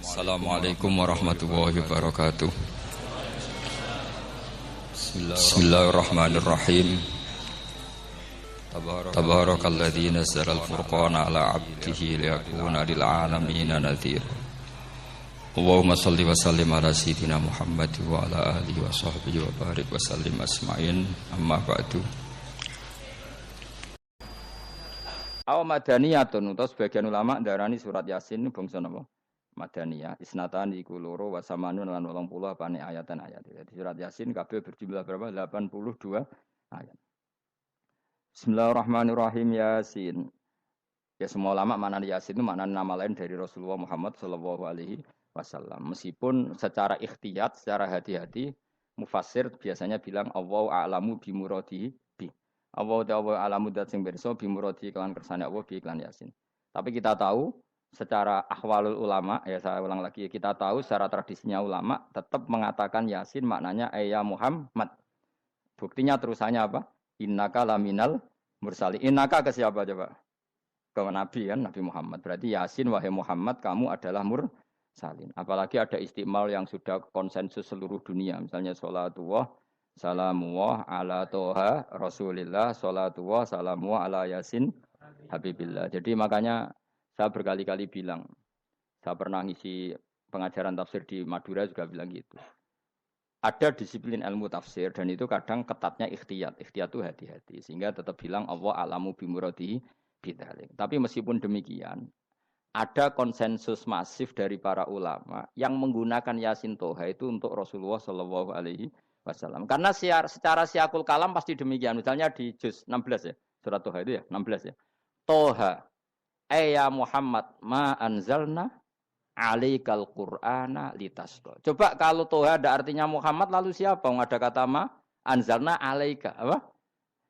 Assalamualaikum warahmatullahi wabarakatuh. Bismillahirrahmanirrahim. Tabarakalladzi nazzala al-furqana ala 'abdihi liyakuna lil 'alamin nadhir. Allahumma shalli wa sallim ala sayyidina Muhammad wa ala alihi wa sahbihi wa barik wa sallim asma'in. Amma ba'du. Madaniyatun utawa sebagian ulama ndarani surat Yasin bangsa napa? Madaniyah. Isnatan iku loro wa samanun lan 80 apane ayatan ayat. Jadi surat Yasin kabeh berjumlah berapa? 82 ayat. Bismillahirrahmanirrahim. Yasin. Ya semua ulama maknanya Yasin itu maknanya nama lain dari Rasulullah Muhammad sallallahu alaihi wasallam. Meskipun secara ikhtiyat, secara hati-hati mufassir biasanya bilang Allahu a'lamu bi muradihi bi. Allahu ta'ala a'lamu dat sing pirsa bi muradihi kelan kersane Allah bi iklan Yasin. Tapi kita tahu secara ahwalul ulama, ya saya ulang lagi, kita tahu secara tradisinya ulama tetap mengatakan Yasin maknanya ya Muhammad. Buktinya terusannya apa? Innaka laminal mursali. Innaka ke siapa coba? Ke Nabi kan, Nabi Muhammad. Berarti Yasin wahai Muhammad kamu adalah mursalin. Apalagi ada istimal yang sudah konsensus seluruh dunia. Misalnya sholatullah, salamullah ala toha rasulillah, sholatullah, salamullah ala Yasin habibillah. Jadi makanya saya berkali-kali bilang, saya pernah ngisi pengajaran tafsir di Madura juga bilang gitu. Ada disiplin ilmu tafsir dan itu kadang ketatnya ikhtiyat. Ikhtiyat itu hati-hati. Sehingga tetap bilang Allah alamu bimuradihi bidzalik. Tapi meskipun demikian, ada konsensus masif dari para ulama yang menggunakan Yasin Toha itu untuk Rasulullah Shallallahu Alaihi Wasallam. Karena secara siakul kalam pasti demikian. Misalnya di juz 16 ya, surat Toha itu ya, 16 ya. Toha. Ya Muhammad ma anzalna alaikal qur'ana litasqa. Coba kalau Toha ada artinya Muhammad lalu siapa? Ada kata ma anzalna alaika apa?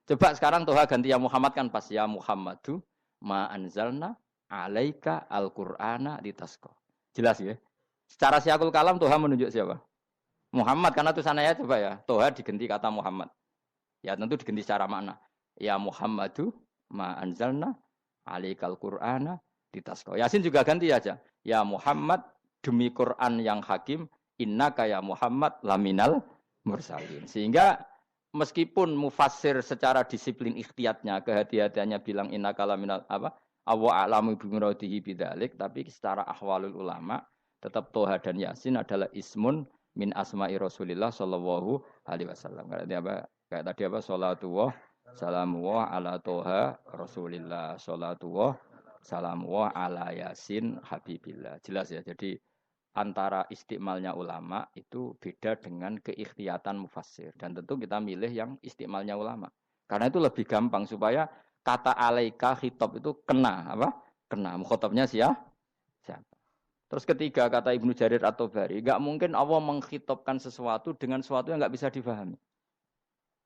Coba sekarang Toha ganti ya Muhammad kan pas ya Muhammadu ma anzalna alaika al-qur'ana litasqa. Jelas ya? Secara siakul kalam Toha menunjuk siapa? Muhammad karena tulisannya coba ya. Toha diganti kata Muhammad. Ya tentu diganti secara makna. Ya Muhammadu ma anzalna alaikal Qur'ana ditasqa. Yasin juga ganti aja. Ya Muhammad demi Quran yang hakim, innaka ya Muhammad laminal mursalin. Sehingga meskipun mufassir secara disiplin ikhtiyatnya, kehati-hatiannya bilang innaka laminal apa? Awa a'lamu bi muradihi bidzalik, tapi secara ahwalul ulama tetap Toha dan Yasin adalah ismun min asma'i Rasulillah sallallahu alaihi wasallam. Kayak tadi apa? Salatullah salamullah ala toha rasulillah salatullah salamullah ala yasin habibillah. Jelas ya. Jadi antara istimalnya ulama itu beda dengan keikhtiyatan mufassir. Dan tentu kita milih yang istimalnya ulama. Karena itu lebih gampang supaya kata alaika khitab itu kena apa? Kena. Mukhatabnya siapa? Terus ketiga kata Ibnu Jarir At-Tabari, enggak mungkin Allah mengkhitabkan sesuatu dengan sesuatu yang enggak bisa difahami.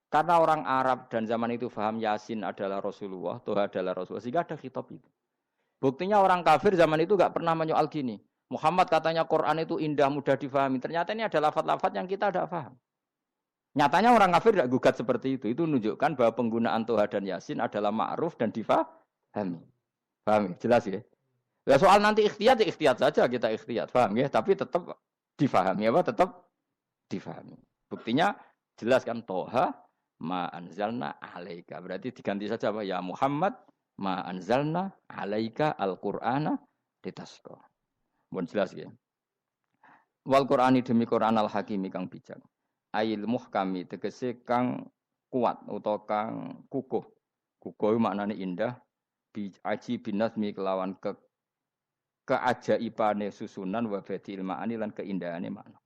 Karena orang Arab dan zaman itu paham Yasin adalah Rasulullah, Toha adalah Rasulullah, sehingga ada khitab itu. Buktinya orang kafir zaman itu enggak pernah menyoal gini. Muhammad katanya Quran itu indah, mudah difahami. Ternyata ini ada lafaz-lafaz yang kita tidak paham. Nyatanya orang kafir tidak gugat seperti itu. Itu menunjukkan bahwa penggunaan Toha dan Yasin adalah ma'ruf dan difahami. Paham? Jelas ya? Ya soal nanti ikhtiyat, ya ikhtiyat saja kita ikhtiyat. Paham ya? Tapi tetap difahami. Apa? Tetap difahami. Buktinya jelas kan Toha ma anzalna alaika. Berarti diganti saja apa? Ya Muhammad ma anzalna alaika al-Qur'ana litasqa. Mun jelas ya. Wal Qur'ani demi Qur'an al-Hakimi kang bijak. Ail muhkami tegese kang kuat utawa kang kukuh. Kukuh maknane indah bi aji binasmi kelawan keajaibane susunan wa badil ma'ani lan keindahane makna.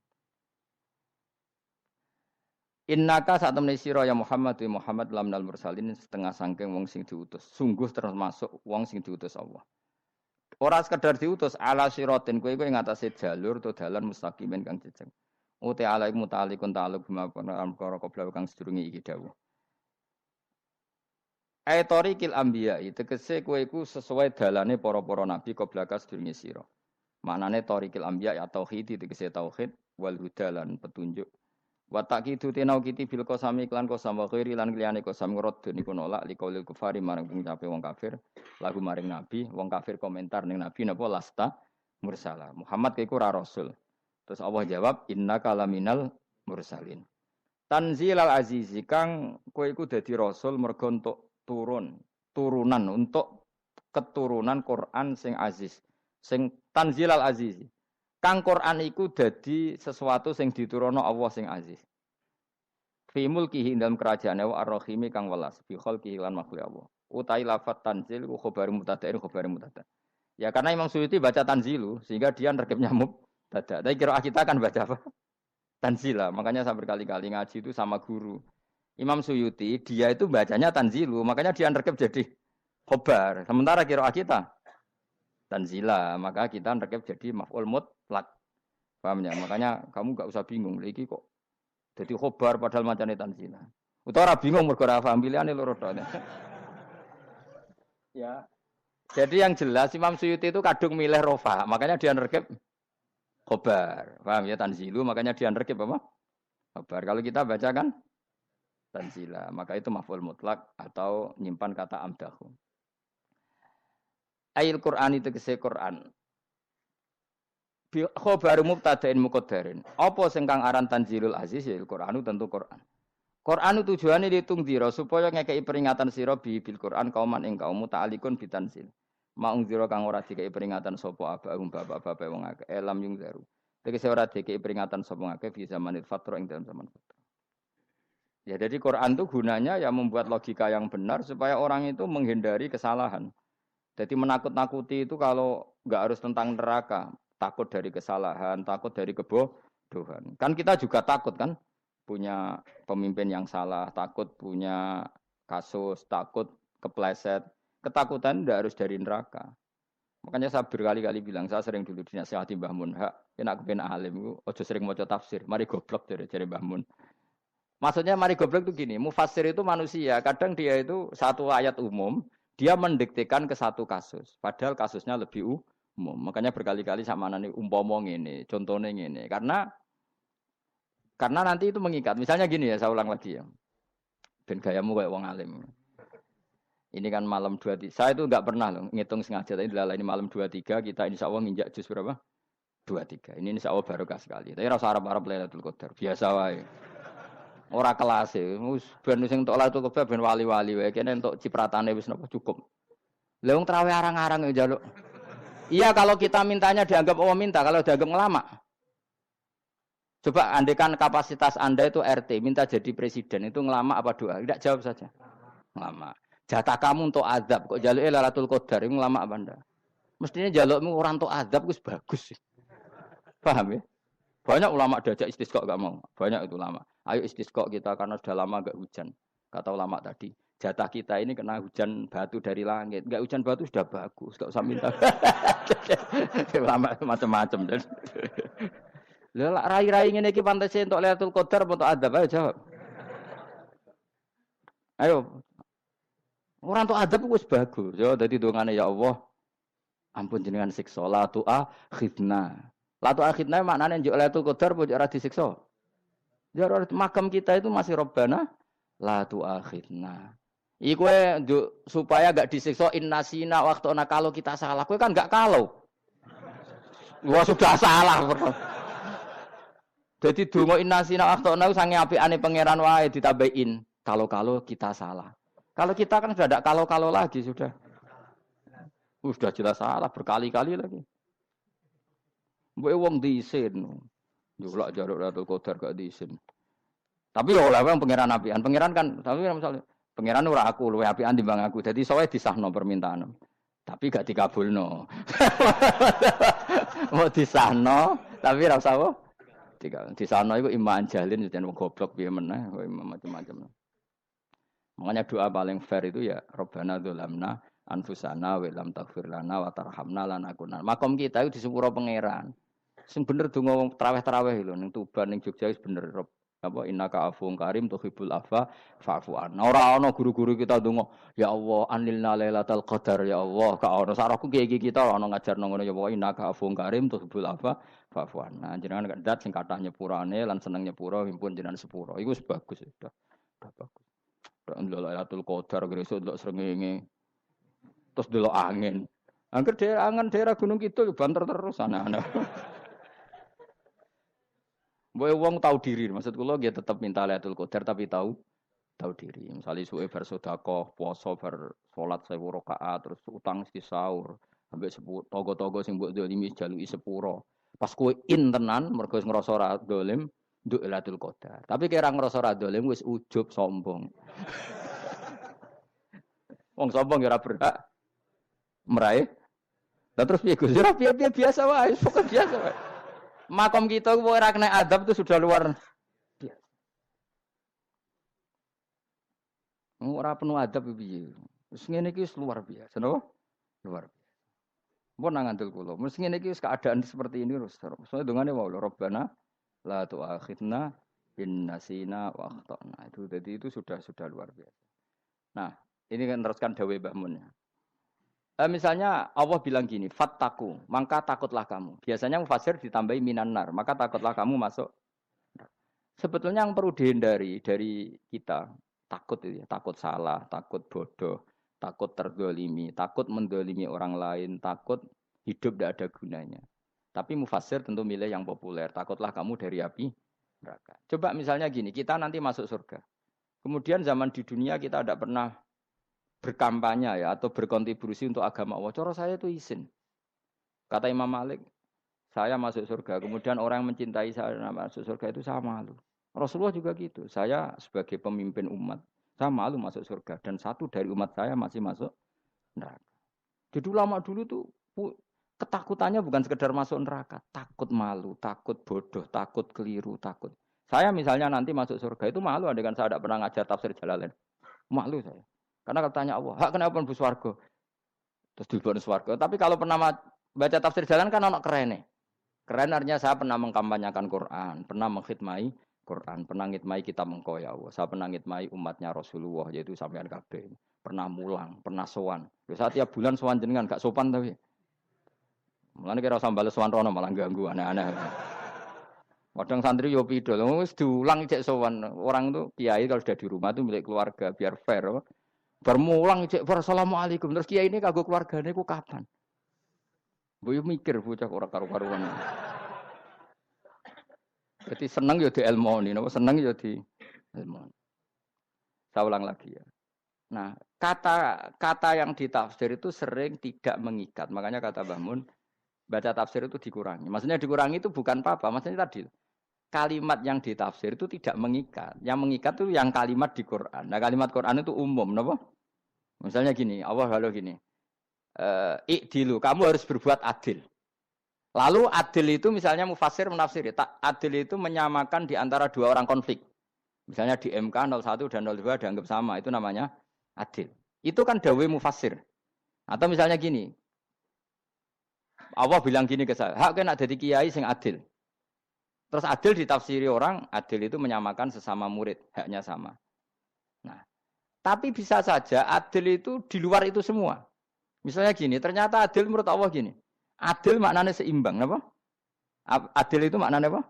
Innaka saat temani sira ya Muhammad wa Muhammad lamnal mursalin setengah sangking wong sing diutus. Sungguh termasuk wong sing diutus Allah. Ora sekedar diutus ala siratin kowe ing atase jalur utawa dalan mustaqimin kang jejeg. Uti alaik mutalikun ta'alluq bima perkara qabla kang sedurunge iki dawuh. Aitorikil anbiya tegese kowe iku sesuai dalane para-para nabi qabla ka sedurunge sira. Maknane torikil anbiya ya tauhid tegese tauhid wal huda lan petunjuk. Wa taqidu tinau kiti bil qasami klan qasam wa ghairi lan liyane qasam ngrad niku nolak liqaulil kufari marang pengucape wong kafir lagu maring nabi wong kafir komentar ning nabi napa lasta mursala. Muhammad iku ora rasul. Terus Allah jawab innaka laminal mursalin. Tanzilal azizi kang kowe iku dadi rasul mergo untuk turunan untuk keturunan Quran sing aziz. Sing tanzilal azizi. Kang Quran iku dadi sesuatu sing diturunno Allah sing aziz. Fi mulkihi dalam kerajaane wa ar-rahimi kang welas fi khalqihi lan makhluk Allah. Utai lafat tanzil ku khabar mubtada'in khabar mubtada'. Ya karena Imam Suyuti baca tanzilu sehingga dia nerkepnya mubtada'. Tapi kira kita akan baca apa? Tanzila. Makanya saya berkali-kali ngaji itu sama guru. Imam Suyuti dia itu bacanya tanzilu, makanya dia nerkep jadi khabar. Sementara kira kita tanzila, maka kita nerkep jadi maf'ul mutlaq. Paham ya? Makanya kamu enggak usah bingung iki kok jadi khobar padahal macane tanzila. Utawa ora bingung mergo ora paham pilihane loro tok. Ya. Jadi yang jelas Imam Suyuti itu kadung milih rofa, makanya dia nerkep khobar. Paham ya tanzilu, makanya dia nerkep apa? Khobar. Kalau kita baca kan tanzila, maka itu maf'ul mutlak atau nyimpan kata amdahu. Ail Qur'an itu kese Qur'an. Bi khabaru mubtada'in muqaddarin. Apa sing kang aran tanzilul aziz ya Qur'anu tentu Qur'an. Qur'anu tujuane ditungdira supaya ngekeki peringatan sira bil Qur'an kauman ing kaum muta'alikun bitanzil. Maung zira kang ora dikeki peringatan sapa abahum bapak-bapak wong akeh elam yung zaru. Tegese ora dikeki peringatan sapa akeh fi zamanil fatra ing dalam zaman fatra. Ya jadi Quran itu gunanya ya membuat logika yang benar supaya orang itu menghindari kesalahan. Jadi menakut-nakuti itu kalau enggak harus tentang neraka, takut dari kesalahan, takut dari kebodohan. Kan kita juga takut kan punya pemimpin yang salah, takut punya kasus, takut kepleset. Ketakutan tidak harus dari neraka. Makanya saya berkali-kali bilang, saya sering dulu dinasihati Mbah Mun, hak, enak kepen alim, ojo sering maca tafsir, mari goblok dari Mbah Mun. Maksudnya mari goblok itu gini, mufassir itu manusia, kadang dia itu satu ayat umum, dia mendiktekan ke satu kasus, padahal kasusnya lebih umum. Makanya berkali-kali sama nani umpama ngene, contohnya ngene, karena nanti itu mengikat. Misalnya gini ya, saya ulang lagi ya. Ben gayamu kayak wong alim. Ini kan malam 23. Saya itu enggak pernah loh ngitung sengaja. Tapi ini malam 23 kita insya Allah nginjak juz berapa? 23. Ini insya Allah barokah sekali. Tapi rasa Arab-Arab Lailatul Qadar. Biasa wae. Ora kelas e. Wis ben sing entuk Lailatul Qadar ben wali-wali wae. Kene entuk cipratane wis napa cukup. Lah wong traweh arang-arang yo njaluk. Iya kalau kita mintanya dianggap Allah minta, kalau dianggap ngelama. Coba andekan kapasitas Anda itu RT, minta jadi presiden, itu ngelama apa doa? Tidak jawab saja. Ngelama. Jatah kamu untuk azab, kok jaluk Lailatul Qadar, itu ngelama apa Anda? Mestinya jalukmu orang untuk azab, itu bagus. Paham ya? Banyak ulama diajak istisqa gak mau. Banyak itu ulama. Ayo istisqa kita karena sudah lama gak hujan. Kata ulama tadi. Jatah kita ini kena hujan batu dari langit. Gak hujan batu sudah bagus. Gak usah minta. Ulama macam-macam. Lah rai-rai ngene iki pantese entuk Lailatul Qadar apa entuk adab ayo jawab. Ayo. Ora entuk adab wis bagus. Yo dadi dongane ya Allah. Ampun jenengan siksa la tu'akhidna. La tu'akhidna maknane njuk Lailatul Qadar apa ora disiksa. Ya makam kita itu masih Rabbana la tu'akhidna. Iku supaya gak disiksa innasina waktu kalau kita salah. Kowe kan gak kalau. Wah sudah salah. Jadi donga innasina akhtana sange apikane pangeran wae ditambahin. Kalau kita salah. Kalau kita kan sudah tidak kalau lagi sudah. Sudah jelas salah berkali-kali lagi. Mbok wong diisin. Njulak jaruk Lailatul Qadar gak diisin. Tapi ya oleh pangeran apian. Pangeran kan tapi misalnya pangeran ora aku luwe apian timbang aku. Jadi sowe disahno permintaan. Tapi gak dikabulno. Mau disahno tapi ora usah apa? Di sana itu imam jalin dan goblok piye meneh macam-macam. Makanya doa paling fair itu ya Rabbana dzalamna anfusana wa lam taghfir lana wa tarhamna lanakunanna. Makom kita itu di sepuro pangeran. Sing bener donga traweh-traweh lho ning Tuban ning Jogja wis bener apa innaka afuwun karim tuhibbul afwa fa'fu anna. Ora ana guru-guru kita donga ya Allah anilna lailatul qadar ya Allah. Ka ono sarahku kiye kita ana ngajarno ngono ya Allah innaka afuwun karim tuhibbul afwa fa'fu anna. Jenengan kandat sing kathah nyepurane lan seneng nyepuro himpun jenengan sepuro. Iku wis bagus sudah. Bagus. Ndelok lailatul qadar gresuk ndelok srengenge. Terus ndelok angin. Angger daerah Gunung Kidul banter terus anak-anak. Mbok wong tahu diri, maksud kula nggih tetep minta Lailatul Qadar tapi tahu diri. Misalnya suwe bar sedekah, puasa bar salat 1000 rakaat, terus utang mesti sahur, ambek togo-togo sing mbok dolimi jaluki sepuro. Pas kowe tenan mergo ngrasa ora dolim, nduk Lailatul Qadar. Tapi kira ngrasa ora dolim wis ujub sombong. Wong sombong ya ora berhak meraih. Lah terus piye Gus? Ora piye biasa wae, pokok biasa wae. Makom kita ku ora kena adab itu sudah luar biasa. Ora penuh adab piye. Wis ngene iki luar biasa, napa? Luar biasa. Mun nang ngandel kula, mesti ngene iki keadaan seperti ini terus. Soale dongane wae Rabbana la tu'akhidna in nasina wa akhtana. Itu jadi itu sudah luar biasa. Nah, ini kan teruskan dawuh Mbah Mun. Misalnya Allah bilang gini, fattaku, maka takutlah kamu. Biasanya mufasir ditambahi minan nar, maka takutlah kamu masuk. Sebetulnya yang perlu dihindari dari kita, takut itu ya, takut salah, takut bodoh, takut terdolimi, takut mendolimi orang lain, takut hidup tidak ada gunanya. Tapi mufasir tentu milih yang populer, takutlah kamu dari api neraka. Coba misalnya gini, kita nanti masuk surga. Kemudian zaman di dunia kita tidak pernah berkampanye ya atau berkontribusi untuk agama Allah. Cara saya itu izin. Kata Imam Malik, saya masuk surga. Kemudian orang yang mencintai saya masuk surga itu saya malu. Rasulullah juga gitu. Saya sebagai pemimpin umat, saya malu masuk surga. Dan satu dari umat saya masih masuk neraka. Jadi ulama dulu tuh ketakutannya bukan sekedar masuk neraka. Takut malu, takut bodoh, takut keliru, takut. Saya misalnya nanti masuk surga itu malu. Andaikan saya tidak pernah ngajar tafsir Jalalain. Malu saya. Karena kalau tanya Allah, hak kenapa pun swarga? Terus dibon swarga. Tapi kalau pernah baca tafsir jalan kan anak keren nih. Keren artinya saya pernah mengkampanyakan Quran, pernah mengkhidmati Quran, pernah ngitmai kitab engkau ya Allah. Saya pernah ngitmai umatnya Rasulullah yaitu sampean kabeh. Pernah mulang, pernah sowan. Saya tiap bulan sowan jenengan gak sopan tapi. Mulane kira usah bales sowan rono malah ganggu aneh-aneh. Kadang santri yo pidol, wis diulang cek sowan. Orang itu kiai kalau sudah di rumah itu milik keluarga biar fair. Bermulang cek assalamualaikum terus kiai ini kagok keluargane ku kapan? Boyo mikir bocah ora karu-karuan. Jadi seneng ya di ilmoni, napa seneng ya di ilmoni. Saya ulang lagi ya. Nah, kata yang ditafsir itu sering tidak mengikat. Makanya kata Mbah Mun, baca tafsir itu dikurangi. Maksudnya dikurangi itu bukan apa-apa, maksudnya tadi kalimat yang ditafsir itu tidak mengikat. Yang mengikat itu yang kalimat di Quran. Nah, kalimat Quran itu umum, napa? Misalnya gini, Allah lalu gini, ikdilu, kamu harus berbuat adil. Lalu adil itu misalnya mufasir menafsiri, adil itu menyamakan di antara dua orang konflik. Misalnya di MK 01 dan 02 dianggap sama, itu namanya adil. Itu kan dawai mufasir. Atau misalnya gini, Allah bilang gini ke saya, hak kan ada di kiai sing adil. Terus adil ditafsiri orang, adil itu menyamakan sesama murid, haknya sama. Nah, tapi bisa saja adil itu di luar itu semua. Misalnya gini, ternyata adil menurut Allah gini. Adil maknanya seimbang, apa? Adil itu maknanya apa?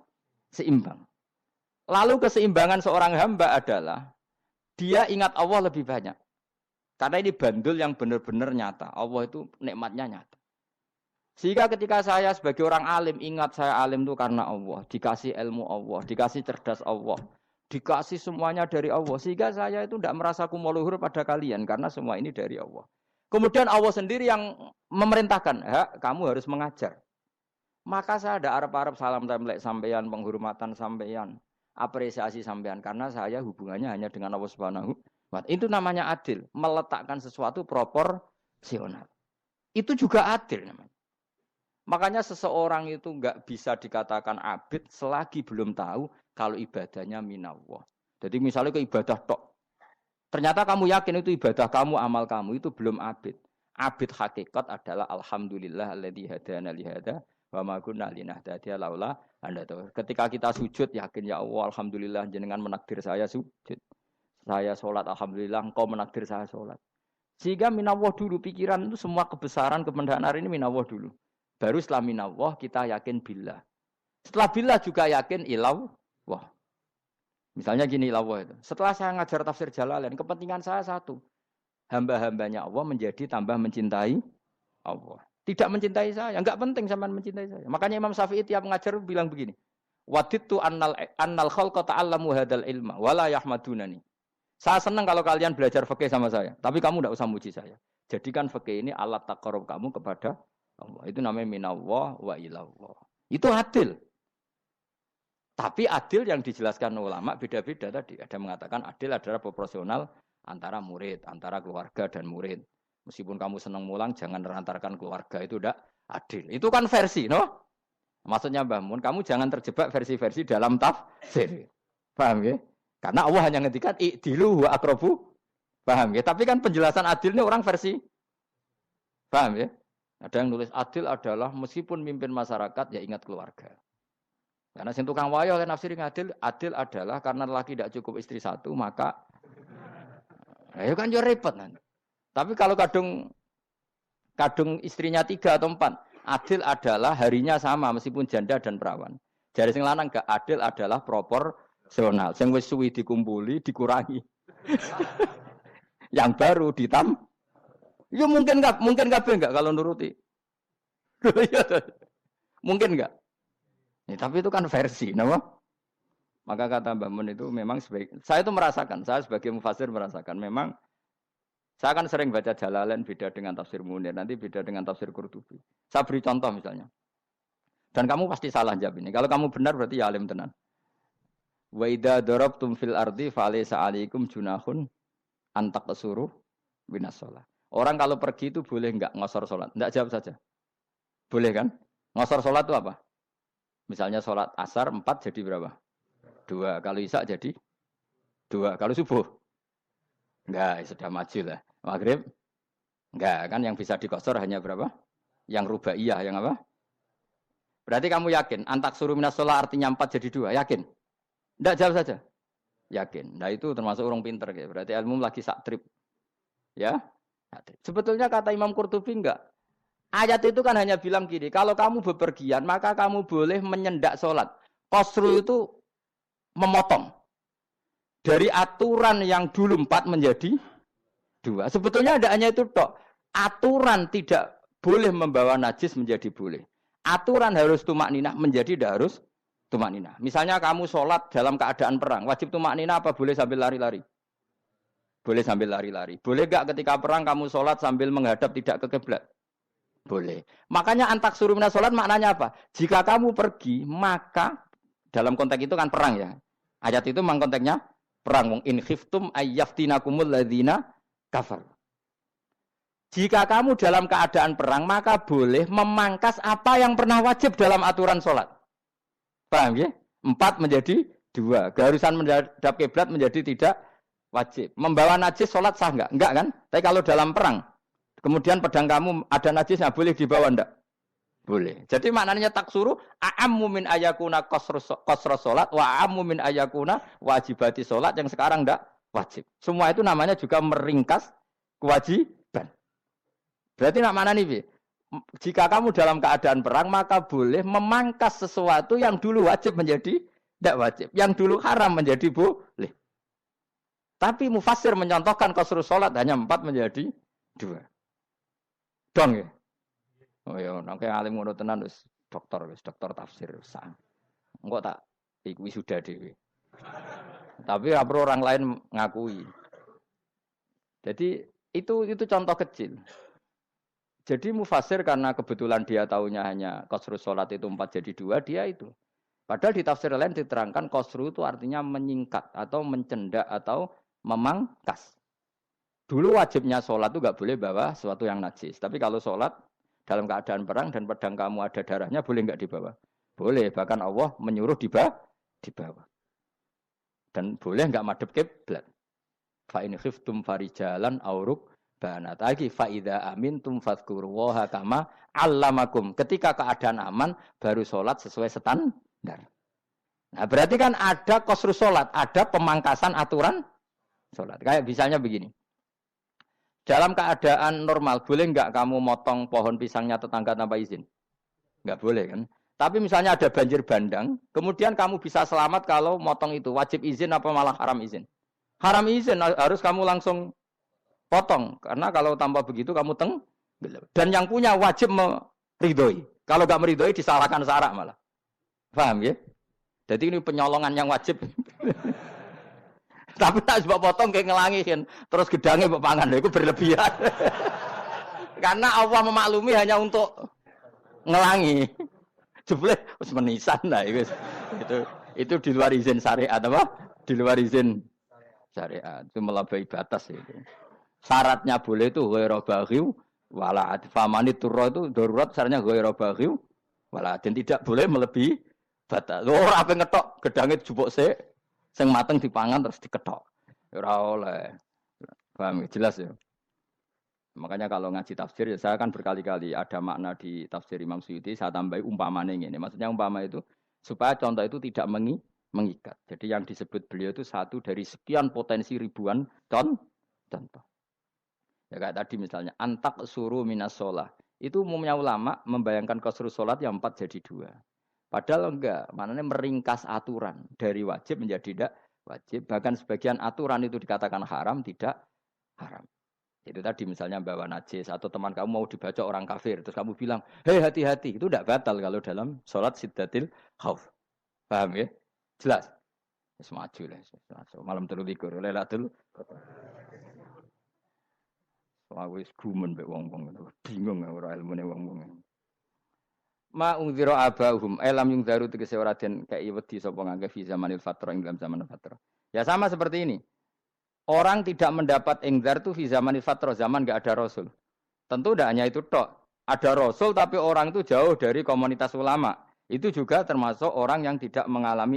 Seimbang. Lalu keseimbangan seorang hamba adalah dia ingat Allah lebih banyak. Karena ini bandul yang benar-benar nyata. Allah itu nikmatnya nyata. Sehingga ketika saya sebagai orang alim ingat saya alim itu karena Allah, dikasih ilmu Allah, dikasih cerdas Allah. Dikasih semuanya dari Allah. Sehingga saya itu tidak merasa kumuluhur pada kalian. Karena semua ini dari Allah. Kemudian Allah sendiri yang memerintahkan. Kamu harus mengajar. Maka saya ada arep-arep salam templek sampeyan, penghormatan sampeyan, apresiasi sampeyan. Karena saya hubungannya hanya dengan Allah Subhanahu wa Ta'ala. Itu namanya adil. Meletakkan sesuatu proporsional. Itu juga adil namanya. Makanya seseorang itu enggak bisa dikatakan abid selagi belum tahu kalau ibadahnya minallah. Jadi misalnya ke ibadah tok. Ternyata kamu yakin itu ibadah kamu, amal kamu itu belum abid. Abid hakikat adalah alhamdulillah alladzi hadana li hada wa ma kunna linahtadiya laula anda tahu. Ketika kita sujud yakin ya Allah alhamdulillah jenengan menakdir saya sujud. Saya salat alhamdulillah engkau menakdir saya salat. Sehingga minallah dulu pikiran itu semua kebesaran kemendahan ini minallah dulu. Baru setelah minallah kita yakin billah. Setelah billah juga yakin ilallah. Misalnya gini ilallah itu. Setelah saya ngajar tafsir Jalalain, kepentingan saya satu. Hamba-hambanya Allah menjadi tambah mencintai Allah. Tidak mencintai saya, enggak penting sampean mencintai saya. Makanya Imam Syafi'i tiap ngajar bilang begini. Wadittu annal khalqa ta'allamu hadzal ilma wala yahmadunani. Saya senang kalau kalian belajar fikih sama saya, tapi kamu enggak usah muji saya. Jadikan fikih ini alat taqarrub kamu kepada Allah. Itu namanya minallah wa ilallah. Itu adil. Tapi adil yang dijelaskan ulama beda-beda tadi. Ada mengatakan adil adalah proporsional antara murid, antara keluarga dan murid. Meskipun kamu senang mulang, jangan merantarkan keluarga, itu tidak adil. Itu kan versi, no? Maksudnya Mbah Mun, kamu jangan terjebak versi-versi dalam tafsir. Paham ya? Karena Allah hanya ngendikan i'dilu wa aqrabu. Paham ya? Tapi kan penjelasan adil ini orang versi. Paham ya? Ada yang nulis adil adalah meskipun mimpin masyarakat ya ingat keluarga. Karena sing tukang wayo oleh nafsir adil adalah karena laki tidak cukup istri satu maka ya kan yo repot nanti. Tapi kalau kadung istrinya 3 atau 4, adil adalah harinya sama meskipun janda dan perawan. Jari sing lanang gak adil adalah proporsional. Sing wis suwi dikumpuli dikurangi. Yang baru ya mungkin kabeh enggak kalau nuruti. Mungkin enggak? Ya, tapi itu kan versi, nama. Maka kata Mbah Mun itu memang saya itu merasakan, saya sebagai mufasir merasakan memang saya kan sering baca Jalalain beda dengan tafsir Munir, nanti beda dengan tafsir Qurtubi. Saya beri contoh misalnya. Dan kamu pasti salah jawab ini. Kalau kamu benar berarti ya alim tenan. Wa idza darabtum fil ardi falaysa 'alaikum junahun an taqsuru minas shalah. Orang kalau pergi itu boleh enggak ngosor salat? Enggak jawab saja. Boleh kan? Ngosor salat itu apa? Misalnya salat asar 4 jadi berapa? 2. Kalau isya jadi 2. Kalau subuh? Enggak, sudah maju lah. Maghrib? Enggak, kan yang bisa dikosor hanya berapa? Yang rubaiyah, yang apa? Berarti kamu yakin antak suruh minas shalah artinya 4 jadi 2, yakin? Enggak, jawab saja. Yakin. Nah itu termasuk orang pinter ya. Berarti ilmu lagi sak trip. Ya? Sebetulnya kata Imam Qurtubi enggak. Ayat itu kan hanya bilang gini, kalau kamu bepergian maka kamu boleh menyendak sholat. Qasru itu memotong. Dari aturan yang dulu 4 menjadi 2. Sebetulnya tidak hanya itu tok. Aturan tidak boleh membawa najis menjadi boleh. Aturan harus tumak ninah menjadi tidak harus tumak ninah. Misalnya kamu sholat dalam keadaan perang, wajib tumak ninah apa boleh sambil lari-lari? Boleh sambil lari-lari. Boleh gak ketika perang kamu sholat sambil menghadap tidak ke kiblat? Boleh. Makanya antak suruh minas sholat maknanya apa? Jika kamu pergi, maka dalam konteks itu kan perang ya. Ayat itu memang konteksnya perang. In khiftum ayyaftinakumul ladzina kafar. Jika kamu dalam keadaan perang, maka boleh memangkas apa yang pernah wajib dalam aturan sholat. Paham ya? 4 menjadi 2. Keharusan menghadap kiblat menjadi tidak wajib. Membawa najis sholat sah enggak? Enggak kan? Tapi kalau dalam perang, kemudian pedang kamu ada najisnya, boleh dibawa enggak? Boleh. Jadi maknanya taksuru a'ammu min ayakuna qasra salat wa a'ammu min ayakuna wajibati salat yang sekarang enggak wajib. Semua itu namanya juga meringkas kewajiban. Berarti nak mana nih? Jika kamu dalam keadaan perang maka boleh memangkas sesuatu yang dulu wajib menjadi tidak wajib, yang dulu haram menjadi boleh. Tapi mufassir menyontohkan qasrus salat hanya 4 menjadi 2. Dong ya. Oh ya, nek alim ngono tenan wis dokter tafsir wis. Engko tak iku sudah dhewe. Tapi ora perlu orang lain ngakui. Jadi itu contoh kecil. Jadi mufassir karena kebetulan dia taunya hanya qasrus salat itu 4 jadi 2, dia itu. Padahal di tafsir lain diterangkan qasru itu artinya menyingkat atau mencendak atau memangkas. Dulu wajibnya sholat itu nggak boleh bawa sesuatu yang najis. Tapi kalau sholat dalam keadaan perang dan pedang kamu ada darahnya, boleh nggak dibawa? Boleh. Bahkan Allah menyuruh dibawa. Dan boleh nggak madhep kiblat. Fa in khiftum farijalan auruk banat lagi fa idza amintum fadhkurullaha kama 'allamakum. Ketika keadaan aman baru sholat sesuai standar. Nah berarti kan ada qasrus sholat, ada pemangkasan aturan sholat. Kayak misalnya begini. Dalam keadaan normal, boleh nggak kamu motong pohon pisangnya tetangga tanpa izin? Nggak boleh kan? Tapi misalnya ada banjir bandang, kemudian kamu bisa selamat kalau motong itu. Wajib izin apa malah haram izin? Haram izin, harus kamu langsung potong. Karena kalau tanpa begitu kamu Dan yang punya wajib meridhoi. Kalau nggak meridhoi disalahkan syarak malah. Paham ya? Jadi ini penyolongan yang wajib. Tapi tak sebab potong kayak ngelangihin, terus gedangnya mbok pangan, itu berlebihan. Karena Allah memaklumi hanya untuk ngelangi. Jebule wis menisan lah itu di luar izin syariat apa? Di luar izin syariat. Itu melampaui batas itu. Syaratnya boleh itu ghairu baghiw wala famani turra itu darurat syaratnya ghairu baghiw wala dan tidak boleh melebihi batas. Ora ape ngetok gedange jupuk sik sing mateng dipangan terus diketok. Ora oleh. Paham jelas ya. Makanya kalau ngaji tafsir ya saya kan berkali-kali ada makna di tafsir Imam Suyuti saya tambahi umpamanya ini. Maksudnya umpama itu supaya contoh itu tidak mengikat. Jadi yang disebut beliau itu satu dari sekian potensi ribuan contoh. Ya kayak tadi misalnya antak suruh minas sholah. Itu umumnya ulama membayangkan qasru sholat yang 4 jadi 2. Padahal enggak, maknanya meringkas aturan dari wajib menjadi tidak wajib. Bahkan sebagian aturan itu dikatakan haram, tidak haram. Itu tadi misalnya bawa najis atau teman kamu mau dibaca orang kafir, terus kamu bilang, hei hati-hati, itu tidak batal kalau dalam sholat siddatil khauf. Paham ya? Jelas? Semaju lah. Malam terlikur, lelatul. Aku wis gumen mbek wong-wong itu. Bingung ora ilmune wong-wong. Ma ungzira abahum elam yung daru tegese ora den kei wedi sapa ngangge fi zamanil fatra ing dalam zaman fatra. Ya sama seperti ini. Orang tidak mendapat ingzar itu fi zamanil fatra, zaman enggak ada rasul. Tentu tidak hanya itu tok. Ada rasul tapi orang itu jauh dari komunitas ulama. Itu juga termasuk orang yang tidak mengalami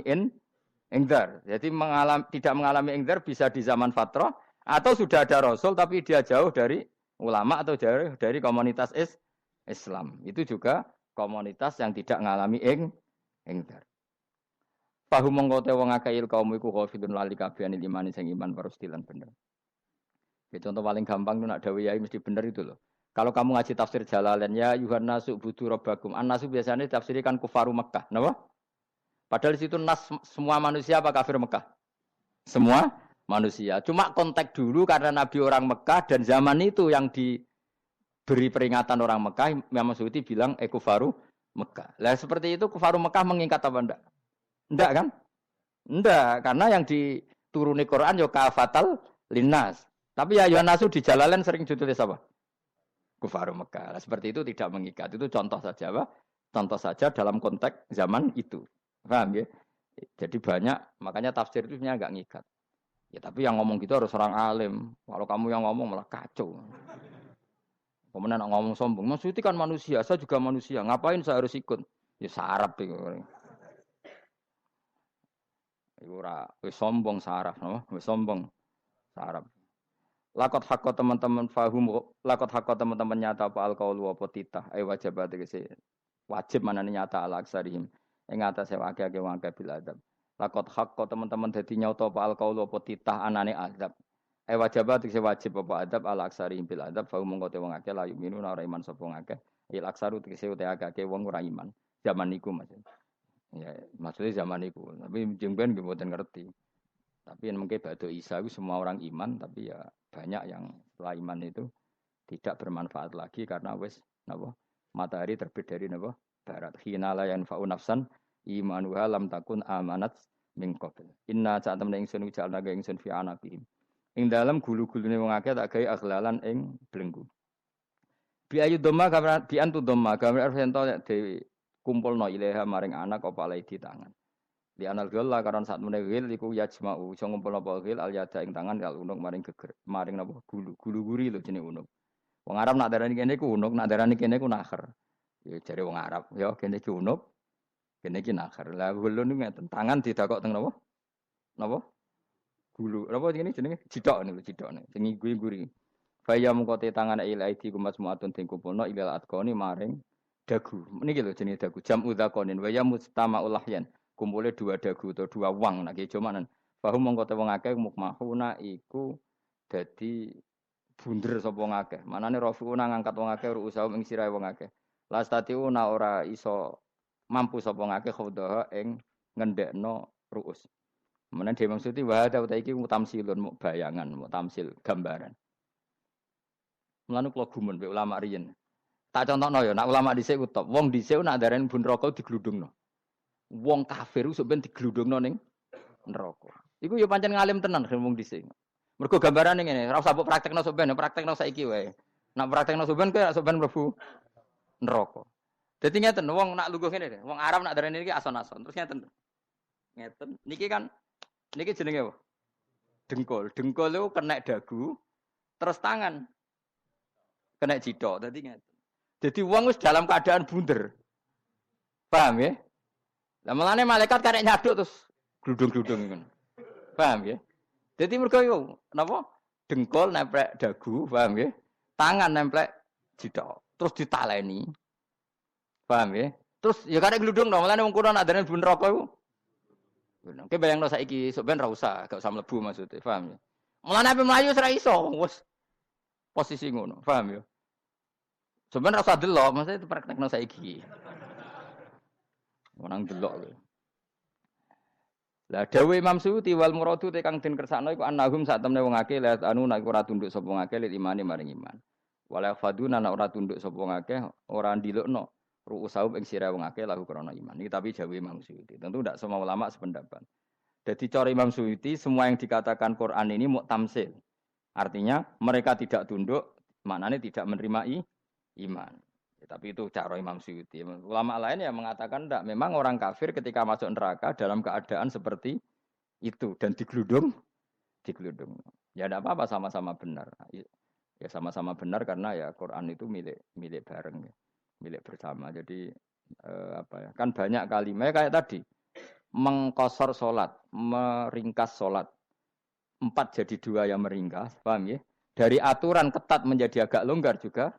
ingzar. Jadi tidak mengalami ingzar bisa di zaman fatra atau sudah ada rasul tapi dia jauh dari ulama atau jauh dari komunitas Islam. Itu juga komunitas yang tidak mengalami ingzar. Pahu mengkote wong akeh kaum iku khafidun lali kabehane imani sing iman parustilan bener. Ya, contoh paling gampang itu nak dawuh yai mesti bener itu loh. Kalau kamu ngaji tafsir Jalalain ya Yuhannasu budu rabbakum. An-nasu biasanya ditafsirkan kufaru Mekah, napa? Padahal di situ nas semua manusia apa kafir Mekah? Semua manusia. Cuma konteks dulu karena Nabi orang Mekah dan zaman itu yang diberi peringatan orang Mekah, Imam Suyuti bilang kufaru Mekah. Lah seperti itu kufaru Mekah mengikat apa enggak? Enggak kan? Enggak, karena yang dituruni Quran yo kafatal linnas. Tapi ya Yohanasu di Jalalain sering ditulis apa? Kufaru Mekah. Nah, seperti itu tidak mengikat. Itu contoh saja, Pak. Contoh saja dalam konteks zaman itu. Paham ya? Jadi banyak, makanya tafsir itu sebenarnya enggak ngikat. Ya tapi yang ngomong gitu harus orang alim. Kalau kamu yang ngomong malah kacau. Kemudian ngomong sombong, maksudnya kan manusia, saya juga manusia. Ngapain saya harus ikut? Ya sarap itu. Iku ora wis sombong saraf, no? Wis sombong saraf. Lakot hakko teman-teman fahum, lakot hakko teman-teman nyata apa alqaulu apa titah, wajib tegese wajib manane nyata ala aksarihim. Ing atase akeh-akeh wong akeh bil adab. Lakot hakko teman-teman dadi nyata apa alqaulu apa titah anane azab. Wajib tegese wajib apa adab ala aksarihim bil adab, fahum mongko te wong akeh la yuminuna ora iman sapa akeh. Il aksaru tegese te akeh wong ora iman. Zaman niku maksud. Ya, maksudnya zaman itu. Tapi jengben gue buatan ngerti. Tapi mungkin batu Isa itu semua orang iman, tapi ya banyak yang setelah iman itu tidak bermanfaat lagi karena wes napa matahari terbit dari napa barat. Hina la yanfa'u nafsan imanuha lam takun amanat min qabl. Inna saat temen ingsun jalna ga ingsun fi anaqihim. Ing dalam gulu-gulune wong akeh tak gawe aghlalan ing belenggu. Bi ayu dhamma gambar bi antu dhamma gambar ento dewi kumpulno ilaha maring anak apa alai di tangan. Di anal gila karon saat meneh gil iku yajma'u iso ngumpulno apa gil al yada ing tangan kal unuk maring geger maring napa gulu guri lho jenenge unuk. Wong Arab nak darani kene iku unuk, nak darani kene iku nakher. Ya jare wong Arab, ya kene iki unuk, kene iki nakher. Lah gulun niku ngeten, tangan didakok teng napa? Napa? Gulu. Napa jenenge? Cidok niku cidokne. Sing guri. Faya mengkote tangan ilaidi kumas muatun ting kumpulno ilal atqoni maring dagu. Niki lho jenenge dagu. Jam udzakonin wa ya mustama ulahyan. Kumpule dua dagu atau dua wang nek jomanan. Fahum mongko te wong akeh mukmahuna iku dadi bunder sapa wong akeh. Manane rafiuna ngangkat wong akeh ruusaum ing sirahe wong akeh. Lastatiuna ora iso mampu sapa wong akeh khodaha ing ngendekno ruus. Menan dhewe maksudi wa ta iki mutamsilun bayangan, mutamsil gambaran. Mulane kula gumun mbek ulama riyen. Tak contohno ya, nak ulama dhisik ku top. Wong dhisik nak darani bun neraka digludungno. Wong kafir sok ben digludungno ning neraka. Iku ya pancen ngalim tenan wong dhisik. Mergo gambarane ngene, ora usah mbok praktekno sok ben, praktekno saiki wae. Nak praktekno sok ben kowe sok ben mlebu neraka. Dadi ngeten, wong nak lungguh ngene, wong Arab nak darani iki ason-ason. Terus ngeten. Ngeten. Niki kan niki jenenge apa? Dengkul. Dengkul itu kena dagu, terus tangan kena jidok. Dadi ngeten. Jadi wong wis dalam keadaan bunder. Paham ya? Lah melane malaikat karek nyaduk terus gludung-gludung ngono. Paham ya? Jadi mergo yo napa? Dengkul nemplek dagu, paham ya? Tangan nemplek jidok. Terus ditaleni. Paham ya? Terus ya karek gludung dong, melane wong kuno nak darane bun neraka iku. Oke bayangno saiki sok ben ra usah, gak usah mlebu maksudnya, paham ya? Mulane ape mlayu ora iso, wis posisi ngono, paham ya? Sebenarnya rasa delok, maksudnya itu praktekno saiki. Orang delok lho. Lah dawuh Imam Suyuti wal muradu te kang den kersakno iku annahum sak temne wong akeh la anu nek ora tunduk sapa ngakeh lil imani maring iman. Wala faduna nek ora tunduk sapa ngakeh ora ndilukno ru'usahum ing sira wong akeh lahu krana iman. Iki tapi dawuh Imam Suyuti. Tentu tidak semua ulama sependapat. Jadi cara Imam Suyuti semua yang dikatakan Quran ini mu'tamsil. Artinya mereka tidak tunduk, maknanya tidak menerima iman. Ya, tapi itu cara Imam Suyuti. Ulama lain yang mengatakan tidak. Memang orang kafir ketika masuk neraka dalam keadaan seperti itu dan digeludung. Ya tidak apa-apa sama-sama benar. Ya sama-sama benar karena ya Quran itu milik bareng, ya. Milik bersama. Jadi apa ya? Kan banyak kalimat kayak tadi mengkosor solat, meringkas solat. 4 jadi 2 yang meringkas, paham ya? Dari aturan ketat menjadi agak longgar juga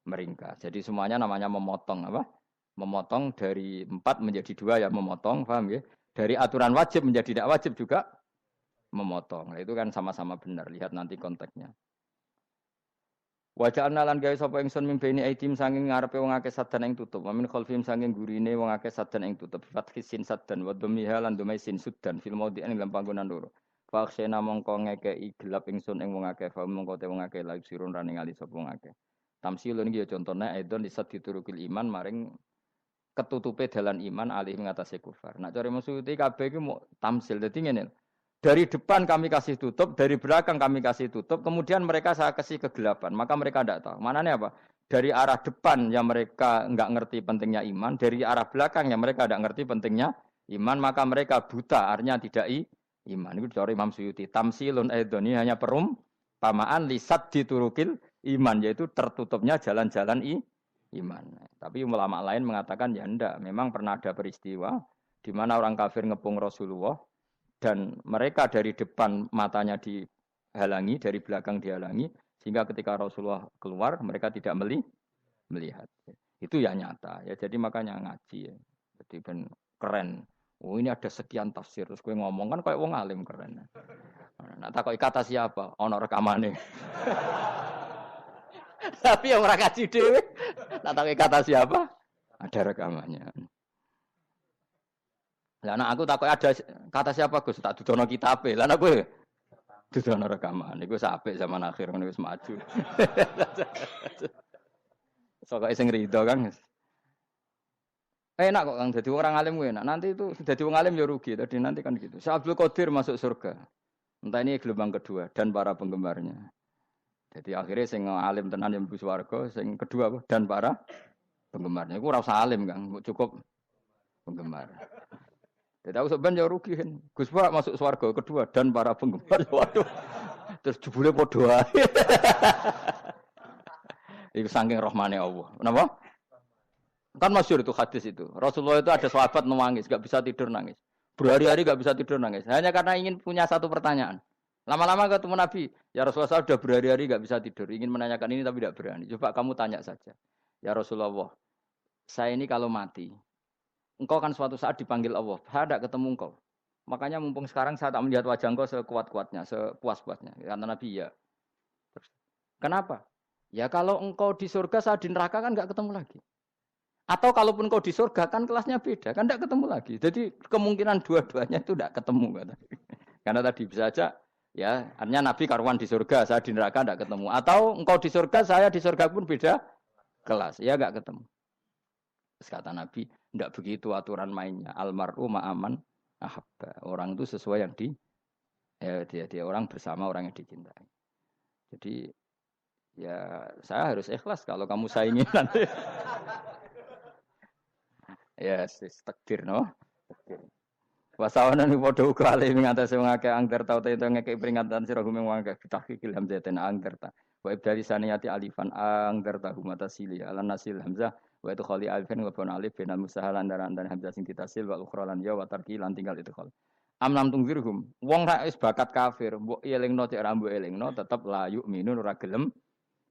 meringkas. Jadi semuanya namanya memotong apa? Memotong dari 4 menjadi 2 ya memotong, paham ya? Dari aturan wajib menjadi tidak wajib juga memotong. Nah, itu kan sama-sama benar. Lihat nanti konteksnya. Wajah analan gawe sapa ingsun mimpeni aitim sanging ngarepe wong akeh sadan ing tutup. Amin khalfim sanging gurine wong akeh sadan ing tutup. Fathisin sadan wa dhamiha lan dhumai sin sudan fil maudhi'in ing panggonan loro. Faksena mongko ngekeki gelap ingsun ing wong akeh, fa mongko te wong akeh laik sirun rane ngali sapa wong akeh. Tamsilun iki ya contone aidon disat diturukil iman maring ketutupe dalan iman alih ngatasi kufar. Nak cara maksudi kabeh iki mau tamsil. Dadi ngene. Dari depan kami kasih tutup, dari belakang kami kasih tutup, kemudian mereka saya kasih kegelapan. Maka mereka tidak tahu. Mananya apa? Dari arah depan yang mereka enggak ngerti pentingnya iman, dari arah belakang yang mereka tidak ngerti pentingnya iman, maka mereka buta, artinya tidak iman. Itu cara Imam Suyuti. Tamsilun aidoni hanya perumpamaan lisat diturukil iman, yaitu tertutupnya jalan-jalan iman. Tapi ulama lain mengatakan ya enggak. Memang pernah ada peristiwa di mana orang kafir ngepung Rasulullah, dan mereka dari depan matanya dihalangi, dari belakang dihalangi, sehingga ketika Rasulullah keluar, mereka tidak melihat. Itu ya nyata. Ya, jadi makanya ngaji. Ya. Jadi ben keren. Oh ini ada sekian tafsir. Terus gue ngomong kan kayak wong alim keren. Nah takoi kata siapa? Ono rekamane. Tapi yang orang ngaji dhewe. Nah takoi kata siapa? Ada rekamannya. Lah anak aku takut ada kata siapa Gus tak dudono kitabe. Lah anak gue dudono rekaman. Iku sapik zaman akhir ngono wis maju. Sok sing rido kan. Enak kok Kang dadi orang alim gue enak. Nanti itu dadi wong alim ya rugi. Tadi nanti kan gitu. Syekh Abdul Qadir masuk surga. Entah ini gelombang kedua dan para penggemarnya. Jadi akhirnya sing alim tenan yang mlebu swarga, sing kedua apa? Dan para penggemarnya. Iku ora usah alim Kang, cukup penggemar. Jadi aku sebenarnya rugi kan. Gus Pak masuk swarga kedua dan para penggemar. Waduh. Terus jebule padha ae. Iku saking rahmane Allah. Kenapa? Kan masyhur itu hadis itu. Rasulullah itu ada sahabat nangis, enggak bisa tidur nangis. Berhari-hari enggak bisa tidur nangis. Hanya karena ingin punya satu pertanyaan. Lama-lama ketemu Nabi, ya Rasulullah saya sudah berhari-hari enggak bisa tidur, ingin menanyakan ini tapi tidak berani. Coba kamu tanya saja. Ya Rasulullah, saya ini kalau mati, engkau kan suatu saat dipanggil Allah, saya tidak ketemu engkau. Makanya mumpung sekarang saya tak melihat wajah engkau sekuat-kuatnya, sepuas-puasnya. Karena Nabi ya. Terus, kenapa? Ya kalau engkau di surga, saya di neraka kan enggak ketemu lagi. Atau kalaupun engkau di surga kan kelasnya beda, kan enggak ketemu lagi. Jadi kemungkinan dua-duanya itu enggak ketemu. Karena tadi bisa saja Ya, artinya Nabi karuan di surga, saya di neraka tidak ketemu. Atau engkau di surga, saya di surga pun beda kelas. Ya enggak ketemu. Terus kata Nabi, tidak begitu aturan mainnya. Almaru ma'aman ahabba. Orang itu sesuai yang dia orang bersama orang yang dicintai. Jadi ya saya harus ikhlas kalau kamu saingi nanti. Ya, takdir no. Takdir. Wasawana ni padha uga ale ing atase wong akeh angger tau te ngekek peringatan sira gumeng wong akeh bitahqiq ilham zaiten angger ta. Wa ibdali saniyati alifan angger ta humata sili ala nasil hamzah wa itu khali alifan wa bon alif bin musahalan dan hamzah sing ditasil wa ukhra lan ya wa tarki lan tinggal itu khol. Amlam tungzirhum wong ra wis bakat kafir mbok elingno cek ra mbok elingno tetep la yu'minun ora gelem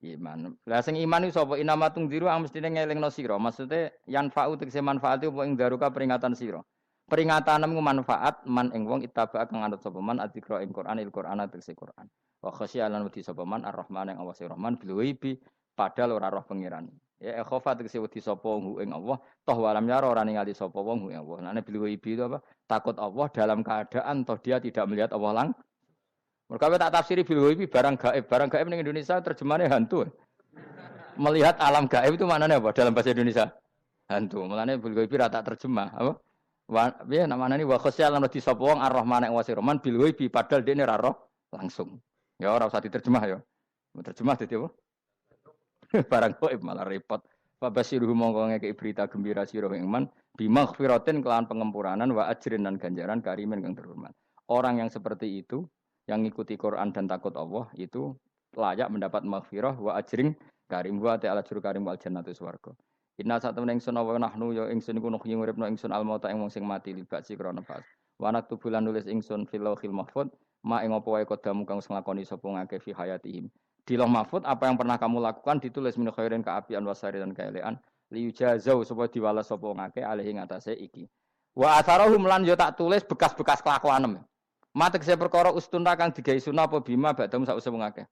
iman. Lah sing iman iku sapa inama tungziru ang mestine ngelingno sira. Maksude yan fa'u tegese manfaat apa ing daruka peringatan sira. Peringatan manfaat man ing wong ittaba kang anut sapa man adzikra ing Quran il Quran tegese Quran. Wa khasyialan wedi sapa man ar-Rahman ing awase Rahman bil ghaibi padahal ora roh pangeran. Ya khofa tegese wedi sapa hu ing Allah toh walam yara ora ningali sapa wong hu ing Allah. Nane bil ghaibi itu apa? Takut Allah dalam keadaan toh dia tidak melihat Allah mereka tak tafsiri bil ghaibi barang gaib. Barang gaib ning Indonesia terjemahannya hantu. Melihat alam gaib itu maknanya apa dalam bahasa Indonesia? Hantu. Mulane bil ghaibi ra tak terjemah, apa? Ya namanya ini wa khosyalan di sapa wong ar-Rahman ing wasi Rahman bil ghaibi padahal dene ra roh langsung. Ya ora usah diterjemah ya. Terjemah dadi apa? Barang gaib malah repot. Fa basiruhu mongko ngekeki berita gembira sira ing man bimaghfiratin kelawan pengempuranan wa ajrin dan ganjaran karimin kang terhormat. Orang yang seperti itu yang ngikuti Quran dan takut Allah itu layak mendapat maghfirah wa ajring karim wa ta'ala juru karim wal jannatu swarga. Inna satamna ingsun wa nahnu ya ingsun iku nuhyi nguripno ingsun al mauta ing wong sing mati libasi krana pas. Wa naktubulan nulis ingsun fil lauhil mahfuz ma ing apa wae kodamu kang nglakoni sapa ngake fi hayatihim. Di lauh mahfuz apa yang pernah kamu lakukan ditulis min khairin kaapian wasari dan kaelean liyujazau supaya diwales sapa ngake alih ing atase iki. Wa atharahum lan yo tak tulis bekas-bekas kelakuanem. Matek saya perkara ustuna kang digawe sunah apa bima badam sause wong akeh.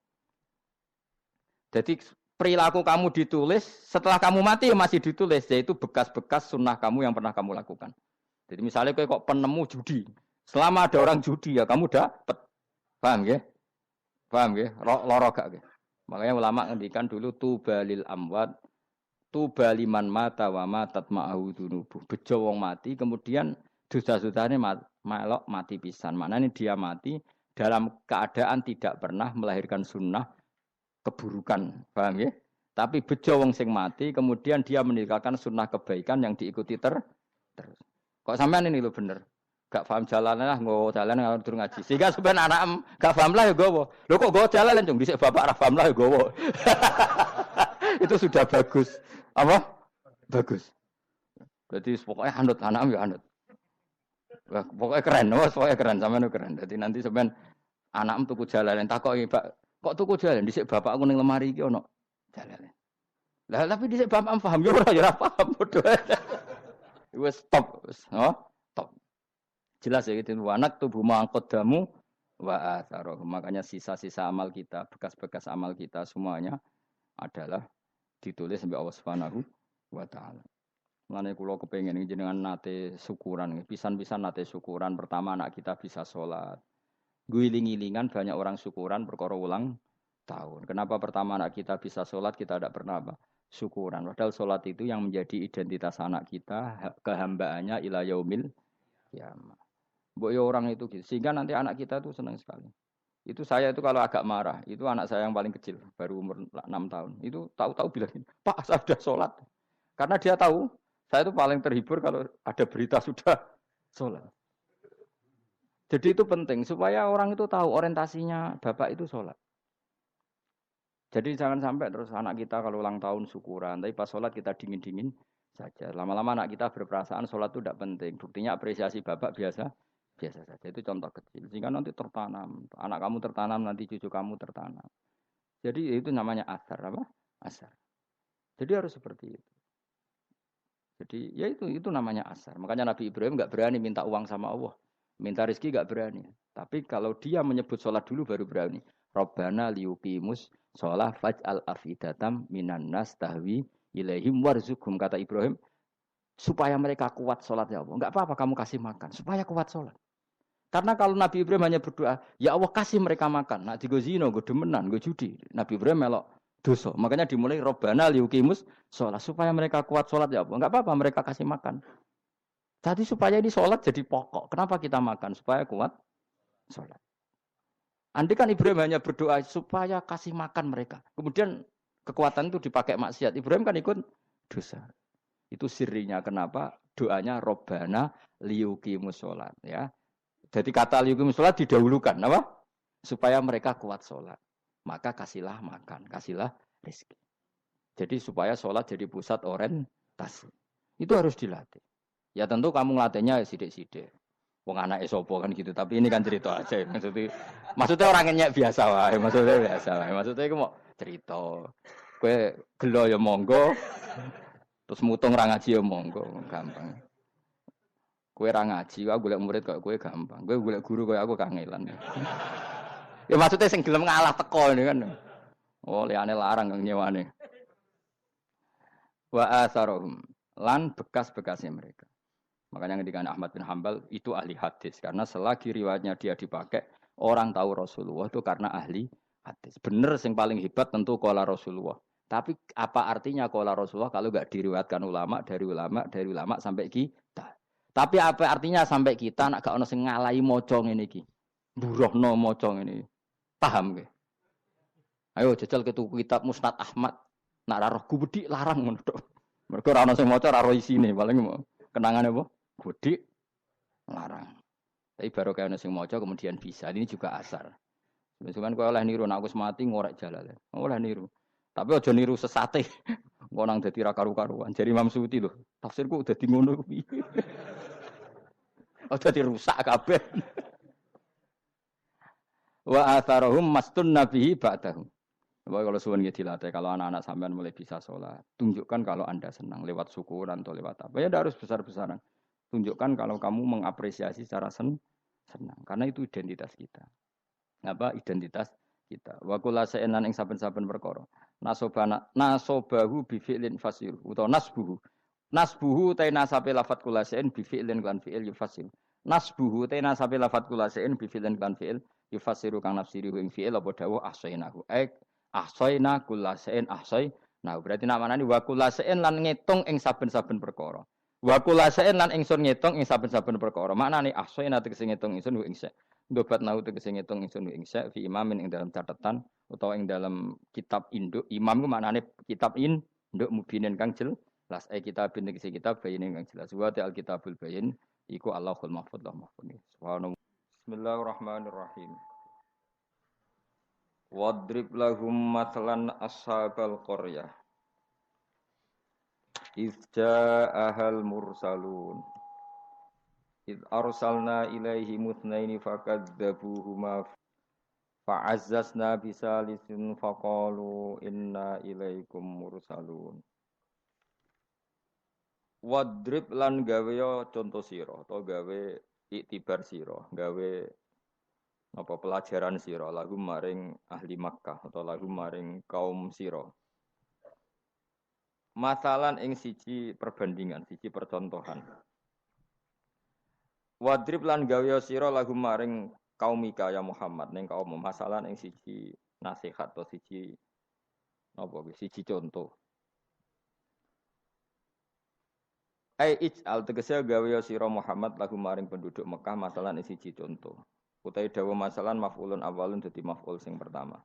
Jadi perilaku kamu ditulis setelah kamu mati masih ditulis yaitu bekas-bekas sunnah kamu yang pernah kamu lakukan. Jadi misalnya kok penemu judi. Selama ada orang judi ya kamu dapat. Paham ya? Paham ya? Loro gak ya? Makanya ulama ngendikan dulu tubalil amwat tubaliman mata wa matat ma'ahu dunubu. Bejo wong mati kemudian dosa-dosane melok mati pisan. Maknanya dia mati dalam keadaan tidak pernah melahirkan sunnah keburukan. Paham ya? Tapi bejo wong sing mati kemudian dia meninggalkan sunnah kebaikan yang diikuti terus. Kok sampean ini lho bener. Gak paham jalan lah, nggo jalan kalau durung ngaji. Sehingga sebenarnya anak gak paham lah ya gowo. Lho kok nggo jalan cung dhisik bapak ra paham lah ya gowo. Itu sudah bagus. Apa? Bagus. Jadi pokoknya anut anak ya anut. Wah, pokoknya keren, pokoknya keren, sampean keren. Jadi nanti sampean anakmu tuku jalanan takoki, Pak, kok tuku jalan dhisik bapak aku ning lemari iki ono jalanan. Lah tapi dhisik bapak paham yo ora paham padha. Wis stop, stop. Jelas ya gitu. Anak tubuh mangkodamu wa atharoh. Makanya sisa-sisa amal kita, bekas-bekas amal kita semuanya adalah ditulis sampai Allah Subhanahu wa taala. Mulane kula kepengin jenengan nate syukuran, pisan-pisan nate syukuran. Pertama anak kita bisa sholat. Guling-gilingan banyak orang syukuran perkara ulang tahun. Kenapa pertama anak kita bisa sholat kita tidak pernah apa? Syukuran. Padahal sholat itu yang menjadi identitas anak kita, kehambaannya ila yaumil kiamah. Mbok ya orang itu gitu. Sehingga nanti anak kita itu senang sekali. Itu saya itu kalau agak marah, itu anak saya yang paling kecil, baru umur 6 tahun. Itu tahu-tahu bilang, "Pak, saya sudah sholat." Karena dia tahu, saya itu paling terhibur kalau ada berita sudah sholat. Jadi itu penting, supaya orang itu tahu orientasinya Bapak itu sholat. Jadi jangan sampai terus anak kita kalau ulang tahun syukuran, tapi pas sholat kita dingin-dingin saja. Lama-lama anak kita berperasaan sholat itu tidak penting. Buktinya apresiasi Bapak biasa saja. Itu contoh kecil. Sehingga nanti tertanam. Anak kamu tertanam, nanti cucu kamu tertanam. Jadi itu namanya asar. Apa? Asar. Jadi harus seperti itu. Jadi ya itu namanya asar. Makanya Nabi Ibrahim nggak berani minta uang sama Allah. Minta rezeki nggak berani. Tapi kalau dia menyebut sholat dulu baru berani. Rabbana liyuqimus sholat faj'al afidatam minan nas tahwi ilaihim warzuqhum. Kata Ibrahim. Supaya mereka kuat sholat ya Allah. Enggak apa-apa kamu kasih makan. Supaya kuat sholat. Karena kalau Nabi Ibrahim hanya berdoa, ya Allah kasih mereka makan. Nak digo zina, go demenan, go judi. Nabi Ibrahim melok dosa. Makanya dimulai Robbana liuqimus sholat supaya mereka kuat sholat ya Allah. Enggak apa-apa mereka kasih makan. Jadi supaya ini sholat jadi pokok. Kenapa kita makan? Supaya kuat sholat. Andai kan Ibrahim hanya berdoa supaya kasih makan mereka. Kemudian kekuatan itu dipakai maksiat. Ibrahim kan ikut dosa. Itu sirinya kenapa doanya Robbana liuqimus sholat ya. Jadi kata liuqimus sholat didahulukan, apa? Supaya mereka kuat sholat. Maka kasihlah makan, kasihlah rezeki. Jadi supaya sholat jadi pusat orientasi. Itu harus dilatih. Ya tentu kamu ngelatihnya ya sidik-sidik. Wong anak esopo kan gitu. Tapi ini kan cerita aja. Maksudnya orangnya biasa wae. Maksudnya biasa wae. Maksudnya itu mau cerita. Kue gelo ya monggo. Terus mutung ra ngaji ya monggo. Gampang. Kue ra ngaji, aku golek murid kok kue gampang. Kue golek guru kaya aku kangelan. Ya maksudnya sing gelem ngalah teko ini kan. Oh, liane larang kang nyewane. Wa atharohum lan bekas-bekasnya mereka. Makanya ketika Ahmad bin Hambal itu ahli hadis karena selagi riwayatnya dia dipakai, orang tahu Rasulullah itu karena ahli hadis. Bener sing paling hebat tentu qala Rasulullah. Tapi apa artinya qala Rasulullah kalau enggak diriwayatkan ulama dari ulama sampai kita. Tapi apa artinya sampai kita nak gak ono sing ngalahi maca ngene iki. Mburohno maca ngene. Paham nggih? Ayo jajal ke tuku kitab Musnad Ahmad. Nak ra roh gubedi larang ngono tok. Mergo ora ono sing maca ra roh isine, paling kenangane apa? Gubedi larang. Tapi baru kaya ono sing maca kemudian bisa. Ini juga asar. Sebenarnya kowe oleh niru nak aku semati ngorek jalale. Oleh niru. Tapi aja niru sesate. Engko nang dadi ra karu-karuan. Jari Imam Suyuti lho. Tafsirku dadi ngono kuwi. Oh dadi rusak kabeh. Wa atharahum mastun nabihi ba'dahu. Bahwa kalau suwun nggih dilatih kalau anak-anak sampean mulai bisa sholat, tunjukkan kalau Anda senang lewat syukuran atau lewat apa. Ya harus besar-besaran. Tunjukkan kalau kamu mengapresiasi secara senang karena itu identitas kita. Apa identitas kita. Wa kullu shay'in ing saben-saben perkara. Nasobahu bi fi'lin fasir utawa nasbuhu ta nasabe lafat kullu shay'in bi fi'lin lan fi'il yufassir. Nasbuhu ta nasabe lafat kullu shay'in bi fi'lin lan fi'il yufassiru kang nafsiri ing fi'il apa dawuh ahsainahu. Ahsayna kullasain ahsay. Nah, berarti namanya ini wa kullasain lan ngitung ing saben-saben perkara. Wa kullasain lan ingsun ngitung ing saben-saben perkara. Maknane ahsayna tegese ngitung ingsun ing sa. Ndobat nau tegese ngitung ingsun ing sa fi imamin ing dalam catatan utawa ing dalam kitab induk. Imam ku maknane kitab induk mubinin kang jelas. Kitabin tegese kitab bayin kang jelas. Wa ta'al kitabul bayin iku Allahul mahfuz lah mahfuz. Subhanallah. Bismillahirrahmanirrahim. Wadrib lahum matlan ashabal qaryah iz ja'ahal mursalun iz arsalna ilaihi mutnaini fakadzabuhuma fa'azzazna bisalisin faqalu inna ilaikum mursalun. Wadrib lan gawe contoh sira atau gawe iktibar sira gawe apa pelajaran sira lagu maring ahli Makkah atau lagu maring kaum sira. Masalan ing siji perbandingan, siji percontohan. Wadrib lan gawe sira lagu maring kaum Mika ya Muhammad ning kaum masalan ing siji nasihat atau siji apa siji contoh. Ij'al tegese gawe sira Muhammad lagu maring penduduk Mekah masalan ing siji contoh. Utai dawa masalan maf'ulun awalun dadi maf'ul sing pertama.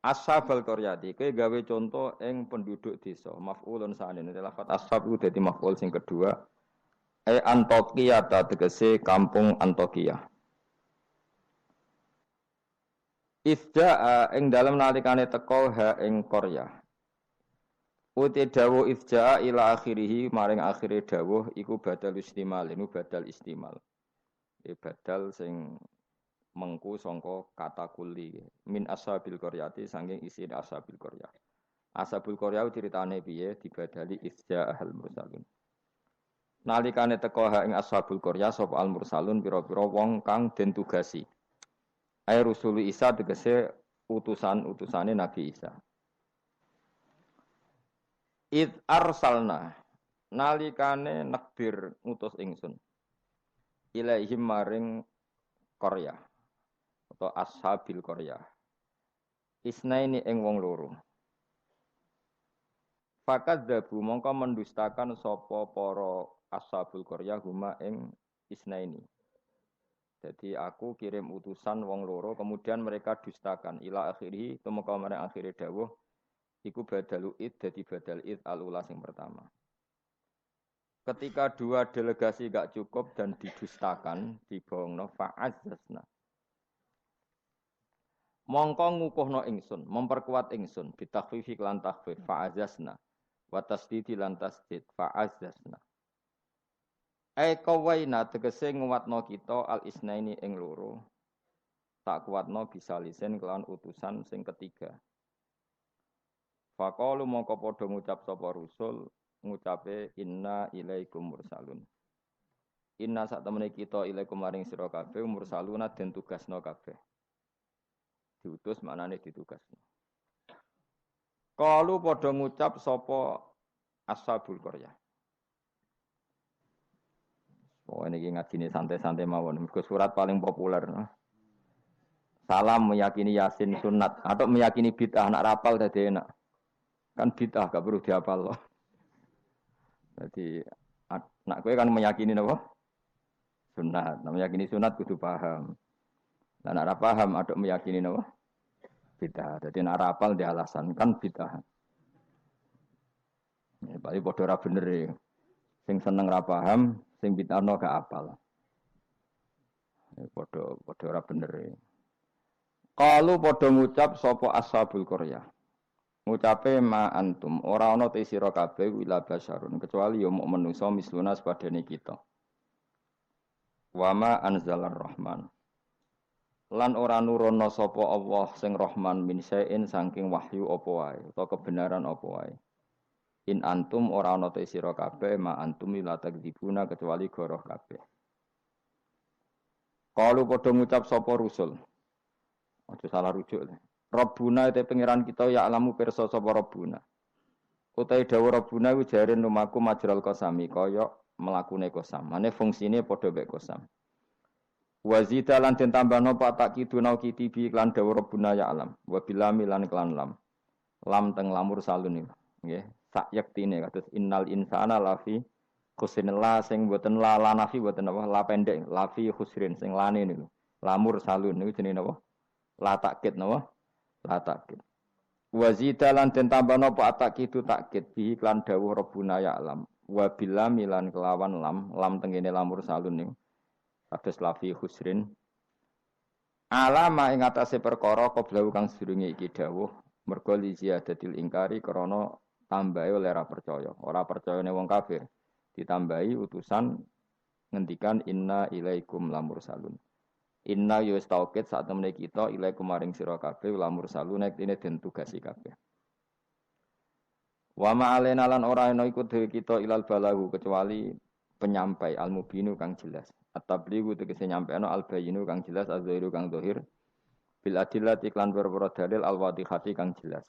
Ashabal qaryati kowe gawe contoh ing penduduk desa maf'ulun sanene lafat ashab iku dadi maf'ul sing kedua. Antokiyah tegese kampung Antokiyah. Ifja'a ing dalem nalikane teko ha ing Qaryah. Uti dawuh ifja'a ila akhirih maring akhire dawuh iku badal istimal, ini badal istimal. Badal sing mengku sangka kata kuli min ashabil qaryati saking isi ashabil qaryah. Ashabul qaryah ceritane piye dibadali isja'al mursalun. Nalikane teka ha ing ashabul qaryah sapa al mursalun pira-pira wong kang den tugasi. Ai rusuli Isa tegese utusan-utusane Nabi Isa. Id arsalna nalikane nakbir ngutus ingsun ilaihim maring qaryah atau ashabil qaryah. Isnaini ing wong loro. Fakadzabu mongko mendustakan sapa para ashabul qaryah huma ing isnaini. Jadi aku kirim utusan wong loro kemudian mereka dustakan ila akhiri tumeka marang akhire dawuh iku badalu id dadi badal id al-ula sing pertama. Ketika dua delegasi gak cukup dan didustakan, dibohongno fa'azzasna. Mongko ngukuhno ingsun, memperkuat ingsun bitakhfifi lan takhfif fa'azzasna. Wa tasdidi lan tasdid fa'azzasna. Ai kawaina tegese nguwatno kita al-isnaini ing loro. Tak kuatno bisa lisen kelan utusan sing ketiga. Faqalu mongko padha ngucap sapa rusul ngucape inna ilaikum mursalun. Inna sak temene kita ilaikum maring sira kabeh mursaluna den tugasno kabeh. Diutus maknane ditugasno. Kalu padha ngucap sapa ashabul qaryah. Oh ini ngajine santai-santai mawon. Mergo surat paling populer. Salam meyakini Yasin sunat atau meyakini bid'ah anak rapal dadi enak. Kan bid'ah gak perlu dihafal loh. Jadi nak kowe kan meyakini napa? Sunat. Nah, meyakini sunat kudu paham. Lah nek ora paham aduk meyakini napa? Bid'ah. Dadi nek ora hafal di alasan kan bid'ah. Ya bali padha ora bener e. Sing seneng ra paham, sing bid'ahno gak hafal. Ya padha ora bener e. Qalu padha ngucap sapa ashabul qaryah. Ngucape ma antum ora ana te sira kabeh wila basyarun kecuali ya muk manusa misluna sepadane kita. Wa ma anzalar rahman. Lan ora nurono sapa Allah sing Rahman min sain saking wahyu apa wae utawa kebenaran apa wae. In antum ora ana te sira kabeh ma antum ila takdzibuna kecuali goroh kabeh. Kalu padha ngucap sapa rusul. Aja salah rujuk. Rabbuna te pangeran kita ya alamu pirsa sapa Rabbuna. Utai dawuh Rabbuna ku jare lumaku majral qasami kaya mlakune qasam. Mane fungsine padha mek qasam. Wa zida lan den tambahno pak takiduna kitibi lan dawuh Rabbuna ya alam. Wa bilami lan kelan lam. Lam teng lamur salun niku. Nggih, sak yektine kados innal insana lafi khusrin la sing boten la nafi boten apa la pendek lafi khusrin sing lane niku. Lamur salun niku jenenge napa? La takkid napa? La takkid. Wa zidalan den tambahno apa atakidu takkid bi iklan dawuh Rabbuna ya alam. Wa bilam lan kelawan lam tengene lamur salun niku. Kados lafi khusrin. Alama ing atase perkara qablahu kang sedurunge iki dawuh mergo li ziyadatil ingkari krana tambahe oleh ora percaya. Ora percayane wong kafir ditambahi utusan ngendikan inna ilaikum lamur salun. Inna yus tauqid saat temene kita ilaikum maring sira kabeh lamur salun nek dene den tugasi kabeh. Wa ma alena lan ora ana iku dhewe kita ilal balahu kecuali penyampai al-mubinu kang jelas. At-tablighu tegese nyampeno al-bayyinu kang jelas az-zahiru kang zahir. Bil adillati iklan perkara dalil al-wadihati kang jelas.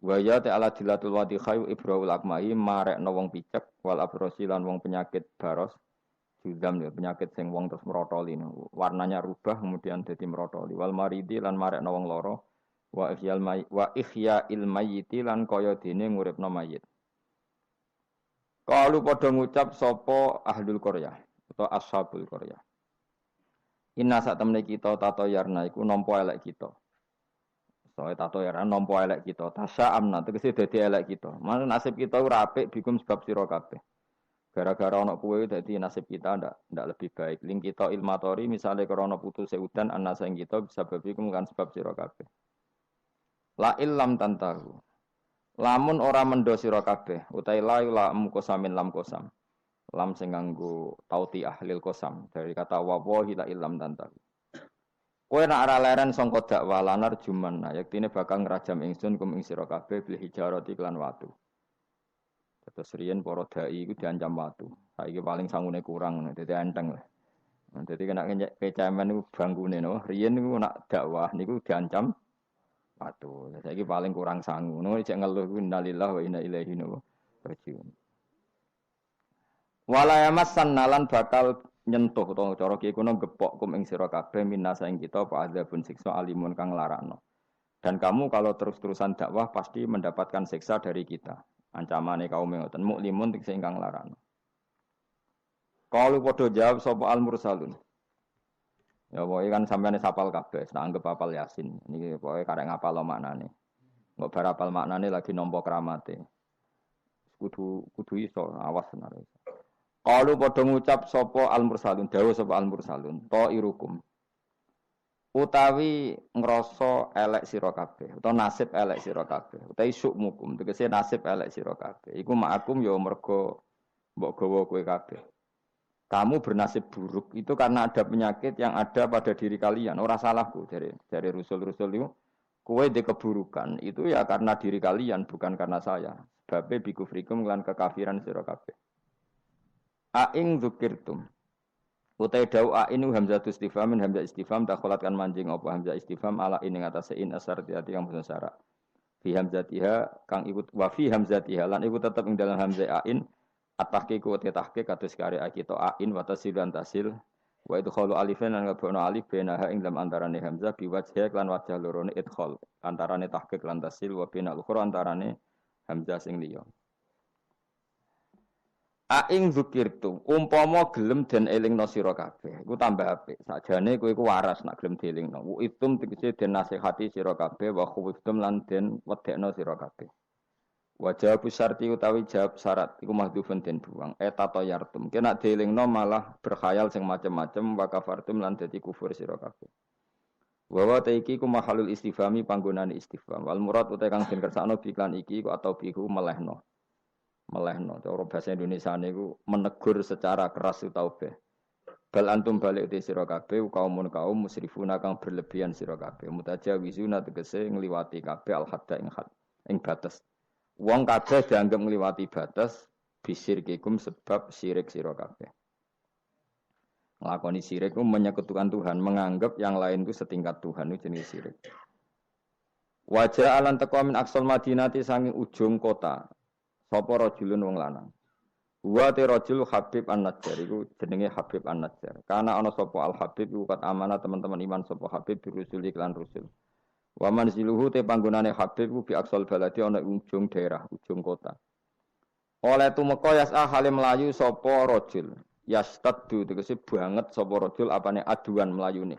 Wa ya ta'ala dilatul wadihai ibrahul akmahi marekno wong picek wal abrosi lan wong penyakit baros. Judam ya penyakit sing wong terus merotoli warnanya rubah kemudian dadi merotoli wal maridi lan marekno wong loro wa ihya ilmayiti lan kaya dene nguripno mayit. Kalu padha ngucap sapa ahlul qaryah atau ashabul qaryah. Inna sak temne kita tato yarna iku nampa elek kita. Soale tato yarna nampa elek kita. Tasya amna tegese dadi elek kita. Mana nasib kita ora apik bikum sebab sira kabeh. Gara-gara ana kowe dadi nasib kita ndak lebih baik. Ling kita ilmatori misale krana putuse udan ana sing kita bisa babikum kan sebab sira kabeh. La illam tantahu. Lamun ora mendo sira kabeh utahe la mukosamin lam kosam. Lam sing nganggo tauti ahlil kosam dari kata wallahi la illam tantahu. Kowe nek ora leren sangka dakwah lanar juman yaktine bakal ngrajam ingsun kum ing sira kabeh bil hijarati lan watu. Terus riyen para dai iku diancam watu. Saiki paling sangune kurang dadi enteng lah. Dadi kena kecamen niku bangkune no. Riyen niku nak dakwah niku diancam watu. Saiki paling kurang sangu. Ngono cek ngeluh innalillahi wa inna ilaihi raji'un. Wala yamassan nalan bakal nyentuh utawa cara ki kuno gepok kum ing sira kabeh minasa ing kita apa adzabun siksa alimun kang larakno. Dan kamu kalau terus-terusan dakwah pasti mendapatkan siksa dari kita. Ancamane kaum ngoten muklimun tegese ingkang larakno. Kalau padha jawab sapa al mursalun. Ya pokoke kan sampeyan sapal kabeh, tak anggap apal Yasin. Niki pokoke karek ngapal maknane. Mbok bar apal maknane lagi nampa kramate. Kudu iso awas senar. Qalu padha ngucap sapa al mursalun, dawuh sapa al mursalun, ta irukum. Utawi ngrasa elek sira kabeh, utawa nasib elek sira kabeh, utawi sukmukum, tegese nasib elek sira kabeh. Iku ma'akum ya mergo mbok gawa kowe kabeh. Kamu bernasib buruk itu karena ada penyakit yang ada pada diri kalian. Ora salahku dari rusul-rusul itu. Kowe di keburukan itu ya karena diri kalian bukan karena saya. Sebab bikufrikum lan kekafiran sira kabeh. Aing dzukirtum. Utai dau ain hamzatu istifhamin hamzah istifham dakholatkan manjing apa hamzah istifham ala ini ngatasé in asar hati yang bener syarat. Fi hamzatiha kang ikut wa fi hamzatiha lan iku tetep ing dalam hamzah ain at-tahqiq wa tahqiq kados kare kita ain wa tasil lan tasil wa idkhalu alifan lan ngabokno alif benaha ing dalam antarane hamzah bi wajhi lan wajah lorone idkhal antarane tahqiq lan tasil wa binal ukhra antarane hamzah sing liya. Aing zukirtu, umpama gelem den elingno sira kabeh, iku tambah apik. Sakjane kowe iku waras nak gelem dielingno. Wa itum tegese den nasihati sira kabeh wa khuftum lan den wedekno sira kabeh. Wa jawab syarti utawi jawab syarat iku mahdhufun den buang. Eta tayartum. Kena dielingno malah berkhayal sing macem-macem wa kafartum lan dadi kufur sira kabeh. Wa wa taiki ku mahalul istifhami panggonane istifham. Wal murad utawi kang den kersakno biklan iki atau bihu melehno. Melehno cara bahasa Indonesia niku menegur secara keras utaubeh. Bal antum balik te sira kabeh kaum musrifuna kang berlebihan sira kabeh. Mutajawizuna tegese ngliwati kabeh al hadda ing batas. Wong kabeh dianggap ngliwati batas bisirkikum sebab syirik sira kabeh. Nglakoni syirik ku menyekutukan Tuhan, menganggap yang lain itu setingkat Tuhan itu jenis syirik. Wajah alan taqwa min aqsal madinati sanging ujung kota. Sapa rajulun wong lanang. Wa te rajul Habib An-Najjar iku jenenge Habib An-Najjar. Karena ana sapa Al Habib iku kat amanah teman-teman iman sapa Habib birusul iklan rusul. Wa manziluhu te panggonane Habib ku bi aqsal baladi ana ujung daerah, ujung kota. Oleh tumeka yas'a hale melayu sapa rajul. Yastaddu tegese banget sapa rajul apane aduan melayune.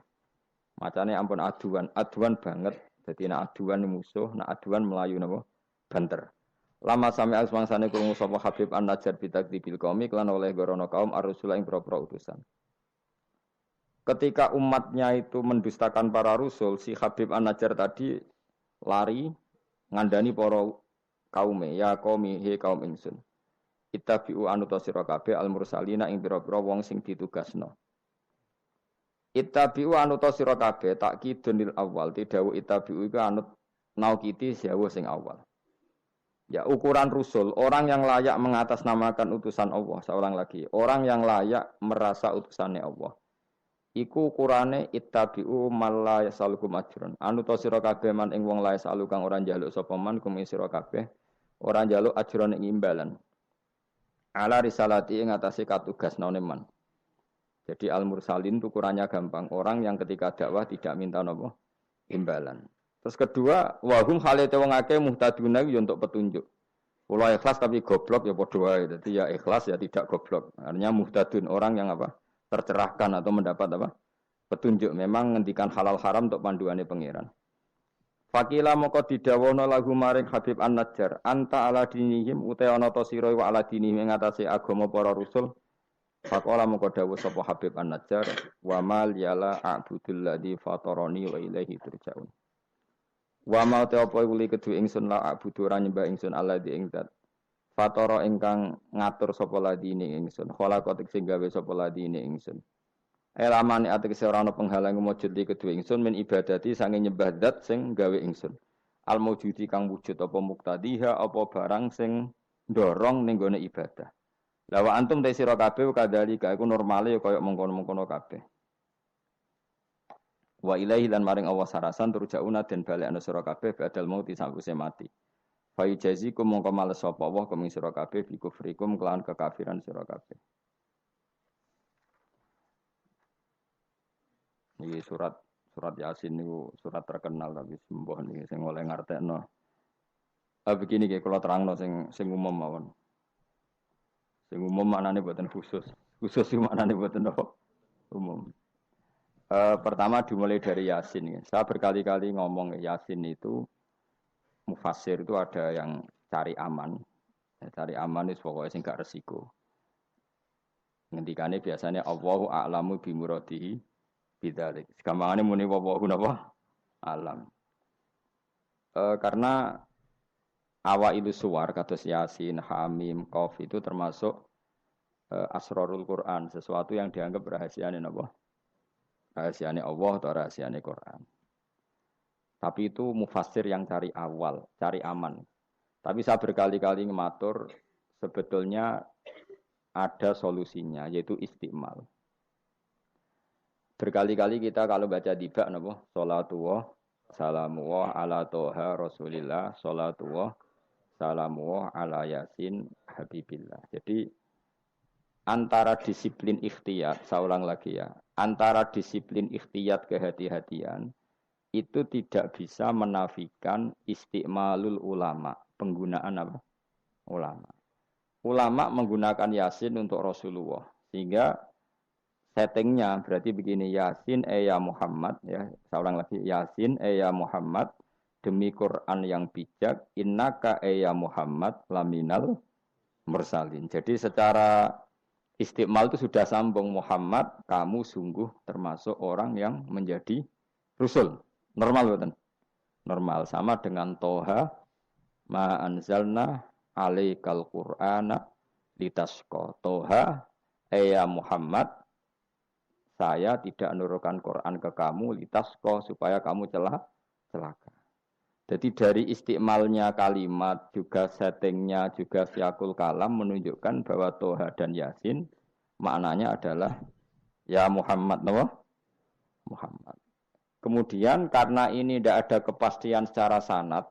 Macane ampun aduan banget. Dadi nek aduan musuh, nek aduan melayu napa? Banter. Lama sampai asmangsane krungu sapa Habib An-Najjar bitakdzibil qaumi lan oleh gorono kaum ar-rusul ing propro utusan. Ketika umatnya itu mendustakan para rasul, si Habib An-Najjar tadi lari ngandani para kaume, ya qaumi he kaum ingsun. Ittabi'u anuta sira kabeh al-mursalina ing pira-pira wong sing ditugasno. Ittabi'u anuta sira kabeh takkidunil awal, tidhawu ittabi'u iku anut naukiti jawuh sing awal. Ya ukuran rusul, orang yang layak mengatasnamakan utusan Allah, seorang lagi, orang yang layak merasa utusannya Allah. Iku ukurane ittabi'u man la yasalukum ajrun. Anu ta sira kabeh man ing wong la yasalu kang ora njaluk sapa man kum sira kabeh, ora njaluk ajrun ing imbalan. Ala risalati ing atase katugasane man. Jadi al-mursalin itu ukurannya gampang, orang yang ketika dakwah tidak minta napa imbalan. Terus kedua, wahum halate wong akeh muhtaduna yo untuk petunjuk. Kula ikhlas tapi goblok ya padha wae. Dadi ya ikhlas ya tidak goblok. Artinya muhtadun orang yang apa? Tercerahkan atau mendapat apa? Petunjuk. Memang ngendikan halal haram untuk panduane pangeran. Fakila moko didawono lagu maring Habib An-Najjar, anta ala dinihim uta ana ta sira wa ala dinihim ing atase agama para rasul. Faqala moko dawuh sapa Habib An-Najjar, wa mal yala a'budul ladzi fatarani wa ilaihi turja'un. Wa mau te apa kuli kedue ingsun la abudu ora nyembah ingsun Allah di ing zat. Fatara ingkang ngatur sapa ladine ingsun. Khalaqat sing gawe sapa ladine ingsun. Elamane atekse ora ana penghalang mujud li kedue ingsun min ibadati sange nyembah zat sing gawe ingsun. Al mujudi kang wujud apa muktadiha apa barang sing ndorong ning gone ibadah. La wa antum te sira kabeh kadhalika iku normale kaya mengkono-mengkono kabeh. Wa ilaihi lan maring Allah sarasan turjauna den balekna sira kabeh badal mauti sakwise mati. Fa yajazikum mongko males sapa Allah kuming sira kabeh bi kufrikum kelan kekafiran sira kabeh. Ini surat Yasin niku surat terkenal tapi sembuh nih sing oleh ngartekno. Begini kayak kalau terangno sing umum mawon. Sing umum maknane boten khusus. Khusus itu maknane boten apa? Umum. Pertama dimulai dari Yasin. Ya. Saya berkali-kali ngomong Yasin itu mufassir itu ada yang cari aman. Ya, cari aman itu pokoknya sing gak resiko. Ngendikane biasanya Allahu a'lamu bimuradihi bidzalik. Gampangane muni wallahu napa? Alam. Karena awailu suwar kados Yasin, Hamim, Qaf itu termasuk asrarul Quran, sesuatu yang dianggap rahasiane napa? Rahasiane Allah atau rahasiane Quran. Tapi itu mufassir yang cari awal, cari aman. Tapi saya berkali-kali ngematur sebetulnya ada solusinya yaitu istimal. Berkali-kali kita kalau baca tiba napa? Salatullah salamullah ala toha rasulillah salatullah salamullah ala yasin habibillah. Jadi antara disiplin ikhtiyat, saya ulang lagi ya, antara disiplin ikhtiyat kehati-hatian itu tidak bisa menafikan istimalul ulama, penggunaan apa? Ulama. Ulama menggunakan Yasin untuk Rasulullah, sehingga settingnya berarti begini, Yasin ya Muhammad, ya, saya ulang lagi, Yasin ya Muhammad, demi Quran yang bijak, innaka ya Muhammad laminal mursalin. Jadi secara istimal itu sudah sambung, Muhammad, kamu sungguh termasuk orang yang menjadi Rasul. Normal betul? Normal. Sama dengan Toha, ma anzalna alaikal Qur'ana litasqa. Toha, ya Muhammad, saya tidak menurunkan Quran ke kamu litasqa supaya kamu celaka. Jadi dari istimalnya kalimat, juga settingnya, juga siakul kalam menunjukkan bahwa Toha dan Yasin maknanya adalah ya Muhammad, Muhammad. Kemudian karena ini tidak ada kepastian secara sanad,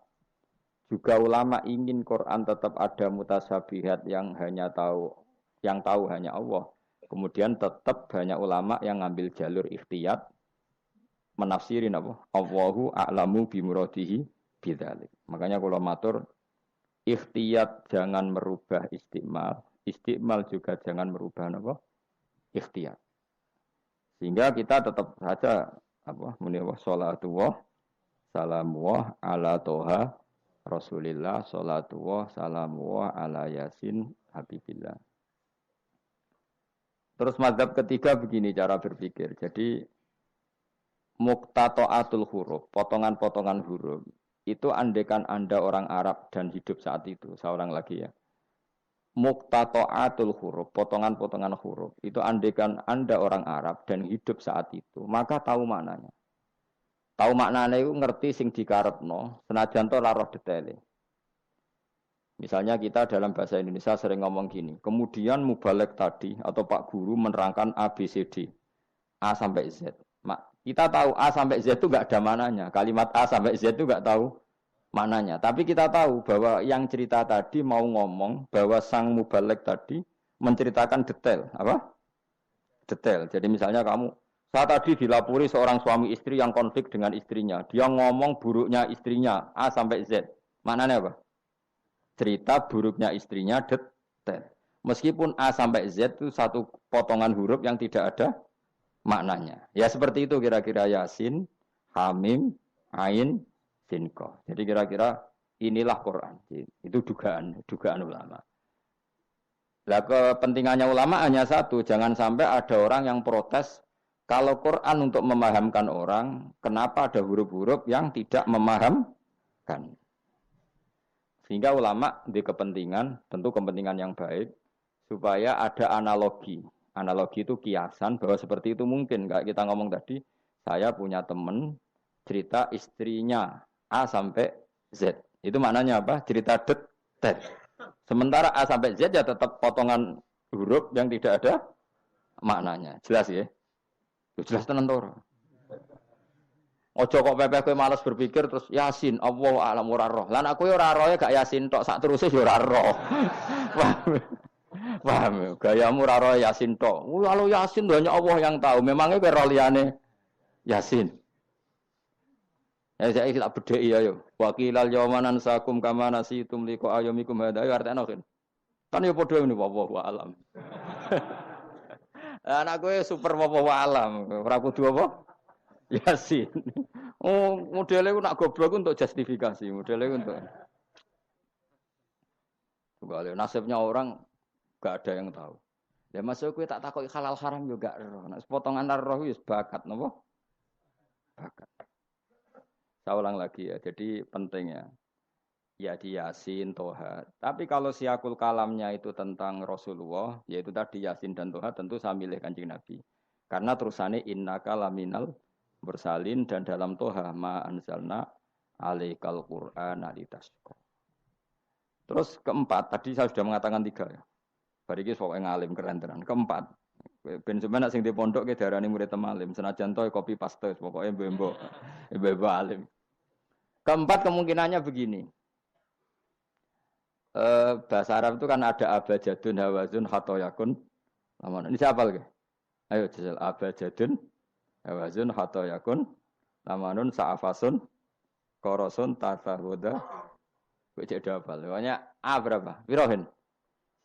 juga ulama ingin Quran tetap ada mutasabihat yang tahu hanya Allah. Kemudian tetap banyak ulama yang ngambil jalur ikhtiyat menafsirin apa? Allahu a'lamu bimuradihi bidzalik. Makanya kalau matur ikhtiyat jangan merubah istimal, istimal juga jangan merubah apa? Ikhtiyat. Sehingga kita tetap saja muni salatullah salamullah ala toha rasulillah salatullah salamullah ala yasin habibillah. Terus mazhab ketiga begini cara berpikir. Jadi muqtata'atul huruf, potongan-potongan huruf itu andekan Anda orang Arab dan hidup saat itu, saya ulang lagi ya. Muqtata'atul huruf, potongan-potongan huruf, itu andekan Anda orang Arab dan hidup saat itu, maka tahu maknanya. Tahu maknanya itu ngerti sing dikarepno, senajan to lara detaile. Misalnya kita dalam bahasa Indonesia sering ngomong gini, kemudian mubalek tadi atau Pak Guru menerangkan A, B, C, D, A sampai Z. Kita tahu A sampai Z itu enggak ada maknanya, kalimat A sampai Z itu enggak tahu maknanya. Tapi kita tahu bahwa yang cerita tadi mau ngomong bahwa sang mubalek tadi menceritakan detail, apa? Detail. Jadi misalnya saya tadi dilapori seorang suami istri yang konflik dengan istrinya. Dia ngomong buruknya istrinya A sampai Z. Maknanya apa? Cerita buruknya istrinya detail. Meskipun A sampai Z itu satu potongan huruf yang tidak ada maknanya. Ya seperti itu kira-kira Yasin, Hamim, Ain, Sinqaf. Jadi kira-kira inilah Quran. Itu dugaan ulama. Lah kepentingannya ulama hanya satu, jangan sampai ada orang yang protes kalau Quran untuk memahamkan orang, kenapa ada huruf-huruf yang tidak memahamkan? Sehingga ulama di kepentingan, tentu kepentingan yang baik, supaya ada analogi. Analogi itu kiasan bahwa seperti itu mungkin. Kayak kita ngomong tadi, saya punya teman cerita istrinya A sampai Z. Itu maknanya apa? Cerita detail. Sementara A sampai Z ya tetap potongan huruf yang tidak ada maknanya. Jelas ya? Jelas tenan to ora? Ojo kok pepeh kowe malas berpikir terus Yasin, Allah alam ora roh. Lan aku ya ora roh ya gak Yasin tok, sak teruse ya ora roh. Paham? Gayamu ora roh Yasin tok. Kalau Yasin hanya Allah yang tahu. Memangnya kowe roh liyane Yasin. Ya saya tak bedheki ayo. Wakilal yawmanan sakum kama nasitum liqa ayyamikum hadza artine kan. Kan ya padha ngene wallahu alam. Anak gue super wallahu alam. Ora kudu apa? Yasin. Oh, modelnya nak goblok untuk justifikasi, modelnya untuk. Kembali nasibnya orang gak ada yang tahu. Ya masuk gue tak takut halal haram juga roh. Nah, sepotong antar roh itu bakat, nopo? Bakat. Saya ulang lagi ya. Jadi pentingnya ya di Yasin, Toha. Tapi kalau siakul kalamnya itu tentang Rasulullah, yaitu tadi Yasin dan Toha, tentu saya milih Kanjeng Nabi. Karena terusannya innaka laminal mursalin dan dalam Toha ma anzalna alaikal Qur'ana litasqa. Terus keempat, tadi saya sudah mengatakan 3 ya. Bariki pokoknya ngalim keren tenan. Keempat, ben sampeyan sing di pondok ke darani murid temalim, senajan to kopi paste pokoknya mbok alim. Keempat kemungkinannya begini. Bahasa Arab itu kan ada abajadun hawazun khatoyakun. Lamun ini siapa lagi? Ayo jajal abajadun hawazun khatoyakun lamanun sa'afasun korosun tafahuda. Kok cek hafal. Pokoknya A berapa? Pirohen?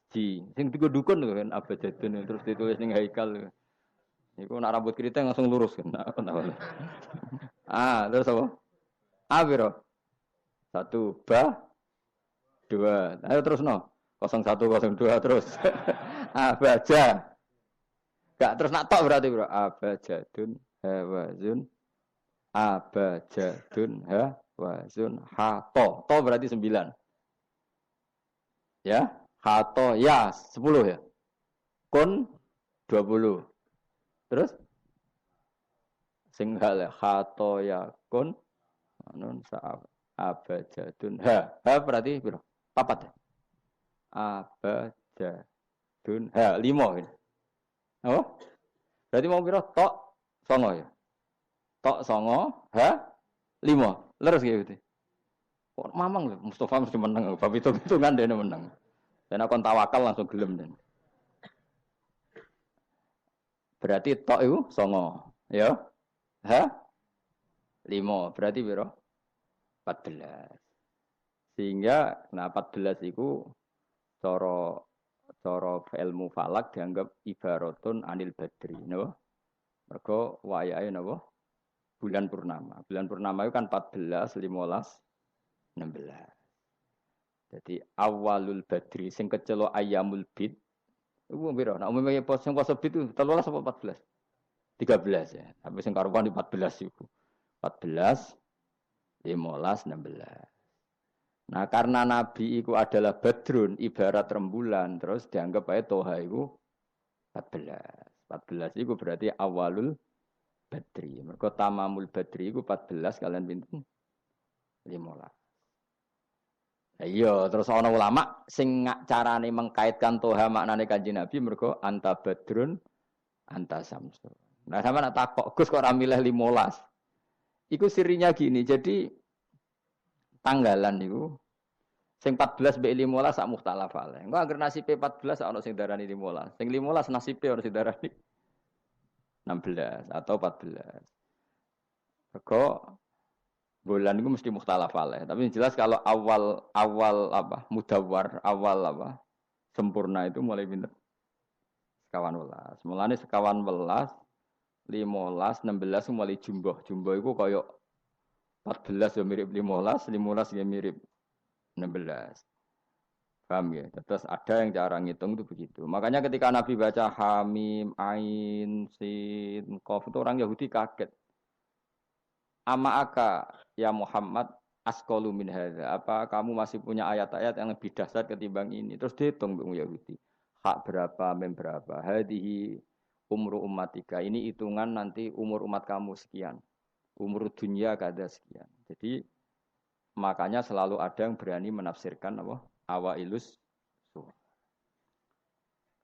Ji, sing tiga dukun kan abajadun terus ditulis ning haikal. Iku nak rambut keriting langsung lurus kan. Terus apa? A piro? 1 ba 2. Ayo terus no. 0102 terus. Abaja. Gak terus nak tok berarti bro. Abajadun hawazun abajadun hawazun hato. To berarti 9. Ya. Hato ya 10 ya. Kun 20. Terus sing hal hato ya kun anun sa abajadun berarti piro? 4 ya. Abajadun 5 ini. Apa? Berarti mau piro? Tok 9 ya. Tok 9 5. Leres gitu. Kok mamang lho Mustafa mesti menang. Bab hitung-hitungan dene menang. Dan aku tawakal langsung gelem den. Berarti tok itu 9, ya. 5. Berarti piro? 14. Sehingga 14 itu cara ilmu falak dianggap ibaratun anil badri, napa? Mergo wayahe napa? Bulan purnama. Bulan purnama itu kan 14, 15, 16. Jadi awalul badri sing kecelo ayamul bid. Iku piro? Nek umumnya sing poso bid itu 13 apa 14? 13 ya. Tapi sing karuan di 14 iku. 14, 15, 16. Nah, karena Nabi itu adalah badrun, ibarat rembulan, terus dianggap aja Toha itu 14. 14 itu berarti awalul badri. Mereka tamamul badri itu 14 kalian pinten 15. Iya, terus ana ulama sing carane mengkaitkan Toha maknane Kanjeng Nabi mergo anta badrun anta samsun. Nah, sampe nak takok Gus kok ora milih 15. Iku sirinya gini, jadi tanggalan niku sing 14 mbek 15 sak mukhtalaf ale. Engko anggere nasibe 14 ana sing darani 15. Sing 15 nasibe ana sing darani 16 atau 14. Mergo bulan itu mesti mukhtalaf alaih. Tapi yang jelas kalau awal apa mudawwar, awal apa sempurna itu mulai pinter sekawan welas. Mulane sekawan welas, 15, 16 mulai jumbo. Jumbo itu koyok 14 ya mirip 15, 15 ya mirip 16. Paham ya? Terus ada yang cara ngitung itu begitu. Makanya ketika Nabi baca Hamim, Ain, Sin, Qaf itu orang Yahudi kaget. Ama aka ya Muhammad asqalu min hadza. Apa kamu masih punya ayat-ayat yang lebih dahsyat ketimbang ini? Terus dihitung Bung Yahudi. Hak berapa, mem berapa? Hadihi umru ummatika. Ini hitungan nanti umur umat kamu sekian. Umur dunia kada sekian. Jadi makanya selalu ada yang berani menafsirkan apa? Awailus surah.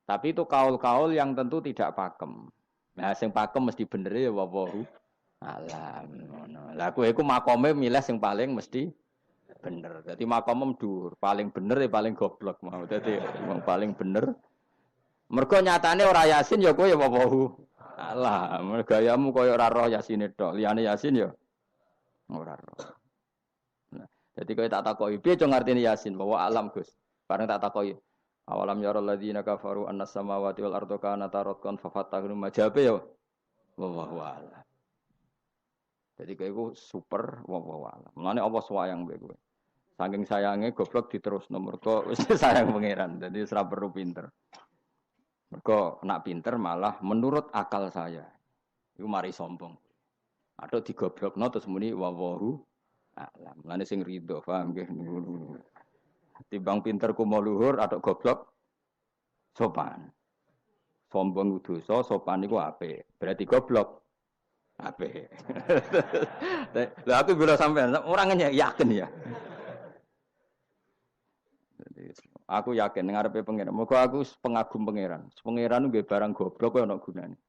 Tapi itu kaul-kaul yang tentu tidak pakem. Nah, sing pakem mesti bener ya wallahu alam. Lah kowe iku makome milih sing paling mesti bener. Dadi makome dhuwur, paling bener ya paling goblok mau. Dadi wong paling bener. Mergo nyatane ora yasin ya kowe ya wallahu Alah, gayamu koyo ora roh Yasin tok. Liyane Yasin ya ora roh. Nah, jadi kowe tak takoki, piye cung ngartine Yasin? Bahwa alam, Gus. Bareng tak takoki. Awalam ya alladzina kafaru annas samawati wal ardu kanata ratqan fafatahnu majabe ya. Wallahu a'lam. Jadi kowe iku super wallahu a'lam. Mulane Allah sayang mbek kowe. Saking sayange goblok diterusno mergo wis sayang pangeran. Jadi ora perlu pinter. Mergo nak pinter malah menurut akal saya. Iku mari sombong. Atau digoblokno terus muni wallahu a'lam. Mulane sing rido, paham nggih. Timbang pinter ku mau luhur atau goblok sopan. Sombong dosa, sopan iku apik. Berarti goblok apik. Lah aku bila sampean orangnya yakin ya. Aku yakin ngarepe pangeran. Moga aku pengagum pangeran. Pangeran nggih barang goblok kok ana gunane.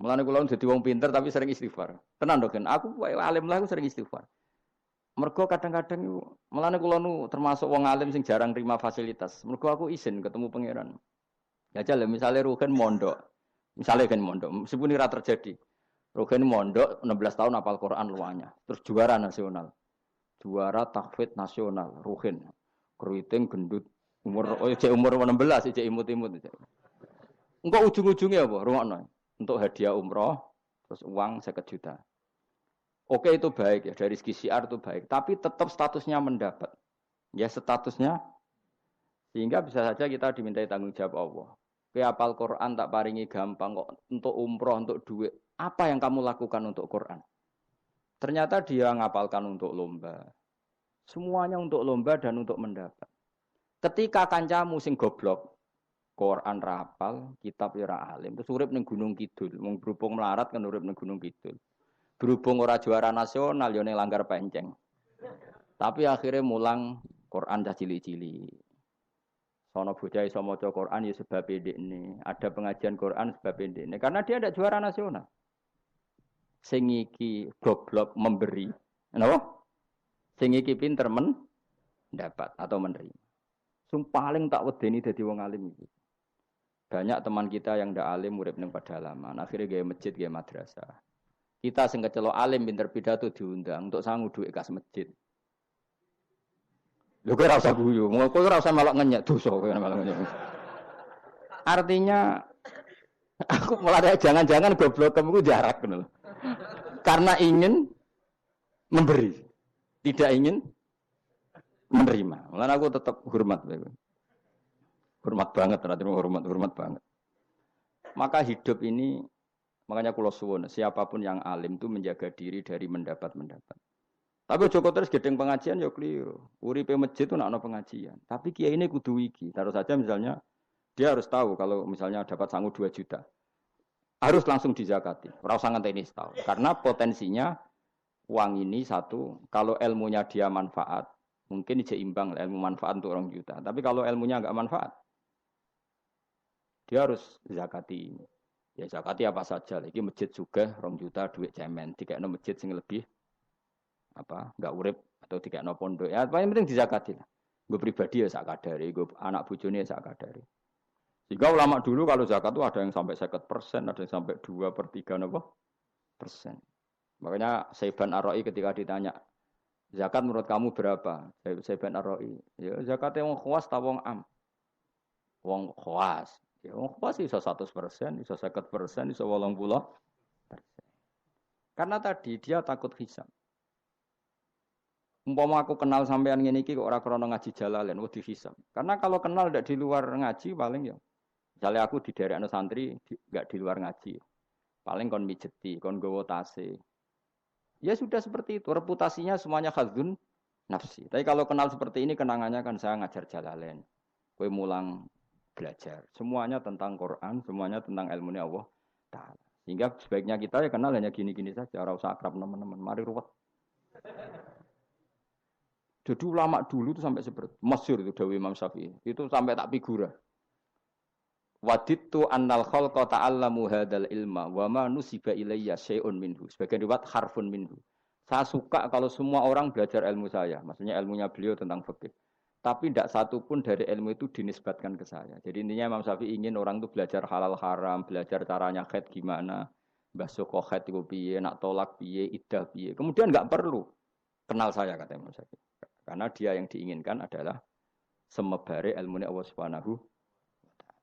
Mulane kula dadi wong pinter tapi sering istighfar. Tenan to, Ken. Aku alim lah aku sering istighfar. Mergo kadang-kadang iku mulane kula nu termasuk wong alim sing jarang terima fasilitas. Mergo aku izin ketemu pangeran. Ya jale misale Ruhin mondok. Misale kan mondok, meskipun ora terjadi. Ruhin mondok 16 tahun hafal Quran luanya. Terus juara nasional. Juara tahfidz nasional Ruhin. Keriting gendut umur umur 16 cek imut-imut. Engko ujung-ujungnya apa? Rungokno. Untuk hadiah umroh terus uang 50 juta. Oke itu baik ya dari segi syiar itu baik, tapi tetap statusnya mendapat. Ya statusnya sehingga bisa saja kita dimintai tanggung jawab Allah. Hafal Quran tak paringi gampang kok untuk umroh untuk duit. Apa yang kamu lakukan untuk Quran? Ternyata dia ngapalkan untuk lomba. Semuanya untuk lomba dan untuk mendapat. Ketika kancamu sing goblok, Quran rapal, kitab ora alim, terus urip ning Gunung Kidul, mung berhubung melarat kan urip ning Gunung Kidul. Berhubung ora juara nasional yo ning Langgar Penceng. Tapi akhirnya mulang Quran dah cili-cili. Sono bocah iso maca Quran ya sebab ndekne. Ada pengajian Quran sebab ndekne karena dia ada juara nasional. Sing iki goblok memberi. Napa? Sing iki pinter mendapat atau menerima. Sing paling tak wedeni dadi wong alim iki. Banyak teman kita yang ndak alim urip ning pedalaman, akhirnya gawe masjid, gawe madrasah. Kita sing kecelok alim pinter pidato diundang untuk sangu dhuwit kas masjid. Lho kowe ora usah guyu, kowe ora usah melok ngenyek dosa kowe melok ngenyek. Artinya aku mulai jangan-jangan goblokem iku jarak ngono. Karena ingin memberi, tidak ingin menerima. Mulane aku tetap hormat kowe. Hormat banget, ternyata hormat banget. Maka hidup ini, makanya kula suwun, siapapun yang alim itu menjaga diri dari mendapat. Tapi Joko terus gedeng pengajian ya keliru. Uripe masjid itu nak ana pengajian. Tapi kiai ini kudu iki. Taruh saja misalnya dia harus tahu kalau misalnya dapat sangu 2 juta. Harus langsung dizakati. Ora usah ngenteni setahun. Karena potensinya uang ini satu, kalau ilmunya dia manfaat, mungkin seimbang ilmu manfaat untuk 2 juta. Tapi kalau ilmunya enggak manfaat, dia harus zakati ini. Ya zakati apa saja. Lagi masjid juga 2 juta duit cemen. Dikekno masjid sing lebih enggak urip atau dikekno pondok. Ya paling penting dizakati lah. Gue pribadi ya sak kadare, gue anak bojone ya sak kadare. Sehingga ulama dulu kalau zakat itu ada yang sampai 50%, ada yang sampai 2/3 persen. Makanya Saiban Ar-Ra'i ketika ditanya, zakat menurut kamu berapa? Saiban Ar-Ra'i, ya zakatnya wong khawas ta wong am? Wong khawas. Ya, wong khawas iso 100%, iso 50%, iso 80%. Karena tadi dia takut hisab. Umpama aku kenal sampean ngene iki kok ora krana ngaji Jalalain, wedi hisab. Karena kalau kenal ndak di luar ngaji paling ya. Misalnya aku di daerah santri enggak di luar ngaji. Paling kon mijeti, kon gowo tase. Ya sudah seperti itu, reputasinya semuanya khadzun nafsi. Tapi kalau kenal seperti ini kenangannya kan saya ngajar Jalalain. Kowe mulang belajar. Semuanya tentang Quran, semuanya tentang ilmu Allah Ta'ala. Sehingga sebaiknya kita ya kenal hanya gini-gini saja. Ora usah akrab teman-teman. Mari ruwet. Jadi ulama dulu itu sampai seperti masyhur itu Dawi Imam Syafi'i. Itu sampai tak figura. Wadittu annal khalqa ta'allamu hadzal ilma wa ma nusiba ilayya syai'un minhu. Sebagian riwayat harfun minhu. Saya suka kalau semua orang belajar ilmu saya. Maksudnya ilmunya beliau tentang fikih. tapi tidak satu pun dari ilmu itu dinisbatkan ke saya. Jadi intinya Imam Syafi'i ingin orang itu belajar halal haram, belajar caranya haid gimana, basuh haid itu piye, nak tolak piye, iddah piye. Kemudian nggak perlu kenal saya kata Imam Syafi'i. Karena dia yang diinginkan adalah semebare ilmunya Allah Subhanahu wa taala.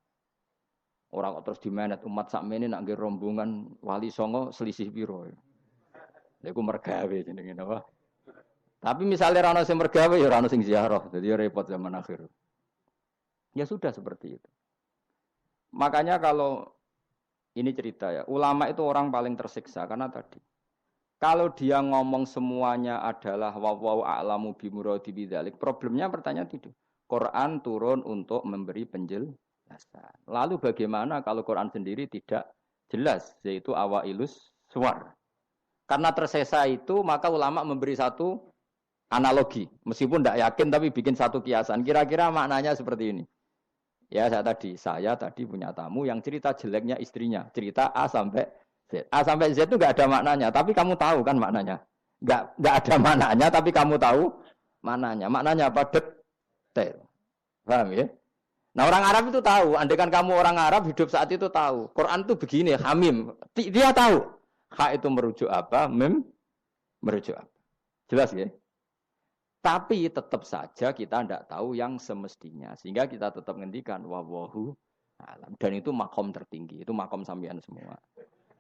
Orang kok terus dimenet umat sakmene nak nggih rombongan wali songo selisih piro. Lha iku mergawe jenenge napa? Tapi misalnya rano sing mergawe ya rano sing ziarah, jadi repot zaman akhir. Ya sudah seperti itu. Makanya kalau ini cerita ya, ulama itu orang paling tersiksa karena tadi kalau dia ngomong semuanya adalah wallahu a'lamu bimuradi bidzalik, problemnya pertanyaan itu. Quran turun untuk memberi penjelasan. Lalu bagaimana kalau Quran sendiri tidak jelas, yaitu awailus suwar. Karena tersesa itu maka ulama memberi satu analogi, meskipun tidak yakin tapi bikin satu kiasan. Kira-kira maknanya seperti ini. Ya saya tadi punya tamu yang cerita jeleknya istrinya, cerita A sampai Z. A sampai Z itu nggak ada maknanya, tapi kamu tahu kan maknanya. Nggak ada maknanya, tapi kamu tahu maknanya. Maknanya apa? Detail. Paham ya? Nah orang Arab itu tahu. Andaikan kamu orang Arab hidup saat itu tahu. Quran itu begini, hamim. Dia tahu. Ha itu merujuk apa? Mim merujuk apa? Jelas ya? Tapi tetap saja kita tidak tahu yang semestinya. Sehingga kita tetap ngendikan wallahu alam. Dan itu makom tertinggi. Itu makom sampean semua.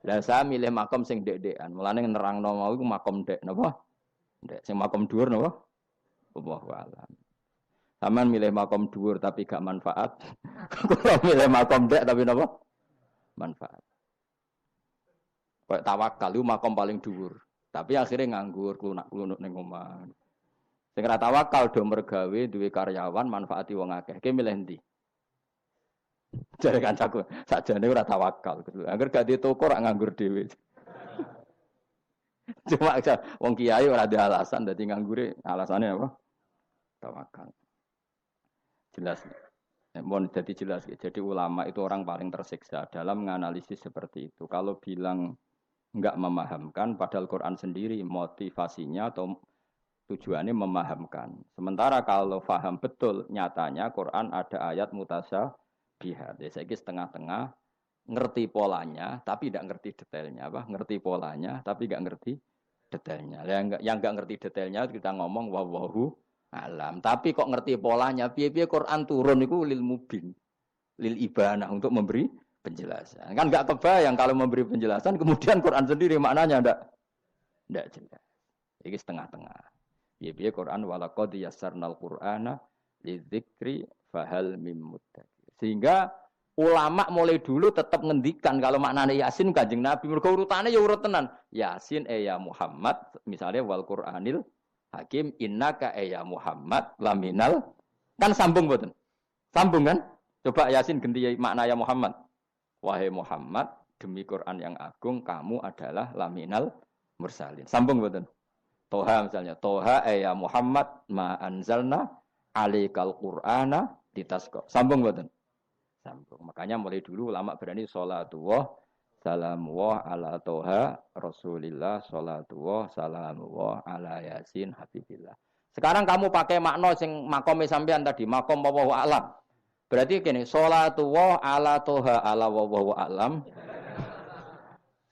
Dan saya milih makom sing dek-dekan. Mulane nerangno mau iku makom dek napa? Dek sing makom dhuwur napa? Wallahu alam. Sampean milih makom dhuwur tapi gak manfaat. Kalau milih makom dek tapi napa? Manfaat. Kayak tawakal itu makom paling dhuwur. Tapi akhirnya nganggur, klunak-klunuk ning omah. Sing ora tawakal do mergawe duwe karyawan manfaati wong akeh. Ki milih ndi? Jare kancaku, sakjane ora tawakal. Angger gak di toko ora nganggur dhewe. Cuma wong kiai ora ada alasan dadi nganggure, alasane apa? Tawakal. Jelas. Mohon jadi jelas. Jadi ulama itu orang paling tersiksa dalam menganalisis seperti itu. Kalau bilang enggak memahamkan padahal Quran sendiri motivasinya atau tujuannya memahamkan. Sementara kalau faham betul, nyatanya Quran ada ayat mutasyabihat. Ya, saya setengah-tengah ngerti polanya, tapi tidak ngerti detailnya. Apa? Ngerti polanya, tapi tidak ngerti detailnya. Yang nggak ngerti detailnya kita ngomong wallahu alam. Tapi kok ngerti polanya? Piye-piye Quran turun itu lil mubin, lil ibanah untuk memberi penjelasan. Kan nggak kebayang kalau memberi penjelasan, kemudian Quran sendiri maknanya tidak jelas. Ini setengah-tengah. Piye-piye Quran walaqad yassarnal Qur'ana lidzikri fahal mim muddakir. Sehingga ulama mulai dulu tetap ngendikan kalau maknanya Yasin Kanjeng Nabi mergo urutane ya urut tenan. Yasin ya Muhammad misalnya wal Qur'anil Hakim innaka ya Muhammad laminal kan sambung mboten? Sambung kan? Coba Yasin ganti makna ya Muhammad. Wahai Muhammad demi Quran yang agung kamu adalah laminal mursalin. Sambung mboten? Toha misalnya, Toha ya Muhammad ma anzalna alaikal Qur'ana litasqa. Sambung mboten? Sambung. Makanya mulai dulu ulama berani sholatullah salamullah ala Toha Rasulillah sholatullah salamullah ala Yasin Habibillah. Sekarang kamu pakai makna sing makome sampean tadi, makom wallahu alam. Berarti gini, sholatullah ala Toha ala wallahu alam.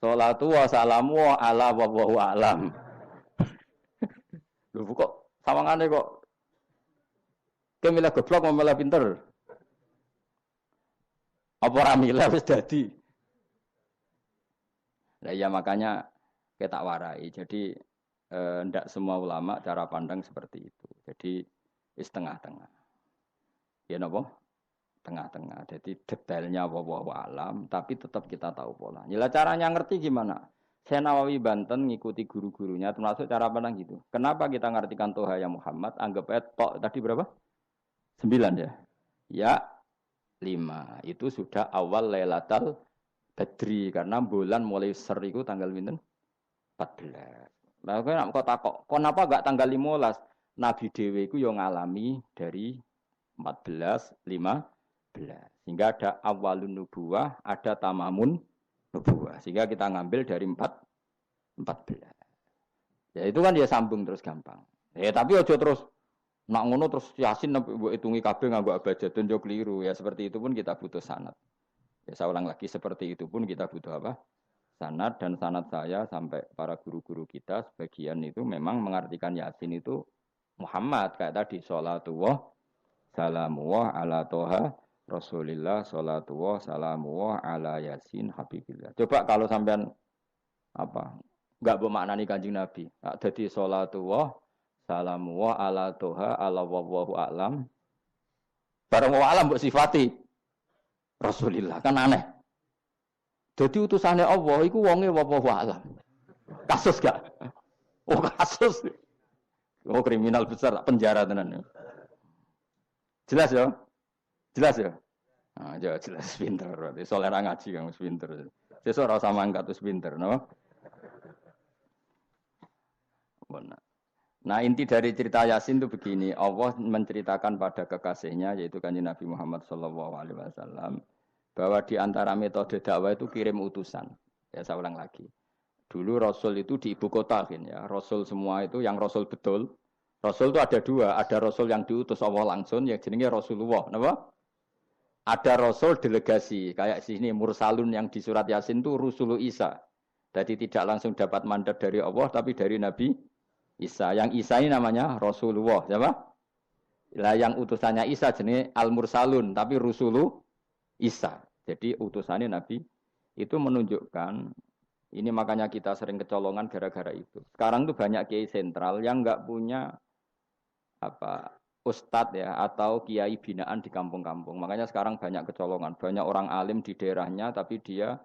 Sholatullah salamullah ala wallahu alam. Lho kok sawangane kok kemilah goblok mau malah pinter. Apa ora milah wis dadi. Nah ya makanya kita warai. Jadi ndak semua ulama cara pandang seperti itu. Jadi setengah-tengah. Ya napa? Tengah-tengah. Jadi detailnya wallahu alam tapi tetap kita tahu pola. Nila caranya ngerti gimana? Saya Nawawi Banten ngikuti guru-gurunya termasuk cara pandang gitu. Kenapa kita ngartikan Toha ya Muhammad? Anggap aja tok tadi berapa? 9 ya. Ya 5. Itu sudah awal Lailatul Badri karena bulan mulai ser itu tanggal pinten? 14. Lah kok takok, kenapa enggak tanggal 15? Nabi dhewe iku yo ngalami dari 14 15. Sehingga ada awalun nubuwah, ada tamamun nubuwah. Sehingga kita ngambil dari 14. Ya itu kan dia sambung terus gampang. Tapi ojo terus Nak ngono terus Yasin mbok hitungi kabeh nganggo abjadun yo keliru. Ya seperti itu pun kita butuh sanad. Ya saya ulang lagi seperti itu pun kita butuh apa? Sanad dan sanad saya sampai para guru-guru kita sebagian itu memang mengartikan Yasin itu Muhammad kayak tadi sholatullah salamullah ala toha Rasulillah sholatullah salamullah ala Yasin Habibillah. Coba kalau sampean apa enggak bermaknani Kanjeng Nabi. Dadi sholatullah salamullah ala toha ala wallahu a'lam. Bareng wa alam mbok sifati Rasulillah kan aneh. Jadi utusannya Allah iku wonge wallahu a'lam. Kasus gak? Oh kasus. Oh kriminal besar penjara tenan. Jelas ya? Jelas ya? Nah, jelas pinter berarti. Soalnya ngaji kamu pinter. Sesuk ora usah mangkat wis pinter, no? Benar. Nah inti dari cerita Yasin itu begini, Allah menceritakan pada kekasihnya yaitu Kanjeng Nabi Muhammad SAW bahwa di antara metode dakwah itu kirim utusan. Ya saya ulang lagi. Dulu Rasul itu di ibu kota kan ya. Rasul semua itu yang Rasul betul. Rasul itu ada dua, ada Rasul yang diutus Allah langsung yang jenenge Rasulullah, napa? Ada Rasul delegasi kayak sini Mursalun yang di surat Yasin itu Rusulu Isa. Jadi tidak langsung dapat mandat dari Allah tapi dari Nabi Isa. Yang Isa ini namanya Rasulullah, siapa? Lah yang utusannya Isa jenis Al-Mursalun tapi Rusulu Isa. Jadi utusannya Nabi itu menunjukkan ini makanya kita sering kecolongan gara-gara itu. Sekarang tuh banyak kiai sentral yang nggak punya apa ustadz ya atau kiai binaan di kampung-kampung. Makanya sekarang banyak kecolongan, banyak orang alim di daerahnya tapi dia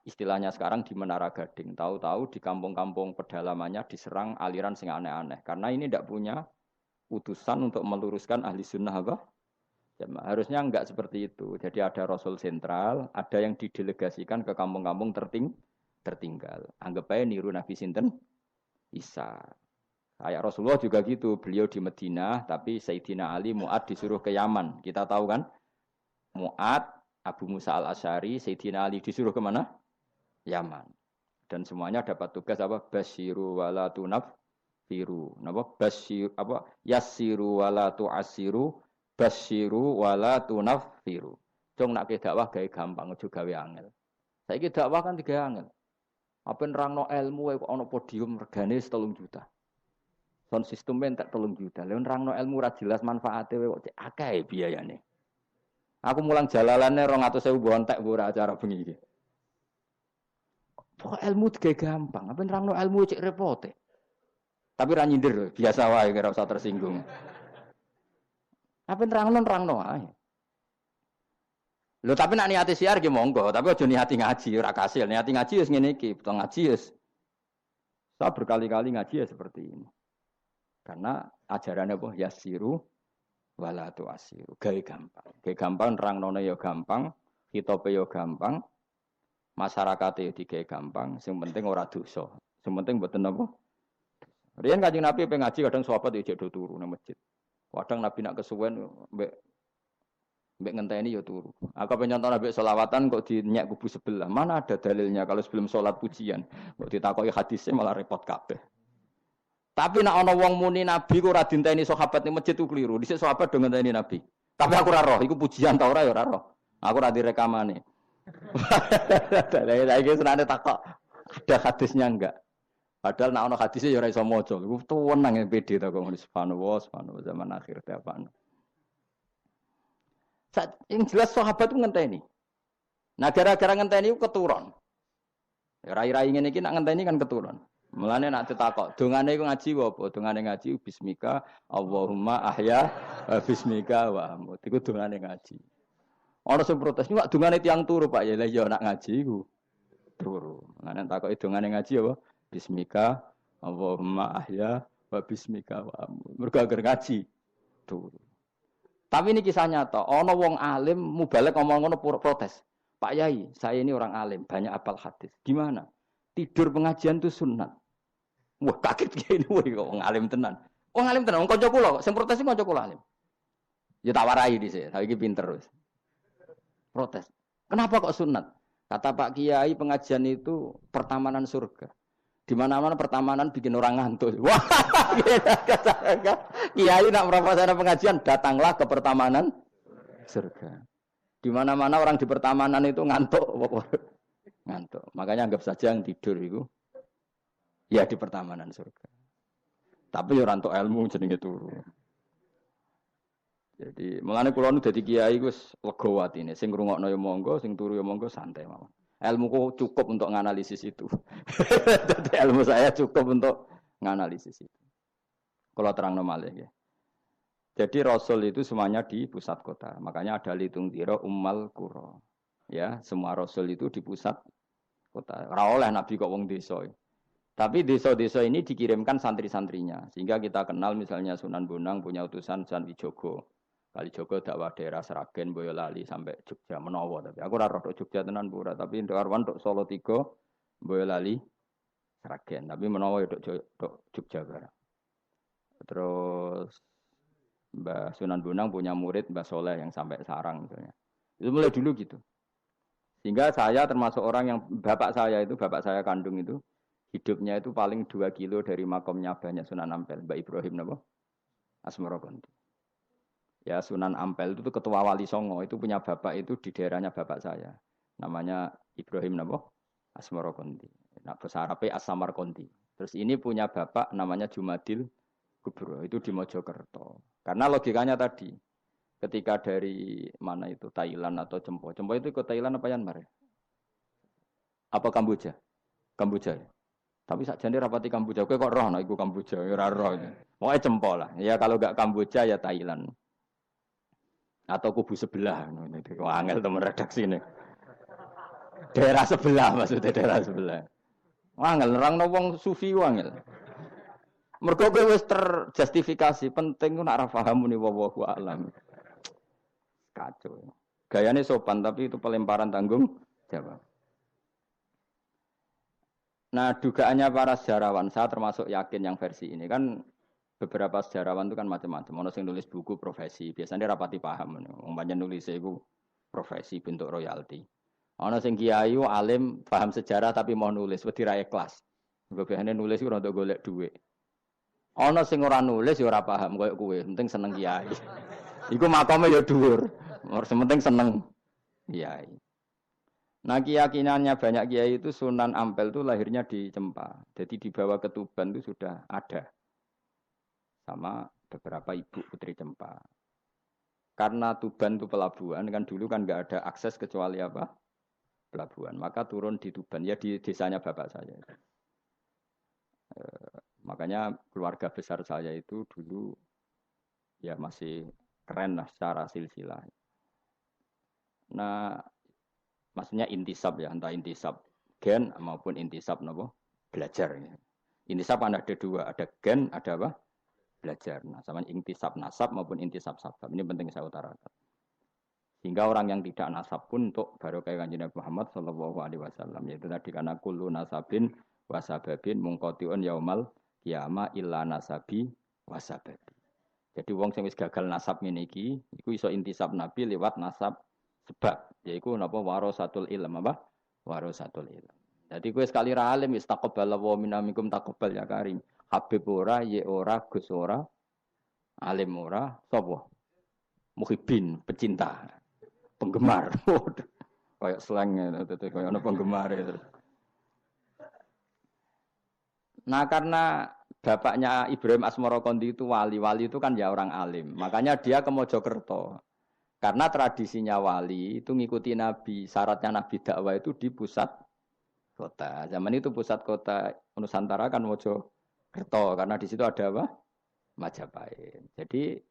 istilahnya sekarang di Menara Gading. Tahu-tahu di kampung-kampung pedalamannya diserang aliran sing aneh-aneh. Karena ini tidak punya utusan untuk meluruskan ahli sunnah apa? Ya, harusnya enggak seperti itu. Jadi ada Rasul sentral, ada yang didelegasikan ke kampung-kampung tertinggal. Anggap aja niru Nabi Sinten Isa. Kayak Rasulullah juga gitu. Beliau di Madinah, tapi Sayyidina Ali Mu'ad disuruh ke Yaman. Kita tahu kan? Mu'ad, Abu Musa al-Asy'ari, Sayyidina Ali disuruh ke mana? Yaman. Dan semuanya dapat tugas apa? Basyiru wala tunaffiru. Napa? Basyir apa? Yassiru wala tu'assiru. Basyiru wala tunaffiru. Cung nak ke dakwah gawe gampang aja gawe angel. Saiki dakwah kan digawe angel. Apa nerangno ilmu kok ana podium regane 3 juta. Sound system entek 3 juta. Lha nerangno ilmu ora jelas manfaate kok cek akeh biayane. Aku mulang jalalane 200.000 bontek ora acara bengi iki. Pokok ilmu digawe gampang. Apa nerangno ilmu cek repote. Tapi ra nyindir biasa wae ora usah tersinggung. Apa nerangno ae. Lho tapi nak niati siar ki monggo, tapi aja niati ngaji ora kasil. Niati ngaji wis ngene iki, butuh ngaji wis. Saya berkali-kali ngaji ya seperti ini. Karena ajarannya apa? Yasiru wala tu'asiru. Gawe gampang. Gawe gampang nerangnone ya gampang, khitobe ya gampang, masyarakate ya digawe gampang, sing penting ora dosa. Sing penting mboten apa? Riyen Kanjeng Nabi pengen ngaji kadang sahabat ya jek do turu nang masjid. Kadang Nabi nak kesuwen mbek ngenteni ya turu. Aku pengen nyontoh Nabi selawatan kok dinyek kubu sebelah. Mana ada dalilnya kalau sebelum sholat pujian. Kok ditakoki hadisnya malah repot kabeh. Tapi nak ana wong muni Nabi kok ora dinteni sahabat ning masjid ku keliru. Dhisik sahabat do ngenteni Nabi. Tapi aku ora roh, iku pujian ta ora ya ora roh. Aku ora direkamane. Lah iki senane takok ada hadisnya enggak? Padahal nak ana hadisnya ya ora iso maca. Iku tuwenang pede ta kok ngono subhanallah zaman akhir ta apa. Yang jelas sahabat itu ngenteni. Nah gara-gara ngenteni itu keturun. Rai-rai ngene iki nak ngenteni kan keturun. Mulane nak ditakok, dongane iku ngaji apa? Dongane ngaji bismika Allahumma ahya bismika wa amut. Iku dongane ngaji. Ana sing protes, "Nek dongane tiyang turu, Pak." Ya lah ya nak ngaji iku turu. Mulane takoki dongane ngaji apa? Bismika Allahumma ahya wa bismika wa amut. Mergo agar ngaji turu. Tapi ini kisah nyata. Ono wong alim mubalek ngomong ngono protes. Pak Yai, saya ini orang alim, banyak apal hadis. Gimana? Tidur pengajian itu sunat. Wah kaget gini, wah wong alim tenan. Wong alim tenan, wong kanca kula kok. Sing protes iki kanca kula alim. Ya tak warai dhisik, saiki pinter wis. Protes. Kenapa kok sunat? Kata Pak Kiai pengajian itu pertamanan surga. Di mana-mana pertamanan bikin orang ngantuk. Wah, kiai nak merapat pengajian, datanglah ke pertamanan surga. Di mana-mana orang di pertamanan itu ngantuk. Ngantuk. Makanya anggap saja yang tidur itu ya di pertamanan surga. Tapi orang untuk ilmu jenenge turu. Jadi mulane kula nu dadi kiai wis lega atine. Sing ngrungokno ya monggo, sing turu ya monggo santai mawon. Ilmuku cukup untuk menganalisis itu. Jadi ilmu saya cukup untuk menganalisis itu. Kalau terang malih ya. Jadi Rasul itu semuanya di pusat kota. Makanya ada litung tiro ummal qura. Ya, semua Rasul itu di pusat kota. Ora oleh Nabi kok wong desa. Tapi desa-desa ini dikirimkan santri-santrinya. Sehingga kita kenal misalnya Sunan Bonang punya utusan Sunan Wijogo. Kalijogo dakwah daerah Seragen, Boyolali sampai Jogja menawa tapi aku ora rodo Jogja tenan pura tapi Darwan tok Solo 3, Boyolali, Seragen tapi menawa tok Jogja barang. Terus Mbah Sunan Bonang punya murid Mbah Soleh yang sampai Sarang misalnya. Itu mulai dulu gitu. Sehingga saya termasuk orang yang bapak saya kandung itu hidupnya itu paling 2 kilo dari makomnya banyak Sunan Ampel, Mbah Ibrahim napa? Asmara Konti. Ya Sunan Ampel itu ketua Wali Songo itu punya bapak itu di daerahnya bapak saya. Namanya Ibrahim napa? Asmara Konti. Nah bahasa Arabnya As-Samar Konti. Terus ini punya bapak namanya Jumadil Kubro itu di Mojokerto. Karena logikanya tadi ketika dari mana itu Thailand atau Cempo. Cempo itu ke Thailand apa Myanmar? Apa Kamboja? Kamboja ya. Tapi sakjane rapati Kamboja kowe kok roh nek iku Kamboja ora roh. Pokoke Cempo lah. Ya kalau enggak Kamboja ya Thailand. Atau kubu sebelah. Wah, angel teman redaksi ini. Daerah sebelah maksudnya daerah sebelah. Wah, angel nerang wong sufi wangel. Mergo kowe wis terjustifikasi penting ku nak ra paham muni wallahu a'lam. Kacau. Gayane sopan tapi itu pelemparan tanggung jawab. Nah, dugaannya para sejarawan, saya termasuk yakin yang versi ini kan beberapa sejarawan itu kan macam-macam. Ono sing nulis buku profesi, biasanya rapati paham. Wong banyak nulis itu profesi bentuk royalti. Ono sing kiai alim paham sejarah tapi mau nulis wedi ra ikhlas. Biasane nulis iku untuk golek duit. Ono sing ora nulis ya ora paham koyo kowe, penting seneng kiai. Iku makome ya dhuwur. Penting seneng kiai. Nah keyakinannya banyak kiai itu Sunan Ampel itu lahirnya di Cempa. Jadi dibawa ke Tuban itu sudah ada. Sama beberapa ibu putri Cempa. Karena Tuban itu pelabuhan, kan dulu kan nggak ada akses kecuali apa? Pelabuhan. Maka turun di Tuban, ya di desanya bapak saya. Makanya keluarga besar saya itu dulu ya masih keren lah secara silsilah. Nah, maksudnya intisab ya, entah intisab gen maupun intisab apa? Belajar. Intisab kan ada 2, ada gen, ada apa? Belajar. Nah, sama intisab nasab maupun intisab sabab. Ini penting saya utarakan. Sehingga orang yang tidak nasab pun untuk barokah Kanjeng Nabi Muhammad sallallahu alaihi wasallam yaitu tadi karena kullu nasabin wasababin mungqatiun yaumal qiyamah illa nasabi wasababi. Jadi wong sing wis gagal nasab ngene iki iku iso intisab Nabi lewat nasab sebab yaiku napa warasatul ilm apa? Warasatul ilm. Jadi kowe sekali ra alim istaqballahu minamikum taqabbal ya karim. Habib ora, ye ora, Gus ora, alim ora, sapa? Muhibbin, pecinta, penggemar. Kayak slangnya, kayak ana penggemar itu. Nah karena bapaknya Ibrahim Asmara Konti itu wali itu kan ya orang alim. Makanya dia ke Mojokerto. Karena tradisinya wali itu ngikuti Nabi. Syaratnya Nabi dakwah itu di pusat kota. Zaman itu pusat kota Nusantara kan Mojokerto. Karena di situ ada apa? Majapahit. Jadi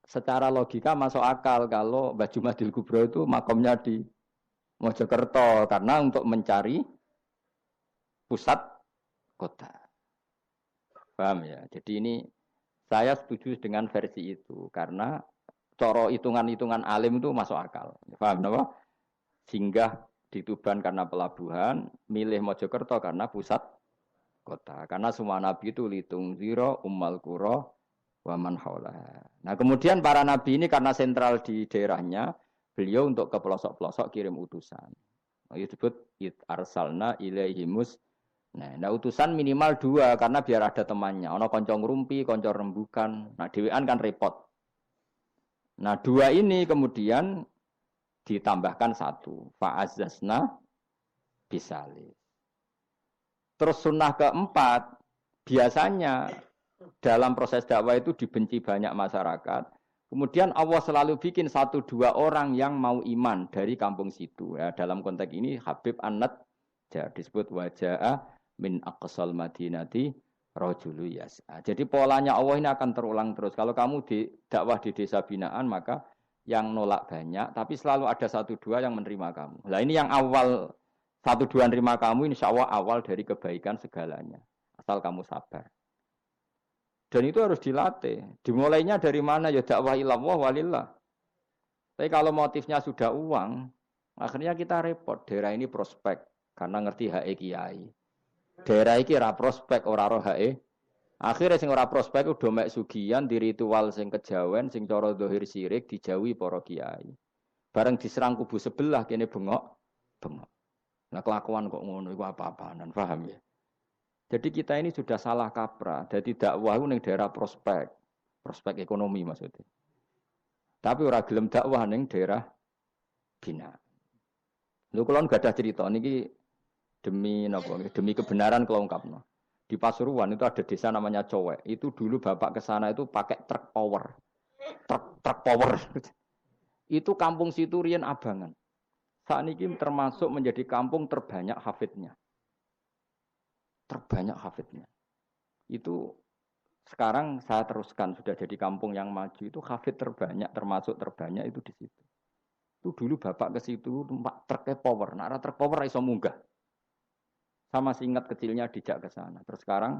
secara logika masuk akal kalau Mbah Jumadil Kubro itu makomnya di Mojokerto karena untuk mencari pusat kota. Paham ya? Jadi ini saya setuju dengan versi itu karena coro hitungan-hitungan alim itu masuk akal. Paham apa? Singgah di Tuban karena pelabuhan, milih Mojokerto karena pusat kota. Karena semua nabi itu litung ziro, ummal qura, wa man haulaha. Nah kemudian para nabi ini karena sentral di daerahnya, beliau untuk ke pelosok-pelosok kirim utusan. Itu disebut it arsalna ilaihimus Nah, utusan minimal 2 karena biar ada temannya. Ono konco ngrumpi, konco rembukan. Nah, dhewean kan repot. Nah, 2 ini kemudian ditambahkan 1. Fa'azzazna bisalih. Terus sunnah keempat, biasanya dalam proses dakwah itu dibenci banyak masyarakat. Kemudian Allah selalu bikin 1-2 orang yang mau iman dari kampung situ. Ya, dalam konteks ini Habib An-Najjar disebut wajah min aqsal madinati rajulu yas'a. Jadi polanya Allah ini akan terulang terus. Kalau kamu di dakwah di desa binaan maka yang nolak banyak, tapi selalu ada 1-2 yang menerima kamu. Nah ini yang awal 1-2 menerima kamu, insya Allah awal dari kebaikan segalanya. Asal kamu sabar. Dan itu harus dilatih. Dimulainya dari mana? Ya dakwah ilallah walillah. Tapi kalau motifnya sudah uang, akhirnya kita repot. Daerah ini prospek karena ngerti HE kiai. Daerah iki ora prospek ora roh HE. Akhirnya sing ora prospek udah mek sugihan di ritual sing kejawen sing cara zahir syirik dijauhi para kiai. Bareng diserang kubu sebelah kene bengok. Nah kelakuan kok ngono iku apa-apaan, paham ya? Jadi kita ini sudah salah kaprah. Jadi dakwah ning daerah prospek ekonomi maksudnya. Tapi ora gelem dakwah ning daerah bina. Lho kula gak ada cerita niki demi napa? Demi kebenaran kalau ungkapno. Di Pasuruan itu ada desa namanya Cowek. Itu dulu bapak ke sana itu pakai truk power. Truk power. Itu kampung situ riyen abangan. Saat ini termasuk menjadi kampung terbanyak hafidnya. Itu sekarang saya teruskan sudah jadi kampung yang maju itu hafid terbanyak termasuk terbanyak itu di situ. Itu dulu bapak ke situ tempat truk power. Nah, truk power iso munggah. Sama ingat kecilnya dijak ke sana. Terus sekarang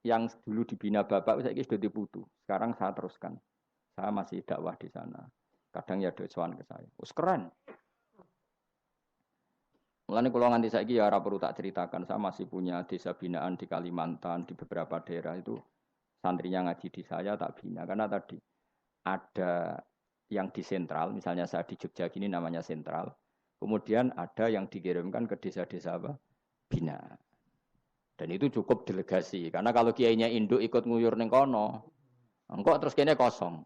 yang dulu dibina bapak saya sudah diputu. Sekarang saya teruskan. Saya masih dakwah di sana. Kadang ya doawan ke saya. Keren. Mulane kula nganti saiki ya ora perlu tak ceritakan. Saya masih punya desa binaan di Kalimantan, di beberapa daerah itu santrinya ngaji di saya tak bina karena tadi ada yang di sentral, misalnya saya di Jogja gini namanya sentral. Kemudian ada yang dikirimkan ke desa-desa apa? Bina. Dan itu cukup delegasi karena kalau kiainya induk ikut nguyur ning kono, engko terus kene kosong.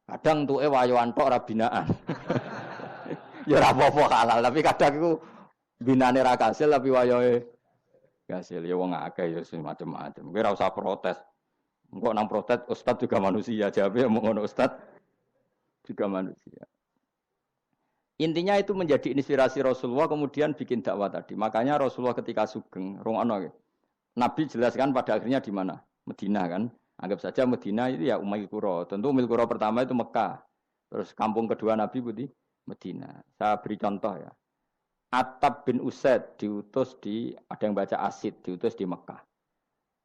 Kadang tuke wayoan tok ora binaan. Ya ora apa-apa halal, tapi kadang iku binane ra kasil tapi wayohe kasil. Ya wong akeh ya macam-macam. Kowe ora usah protes. Engko nang protes ustaz juga manusia, jawabe omong ngono ustaz juga manusia. Intinya itu menjadi inspirasi Rasulullah kemudian bikin dakwah tadi. Makanya Rasulullah ketika sugeng, rungono Nabi jelaskan pada akhirnya di mana? Madinah kan. Anggap saja Madinah itu ya Umayyah Qura. Tentu Umayyah Qura pertama itu Mekah. Terus kampung kedua Nabi Budi Madinah. Saya beri contoh ya. Attab bin Usaid diutus di, ada yang baca Asid, diutus di Mekah.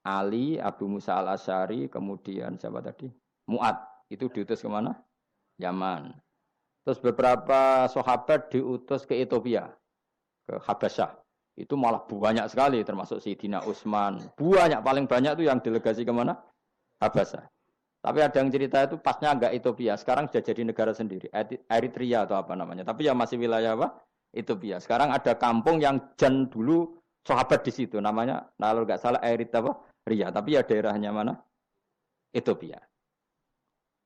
Ali, Abu Musa al-Asy'ari, kemudian siapa tadi? Mu'ad. Itu diutus kemana? Yaman. Terus beberapa sahabat diutus ke Ethiopia, ke Habasyah. Itu malah banyak sekali, termasuk Sayyidina Utsman. Banyak, paling banyak itu yang delegasi kemana? Habasyah. Tapi ada yang cerita itu pasnya enggak Ethiopia. Sekarang sudah jadi negara sendiri. Eritrea atau apa namanya. Tapi ya masih wilayah apa? Ethiopia. Sekarang ada kampung yang jan dulu sahabat di situ. Namanya, kalau enggak salah Eritrea. Tapi ya daerahnya mana? Ethiopia.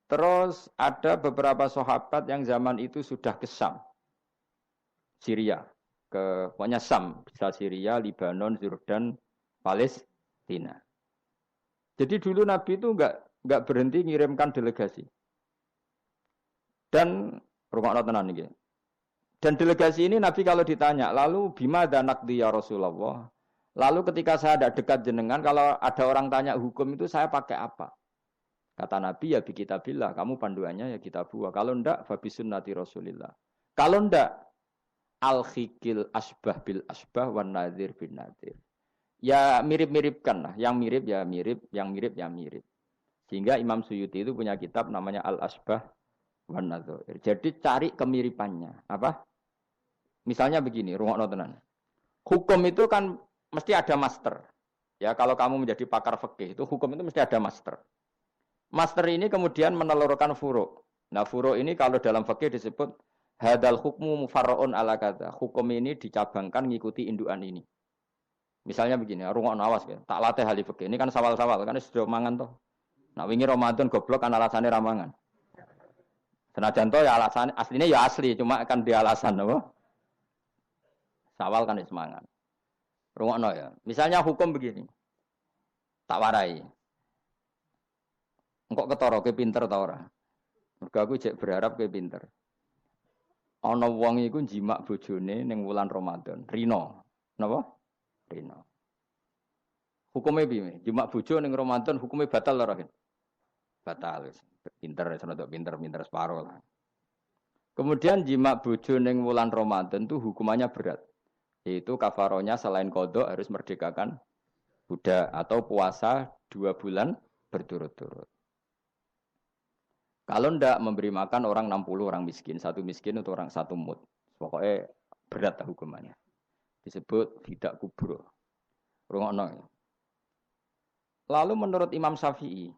Terus ada beberapa sahabat yang zaman itu sudah ke Syam, Syria, ke pokoknya Syam, bisa Syria, Libanon, Yordan, Palestina. Jadi dulu Nabi itu enggak berhenti ngirimkan delegasi. Dan rumah tenan iki. Dan delegasi ini Nabi kalau ditanya, lalu bima danakdi ya Rasulullah. Lalu ketika saya ada dekat jenengan, kalau ada orang tanya hukum itu saya pakai apa? Kata Nabi ya bi kitabillah, kamu panduannya ya kitabullah. Kalau ndak fa bi sunnati Rasulillah. Kalau ndak al-khikil asbah bil asbah wan nadhir bin nadhir. Ya mirip-miripkan lah, yang mirip ya mirip, yang mirip ya mirip. Sehingga Imam Suyuti itu punya kitab namanya Al-Asbah wan Nadhir. Jadi cari kemiripannya. Apa? Misalnya begini, rungokno tenan. Hukum itu kan mesti ada master. Ya kalau kamu menjadi pakar fikih itu hukum itu mesti ada master. Master ini kemudian menelurkan furu'. Nah furu' ini kalau dalam fikih disebut hadal hukmu mufarra'un ala kadza. Hukum ini dicabangkan mengikuti indukan ini. Misalnya begini, rungokno awas ya. Tak latih ahli fikih. Ini kan sawal-sawal kan sudah mangan toh. Nah wingi Ramadan goblok kan alasannya ramangan. Senajan toh ya alasan aslinya ya asli, cuma kan dia alasan apa? Sawal kan semangat. Rungokno ya. Misalnya hukum begini. Tak warai. Engkok ketara ke pinter ta ora? Mergo aku cek berharap ke pinter. Ana wong iku jimak bojone ning wulan Ramadan. Rino. Napa? Rino. Hukumnya piye? Jimak bojo ning Ramadan hukumnya batal ora? Batal. Pinter senodok pinter separo lah. Kemudian jimak bojo ning wulan Ramadan itu hukumannya berat. Yaitu kafaronya selain kodok harus merdekakan budak atau puasa 2 bulan berturut-turut. Kalau ndak memberi makan orang 60 orang miskin, satu miskin untuk orang satu mud. Pokoknya berat hukumannya. Disebut tidak kubro. Rungokno. Lalu menurut Imam Syafi'i,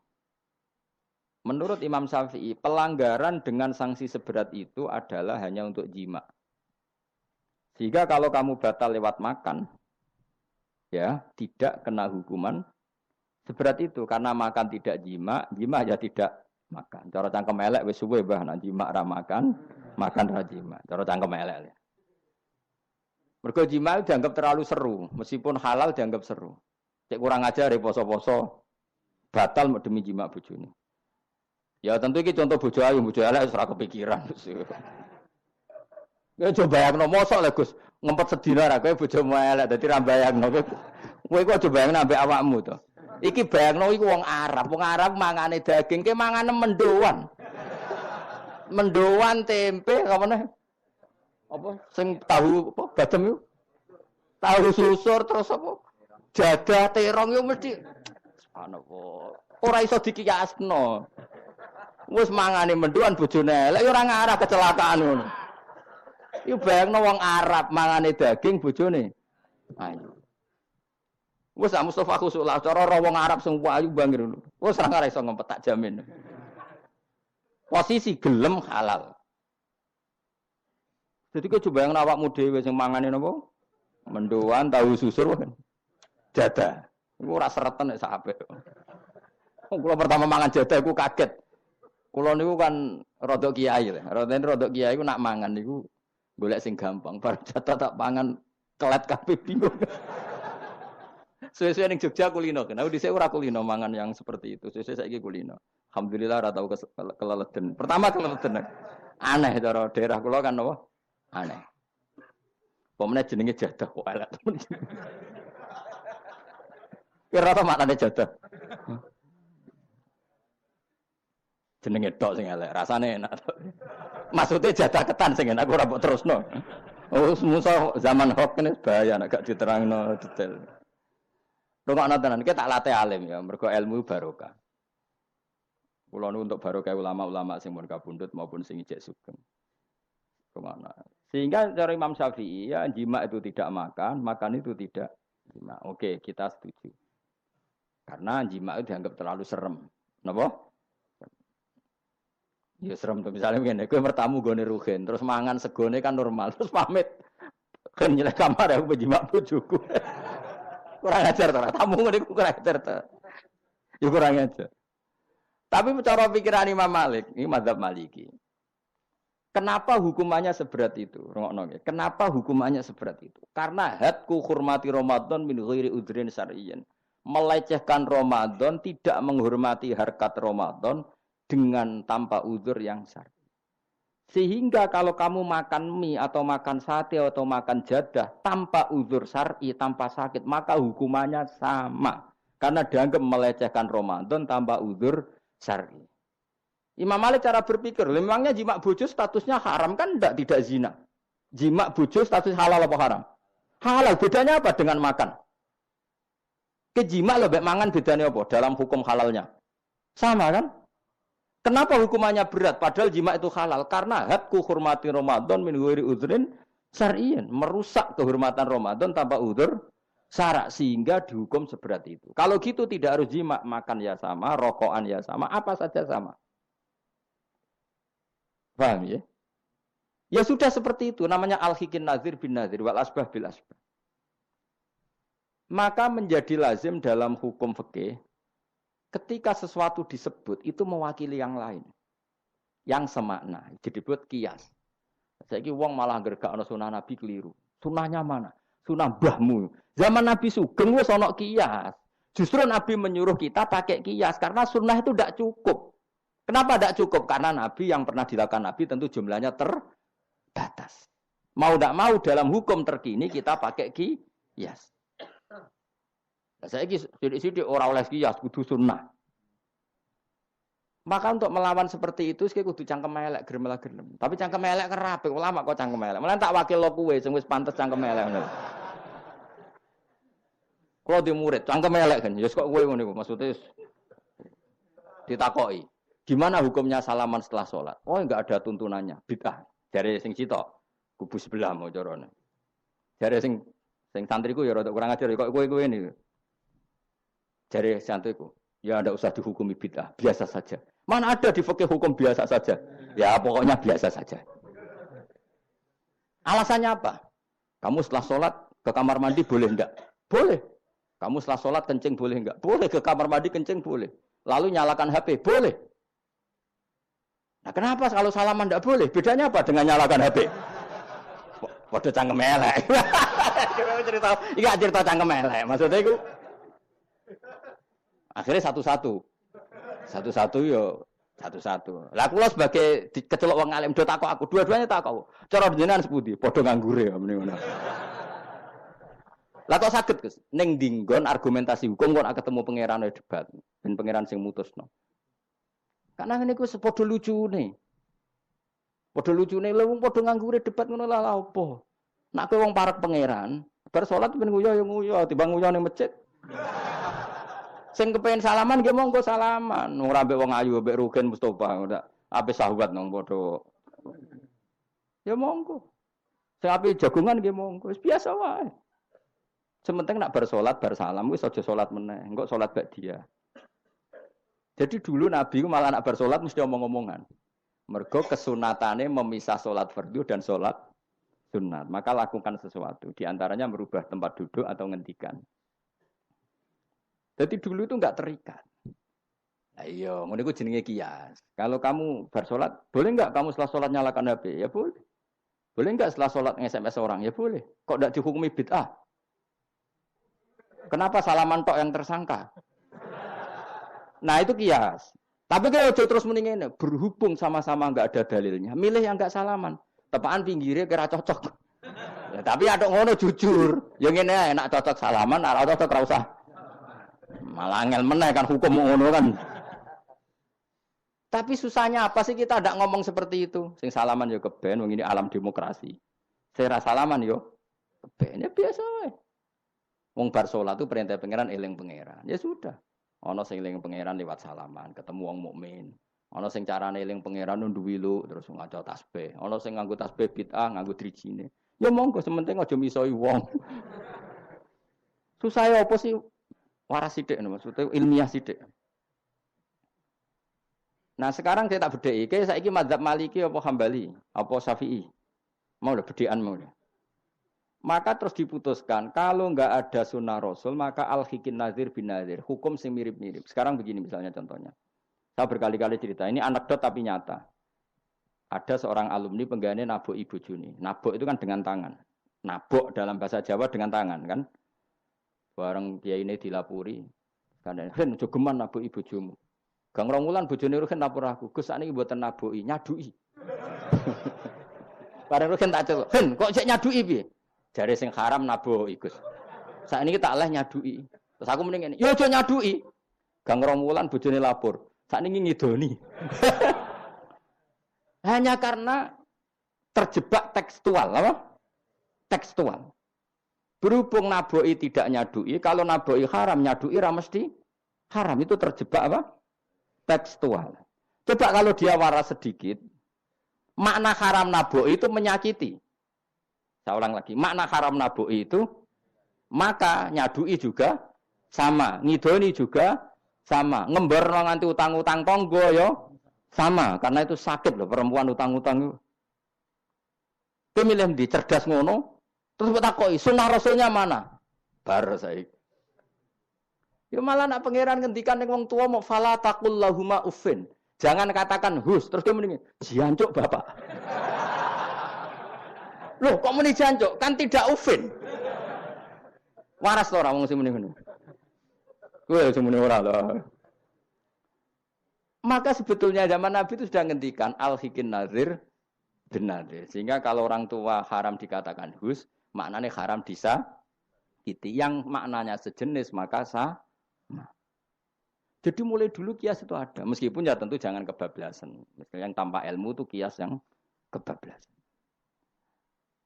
pelanggaran dengan sanksi seberat itu adalah hanya untuk jima. Sehingga kalau kamu batal lewat makan, ya tidak kena hukuman seberat itu karena makan tidak jima, jima ya tidak makan. Cara cangkem elek wis suwe bah nek jima ra makan, makan ra jima. Cara cangkem elek. Mergo jima dianggap terlalu seru, meskipun halal dianggap seru. Cek kurang ajar poso-poso batal demi jima bojone. Ya tentu iki contoh bojo ayu, bojo elek wis ora kepikiran. Ya coba bayangno mosok lho Gus, ngempet sedina ra kowe bojomu elek dadi ra bayangno kowe kok coba bayangno ambek awakmu to. Iki bayangno iku wong Arab mangane daging ke mangane mendoan. Mendoan tempe apa meneh? Apa sing tahu apa badem yo? Tahu susur terus apa? Jadah terong yo mesti subhanallah. Ora iso dikiyasno. Wis mangane mendoan bojone elek yo ora ngarah kecelakaan ngono. Iku bayangno wong Arab mangane daging bojone. Ayo. Wes Mustafa khusulah cara wong Arab sing ayu bangir. Wes ora ora iso ngempet tak jamin. Posisi gelem halal. Jadi kok coba yang awakmu dhewe sing mangane napa? Mendoan tahu susur kan. Jadah. Iku ora seretan nek sak apik. Kula pertama mangan jadah iku kaget. Kula niku kan rodok kiai lho. Rodok kiai iku nak mangan niku golek sing gampang. Bar jadah tak pangan kelet kabeh bingung. Suwe-suwe ning Jogja kulino kan. Aku dhisik ora kulino mangan yang seperti itu. Suwe-suwe saiki kulino. Alhamdulillah ora tau keleleden. Pertama keleleden. Aneh cara daerah kula kan apa? Aneh. Pomene jenenge jadah kok elek temen. Kira apa maknane jadah? Jenenge tok sing elek, rasane enak. Maksudnya jadah ketan sing enak ora mbok terusno. Oh, musuh zaman hoax ini bahaya nek gak diterangno detail. Rungokno tenan, kita tak latih alim ya, mergo ilmu barokah. Kula nu untuk barokah ulama-ulama sing mun kabundut maupun sing ijek sugeng. Rungokno. Sehingga cara Imam Syafi'i ya jima itu tidak makan, makan itu tidak jima. Oke, kita setuju. Karena jima itu dianggap terlalu serem. Napa? Ya serem tuh misalnya begini, kowe mertamu gone rugen, terus mangan segone kan normal, terus pamit. Kan nyelek kamar aku berjima bojoku. Kurang ajar ta, tamu ngene kurang ajar ta. Ya kurang ajar. Tapi cara pikiran Imam Malik, ini mazhab Maliki. Kenapa hukumannya seberat itu? Rungokno nggih. Kenapa hukumannya seberat itu? Karena hadku hurmati Ramadan min ghairi udhrin syar'iyyin. Melecehkan Ramadan, tidak menghormati harkat Ramadan dengan tanpa udzur yang syar'i. Sehingga kalau kamu makan mie atau makan sate atau makan jadah tanpa udzur syar'i, tanpa sakit, maka hukumannya sama. Karena dianggap melecehkan Ramadan tanpa udzur syar'i. Imam Malik cara berpikir, memangnya jima bojo statusnya haram kan tidak zina. Jima bojo status halal apa haram? Halal, bedanya apa dengan makan? Kejima lebih mangan bedanya apa dalam hukum halalnya? Sama kan? Kenapa hukumannya berat? Padahal jima itu halal. Karena hadku hurmati Ramadan min ghairi udhrin syar'iyyin. Merusak kehormatan Ramadan tanpa udzur syara' sehingga dihukum seberat itu. Kalau gitu tidak harus jima. Makan ya sama, rokokan ya sama, apa saja sama. Paham ya? Ya sudah seperti itu. Namanya al-hikin nazir bin nazir wal asbah bil asbah. Maka menjadi lazim dalam hukum fikih ketika sesuatu disebut itu mewakili yang lain. Yang semakna, disebut kias. Saiki wong malah gergakno sunah Nabi keliru. Sunahnya mana? Sunah mbahmu. Zaman Nabi Sugeng wis ana kias. Justru Nabi menyuruh kita pakai kias karena sunnah itu tidak cukup. Kenapa tidak cukup? Karena Nabi yang pernah dilakukan Nabi tentu jumlahnya terbatas. Mau tidak mau dalam hukum terkini kita pakai kias. Saya sidik-sidik orang oleh kias kudu sunnah. Maka untuk melawan seperti itu saya kudu cangkem elek gerem. Tapi cangkem elek kerape ulama kok cangkem elek. Malah tak wakil lo kowe sing wis pantes cangkem elek ngono. Kalau di murid cangkem elek kan, ya kok kowe ngono iku maksudnya ditakoki. Gimana hukumnya salaman setelah sholat? Oh enggak ada tuntunannya, bid'ah. Dari sing cita kubu sebelah mau carane. Dari sing santriku ya rada kurang ajar kok kowe ini. Dari santriku, ya ndak usah dihukumi bid'ah, biasa saja. Mana ada di fikih hukum biasa saja? Ya pokoknya biasa saja. Alasannya apa? Kamu setelah sholat ke kamar mandi boleh enggak? Boleh. Kamu setelah sholat kencing boleh enggak? Boleh. Ke kamar mandi kencing boleh. Lalu nyalakan HP boleh. Nah kenapa kalau salaman enggak boleh? Bedanya apa dengan nyalakan HP? Waduh cangkem elek. Cerita cangkem elek. Maksudnya itu akhirnya satu-satu yo satu-satu. Lah kula sebagai kecelok wong alim do takok aku, dua-duanya takok. Cara jenengan sepundi? Padha nganggure ya mrene ngono. Lah kok saged Gus? Ning dinggon argumentasi hukum kok ketemu pangeran debat, ben pangeran sing mutusno. Karena ngene iku padha lucune. Padha lucune lho wong padha nganggure debat ngono lah apa? Nek kowe wong parek pangeran, bar salat ben nguyo ya nguyo, timbang nguyo ning masjid. Sing kepengin salaman nggih monggo salaman. Ora mbek wong ayu mbek Rugen Mustofa ndak ape sahabat nang padha. Ya monggo. Sing ape jagongan nggih monggo. Wis biasa wae. Sementing nak bar salat bar salam wis aja salat meneh. Engko salat bak dia. Jadi dulu Nabi ku malah nak bar salat mesti omong-omongan. Mergo kesunatane memisah salat fardu dan salat sunat. Maka lakukan sesuatu. Di antaranya merubah tempat duduk atau ngendikan. Jadi dulu itu enggak terikat. Nah, iya, ngono iku jenenge kias. Kalau kamu bar salat, boleh enggak kamu setelah salat nyalakan HP? Ya boleh. Boleh enggak setelah salat nge-SMS orang? Ya boleh. Kok enggak dihukumi bid'ah? Kenapa salaman tok yang tersangka? Nah, itu kias. Tapi kalau terus mendingin berhubung sama-sama enggak ada dalilnya, milih yang enggak salaman. Tepaan pinggirnya kira cocok. Ya, tapi ada ngono jujur. Yang ini enak cocok salaman, ora cocok ora usah. Malah angel meneh kan hukum ngono kan. Tapi susahnya apa sih kita tidak ngomong seperti itu? Sing salaman yo keben, wong ini alam demokrasi. Sing ra salaman yo keben ya biasa wae. Wong bar salat itu perintah pangeran eling pangeran. Ya sudah. Ana sing eling pangeran lewat salaman, ketemu wong mukmin. Ana sing carane eling pangeran nduwi lu terus ngaca tasbih. Ana sing nganggo tasbih bid'ah, nganggo drijine. Ya monggo sementing aja misoi wong. Susah ya apa sih? Waras sithik maksudnya ilmiah sithik. Nah sekarang saya tak bedheki, kayak saiki mazhab Maliki apa Hambali, apa Syafi'i. Mau udah bedekan mau. Maka terus diputuskan kalau enggak ada sunnah Rasul maka al-hikin nazir bin nazir, hukum sing mirip-mirip. Sekarang begini misalnya contohnya. Saya berkali-kali cerita, ini anekdot tapi nyata. Ada seorang alumni penggaweane nabok ibu Juni. Nabok itu kan dengan tangan. Nabok dalam bahasa Jawa dengan tangan kan. Bareng kiai ini dilapuri, kandhane, "Ren, aja geman nabuk bojomu." Gang rong wulan bojone Ruhen lapor aku, "Gus, sakniki mboten nabuki, nyaduki." Bareng Ruhen tak celuk, "Ren, kok sik nyaduki piye?" Jare sing haram nabuki, Gus. Sakniki tak leh nyaduki. Terus aku mending ngene, "Ya aja nyaduki." Gang rong wulan bojone lapor, "Sakniki ngidoni." Hanya karena terjebak tekstual, apa? Tekstual. Berhubung naboi tidak nyadui, kalau naboi haram nyadui mesti haram, itu terjebak apa? Tekstual. Coba kalau dia waras sedikit, makna haram naboi itu menyakiti. Saya ulang lagi, makna haram naboi itu maka nyadui juga sama, ngidoni juga sama, ngember nganti utang-utang tonggo yo sama, karena itu sakit loh perempuan utang-utang. Pemilih di cerdas ngono. Terus takoi, sunnah rasulnya mana? Bar saiki. Ya malah nak pangeran ngendikan ning wong tua mau fala taqul lahuma uffin. Jangan katakan hus, terus dia mendingin jancuk bapak. Loh, kok muni jancuk? Kan tidak uffin. Waras to ora wong sing muni ngono. Kowe sing muni ora lah. Maka sebetulnya zaman Nabi itu sudah ngendikan al-hikin nazir benar. Sehingga kalau orang tua haram dikatakan hus, maknanya haram disakiti. Yang maknanya sejenis maka sama. Jadi mulai dulu kias itu ada. Meskipun ya tentu jangan kebablasan. Misalnya yang tanpa ilmu itu kias yang kebablasan.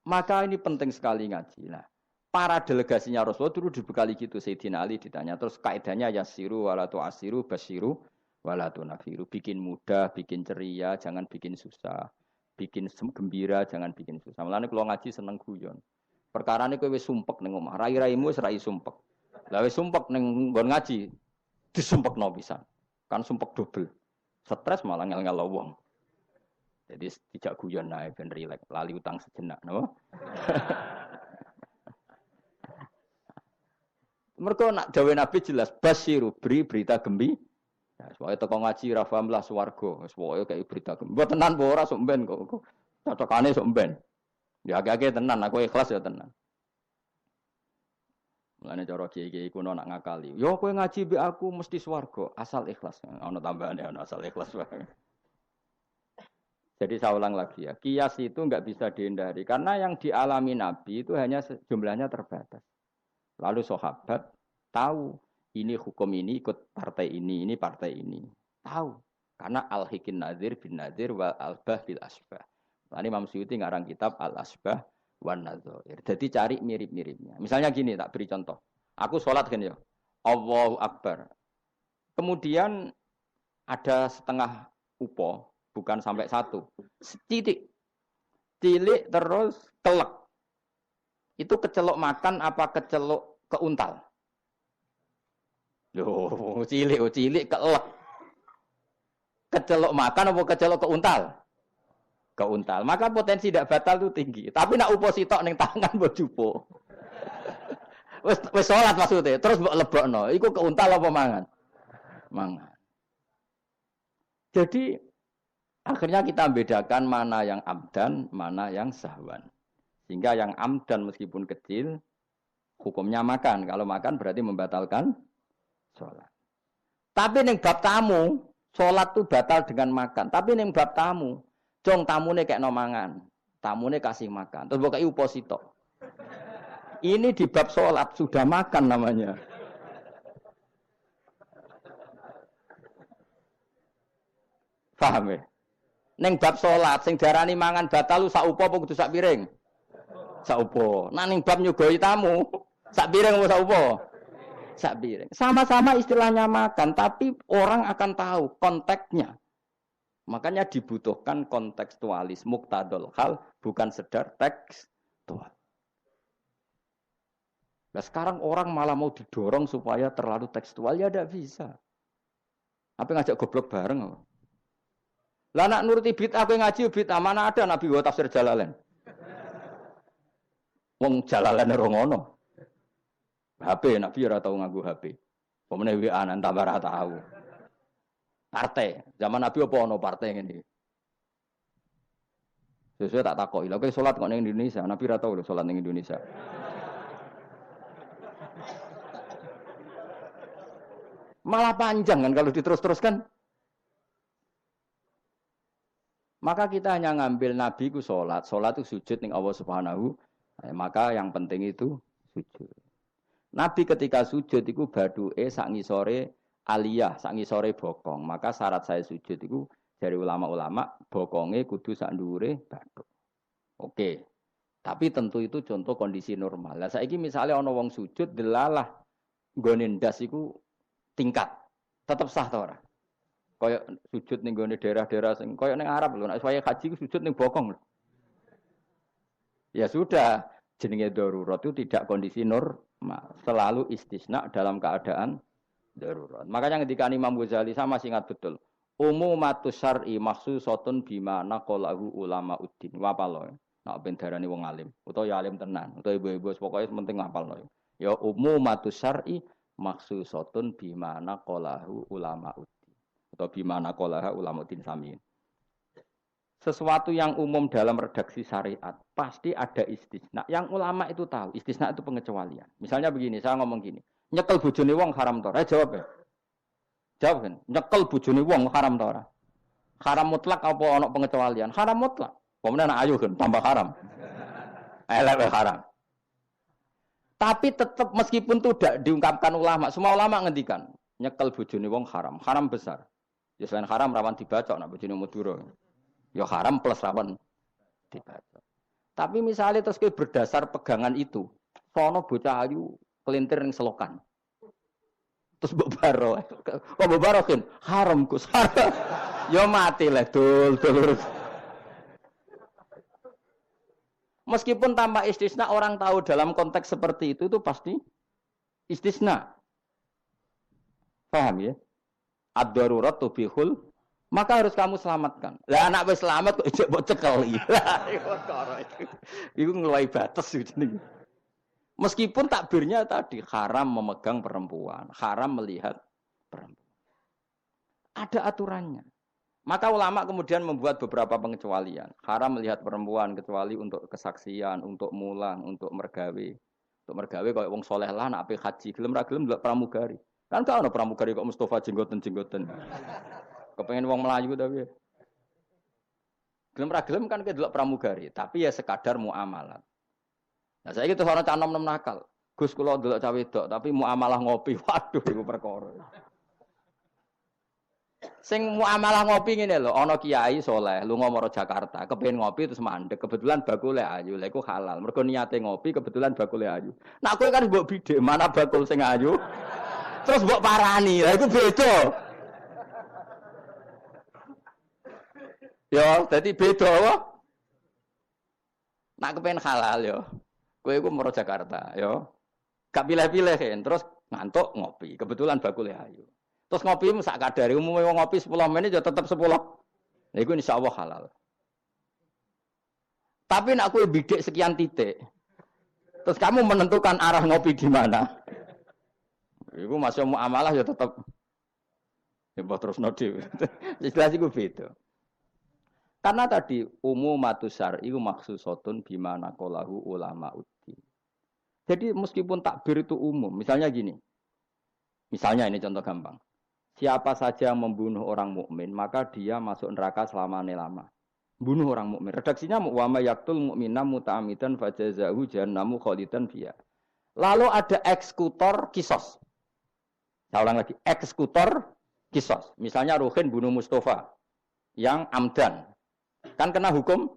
Maka ini penting sekali ngaji. Nah, para delegasinya Rasulullah dulu dibekali gitu. Sayyidina Ali ditanya. Terus kaidahnya yasiru walatu asiru basiru walatu nafiru. Bikin mudah, bikin ceria, jangan bikin susah. Bikin gembira, jangan bikin susah. Mulane kalau ngaji seneng guyon. Perkara ini kowe wis sumpek ning omah. Rai-raimu wis rai sumpek. Lah wis sumpek ning nggon ngaji. Disumpekno pisan. Kan sumpek dobel. Stres malah ngel-ngel wong. Jadi tidak guyon nae ben rileks, lali utang sejenak, napa? Mergo nak dawuh Nabi jelas basiru beri berita gembira. Ya, soalnya teko ngaji ra paham lah swarga, wis pokoke kayak berita gembira. Mbok tenan apa ora sok mben kok. Cocokane sok mben. Ya agak-agak tenan, aku ikhlas ya tenan. Mulane cara kiai-kiai kuno nak ngakali. Yo kowe ngaji mbek aku mesti swarga, asal ikhlas. Ana tambahane ana asal ikhlas wae. Jadi saya ulang lagi ya, kias itu enggak bisa dihindari karena yang dialami Nabi itu hanya jumlahnya terbatas. Lalu sahabat tahu ini hukum ini ikut partai ini partai ini. Tahu karena al-hikin nazir bin nazir wal albah bil asbah. Lalu Imam Suyuti ngarang kitab al-asbah wan nadzair. Jadi cari mirip-miripnya. Misalnya gini, tak beri contoh. Aku sholat kan ya. Allahu Akbar. Kemudian ada setengah upo, bukan sampai satu. Titik. Cilik terus kelek. Itu kecelok makan apa kecelok keuntal? Loh, cilik kelek. Kecelok makan apa kecelok keuntal? Keuntal. Maka potensi tidak batal itu tinggi. Tapi nak upo sitok ning tangan mbok jupo. Wis salat maksudnya, terus mbok lebokno. Iku keuntal apa mangan? Mangan. Jadi akhirnya kita bedakan mana yang amdan, mana yang sahwan. Sehingga yang amdan meskipun kecil hukumnya makan. Kalau makan berarti membatalkan sholat. Tapi ning bab tamu, sholat itu batal dengan makan. Tapi ning bab tamu, jong tamune kayak no mangan, tamune kasih makan. Terus bukai uposito. Ini di bab sholat sudah makan namanya. Paham ya? Neng bab sholat, sing darani mangan batal lu sak upo apa kudu sak piring? Sak upo. Nah neng bab nyugoi tamu, sak piring apa sak upo? Sak piring. Sama-sama istilahnya makan, tapi orang akan tahu konteksnya. Makanya dibutuhkan kontekstualis muktadul hal, bukan sedar tekstual. Nah sekarang orang malah mau didorong supaya terlalu tekstual, ya tidak bisa. Apa ngajak goblok bareng? Lah nak nuruti bid'ah kowe ngaji bid'ah, mana ada Nabi wa tafsir Jalalain. Wong Jalalain ora ngono. HP Nabi ora tau nganggo HP. Pemene WA nang tambah ora tau. Partai, zaman Nabi apa ono partai ngene iki. Sesuai tak takoki. Lha kowe salat kok ning Indonesia, Nabi ora tau lho salat ning Indonesia. Malah panjang kan kalau diterus-teruskan. Maka kita hanya ngambil Nabi ku sholat itu sujud ning Allah Subhanahu. Maka yang penting itu sujud. Nabi ketika sujud itu baduke sak ngisore aliyah, sak ngisore bokong. Maka syarat saya sujud itu dari ulama-ulama bokonge kudu sak ndhuure bathuk. Oke. Tapi tentu itu contoh kondisi normal. Lah saiki misale ana wong sujud delalah nggone ndas iku tingkat. Tetap sah ta ora? Kaya sujud ning gone daerah-daerah sing kaya ning Arab lho, nek saya haji sujud ning bokong lho. Ya sudah, jenenge darurat itu tidak kondisi normal, selalu istisna dalam keadaan darurat. Makanya ketika Imam Ghazali sama masih ingat betul. Umumatus syar'i makhsusatun bima naqalahu ulama uddin. Wapalo. Nek ben darani wong alim, utawa ya alim tenan, utawa ibu-ibu pokoke penting ngapalno. Ya umumatus syar'i maksusatun bimana qalahu ulama uddin atau bimana qalaha ulama uddin sami. Sesuatu yang umum dalam redaksi syariat pasti ada istisna. Yang ulama itu tahu, istisna itu pengecualian. Misalnya begini, saya ngomong gini, nyekel bojone wong haram ta ora? Jawab ya. Jawab kan, nyekel bojone wong haram ta ora? Haram mutlak apa ana pengecualian? Haram mutlak. Pemenang ayu kan tambah haram. Elek haram. Tapi tetap meskipun itu tidak diungkapkan ulama, semua ulama ngendikan nyekel bojone wong haram, haram besar. Ya selain haram rawan dibaca nek bojone Madura. Ya haram plus rawan dibaca. Tapi misalnya terus berdasar pegangan itu, sono bocah ayu kelintir ning selokan. Terus mbok baro. Kok mbok baro kan haram Gus. Ya mati lah dul. Meskipun tanpa istisna orang tahu dalam konteks seperti itu pasti istisna. Paham ya? Ad-darurat tubihul, maka harus kamu selamatkan. Lah anak wis selamat kok ijek mbok cekel iki. Iku ngeluai batas jenenge. Meskipun takbirnya tadi haram memegang perempuan, haram melihat perempuan. Ada aturannya. Maka ulama kemudian membuat beberapa pengecualian. Haram melihat perempuan kecuali untuk kesaksian, untuk mulang, untuk mergawe. Untuk mergawe kalau wong soleh lah nak ape haji, gelem ra gelem ndelok pramugari. Kan gak ono pramugari kok Mustafa jenggoten-jenggoten. Kepengen wong Melayu tapi. Gelem ra gelem kan ke delok pramugari, tapi ya sekadar muamalah. Nah, saiki terus ana cah nom-nom nakal. Gus kula ndelok cah wedok tapi muamalah ngopi. Waduh iku perkara. Sing muamalah ngopi ngene lho, ana kiai saleh lunga maro Jakarta, kepengin ngopi terus mandek, kebetulan bakule ayu, lha iku halal. Mergo niate ngopi kebetulan bakule ayu. Nak kowe kan mbok bidhe, mana bakul sing ayu? Terus mbok parani, lha iku beda. Ya, dadi beda wae. Nak kepengin halal ya. Kowe iku maro Jakarta, ya. Gak pilih-pilih kan, terus ngantuk ngopi, kebetulan bakule ayu. Terus ngopi sak kadare umume wong ngopi 10 menit ya tetep 10. Lha iku insyaallah halal. Tapi nek kowe bidik sekian titik. Terus kamu menentukan arah ngopi di mana? Iku masih muamalah ya tetep ya terus nodi. Jelas iku beda. Karena tadi umumatus syar'i iku maksusatun bimana qalahu ulama uddin. Jadi meskipun takbir itu umum, misalnya gini. Misalnya ini contoh gampang. Siapa saja yang membunuh orang mukmin, maka dia masuk neraka selama-lama. Bunuh orang mukmin. Redaksinya wa may yaqtul mu'mina muta'ammidan fajazahu jahannamu khalidan fiha. Lalu ada eksekutor kisos. Saya ulang lagi, eksekutor kisos. Misalnya Ruhin bunuh Mustafa yang amdan. Kan kena hukum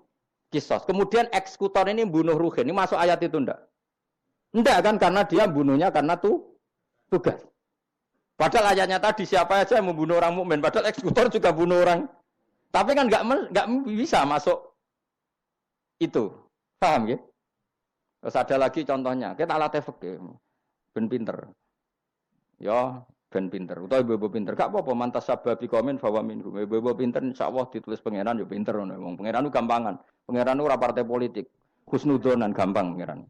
kisos. Kemudian eksekutor ini bunuh Ruhin. Ini masuk ayat itu enggak? Enggak kan karena dia bunuhnya karena tugas. Padahal ayatnya tadi siapa aja yang membunuh orang mukmin, padahal eksekutor juga bunuh orang. Tapi kan enggak bisa masuk itu. Paham ya? Terus ada lagi contohnya, kita latih fikih. Ben pinter. Ya, ben pinter. Utawa ibu-ibu pinter. Gak apa-apa mantas sababi komen bahwa minhum. Ibu-ibu pinter insyaallah ditulis pangeran yo pinter ngono. Wong pangeran ku gampangan. Pangeran ku ora partai politik. Husnudzon gampang pangeran.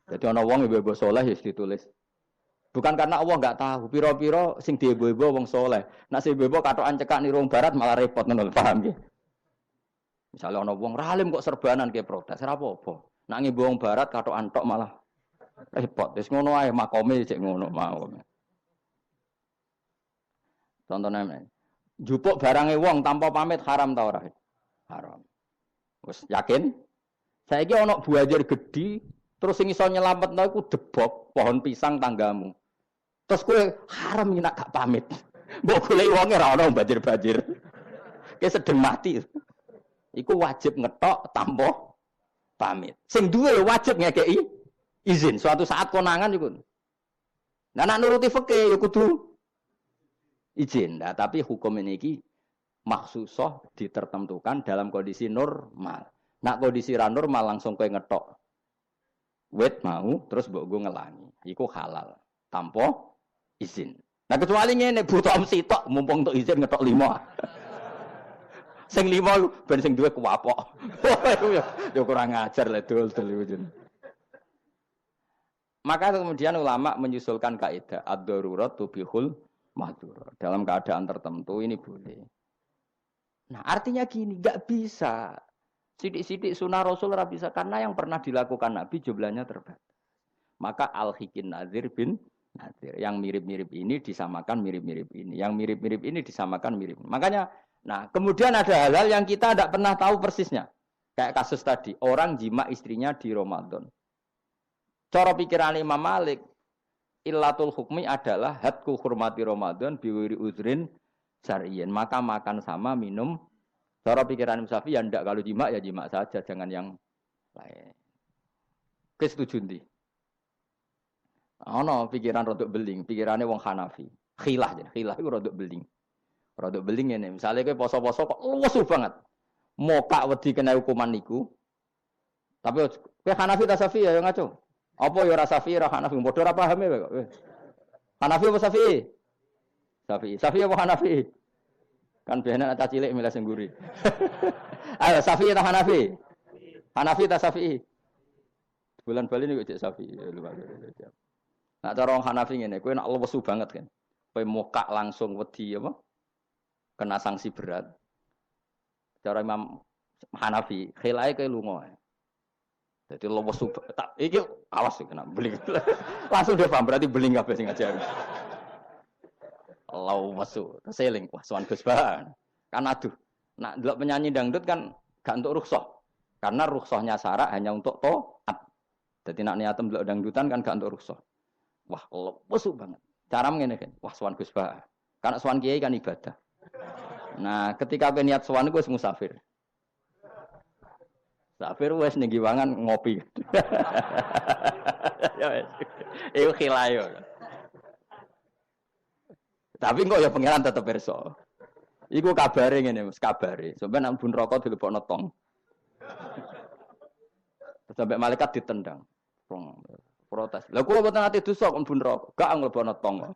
Jadi ana wong ibu-ibu saleh wis ditulis. Bukan karena Allah enggak tahu, piro-piro sing diebo-ebo wong saleh. Nek sing iebo katokan cekak niru barat malah repot ngono, paham nggih? Misale ana wong ralim kok serbanan ke protes, ora apa-apa. Nek ngebo wong barat katokan tok malah repot. Wis ngono ae makome cek ngono mau. Contohnya njupuk barange wong tanpa pamit haram ta ora? Haram. Wis yakin? Saiki ana buajar gedhi terus sing iso nyelametno iku debok pohon pisang tanggamu. Terus kowe haram nek gak pamit. Mbok goleki wonge ora ono banjir-banjir. Ki sedeng mati. Iku wajib ngetok tanpa pamit. Sing duwe wajib ngekeki izin. Suatu saat konangan iku. Nah nek nuruti fikih ya kudu izin. Nah, tapi hukum ini iki maksusah ditertentukan dalam kondisi normal. Nak kondisi ra normal langsung kowe ngetok wet mau terus mbok go ngelangi. Iku halal tanpa izin. Nah kecuali ngene butuh sitok mumpung untuk izin ngetok 5. Sing 5 ben sing duwe kuwapok. Ya kurang ajar le dul-dul. Maka kemudian ulama menyusulkan kaidah ad-darurat tubihul mahdzur. Dalam keadaan tertentu ini boleh. Nah, artinya gini, enggak bisa. Sidik-sidik sunah Rasul ora bisa karena yang pernah dilakukan Nabi jumlahnya terbatas. Maka al-hikin nazir bin nazir. Yang mirip-mirip ini disamakan mirip-mirip ini. Yang mirip-mirip ini disamakan mirip. Makanya, nah kemudian ada hal-hal yang kita tidak pernah tahu persisnya. Kayak kasus tadi, orang jima istrinya di Ramadan. Cara pikiran Imam Malik, illatul hukmi adalah hadku hurmati Ramadan biwiri uzrin syar'iyyin. Maka makan sama minum. Cara pikiran Imam Syafi'i ya ndak, kalau jima ya jima saja, jangan yang lain. Kesetuju ndi? Ono pikiran rodok beling, pikirannya wong Hanafi. Khilah iku rodok beling. Rodok beling ngene, misale kowe poso-poso kok lesu banget. Mokak wedi kena hukuman niku. Tapi kowe Hanafi ta Syafi'i ya ngaco. Apa ya ora Syafi'i ora Hanafi, padha ora pahame kok. Hanafi apa Syafi'i? Syafi'i. Syafi'i apa Hanafi? Kan biasanya anak cilik milih sengguri. Ayo Syafi'i ta Hanafi? Hanafi ta Syafi'i? Bulan Bali niku cek Syafi'i. Nah cara wong Hanafi ngene, kowe nek lesu banget kan. Kowe mokak langsung wedi apa? Kena sanksi berat. Cara Imam Hanafi, khilae kowe lunga. Jadi lesu tak iki awas kena beling. Langsung dia paham berarti beling kabeh sing ngajar. Lesu, seling wah sowan Gus Bahan. Kan aduh. Nak delok penyanyi dangdut kan gak untuk rukhsah. Karena rukhsahnya syarak hanya untuk taat. Jadi nak niatem delok dangdutan kan gak untuk rukhsah. Wah, lesu banget. Cara ngene kan. Wah, sowan Gus Bahan. Karena sowan kiai kan ibadah. Nah, ketika kowe niat sowan iku wis musafir. Musafir wis ning giwangan ngopi. Ya wis. Iku khilayo. Tapi kok ya pangeran tetep pirsa. Iku kabare ngene, Mas, kabare. Sampeyan nang bun rokok dilebokno tong. Sampai malaikat ditendang. Protes. Lah kula mboten ate dosa kon bun rokok. Gak nglebokno tong.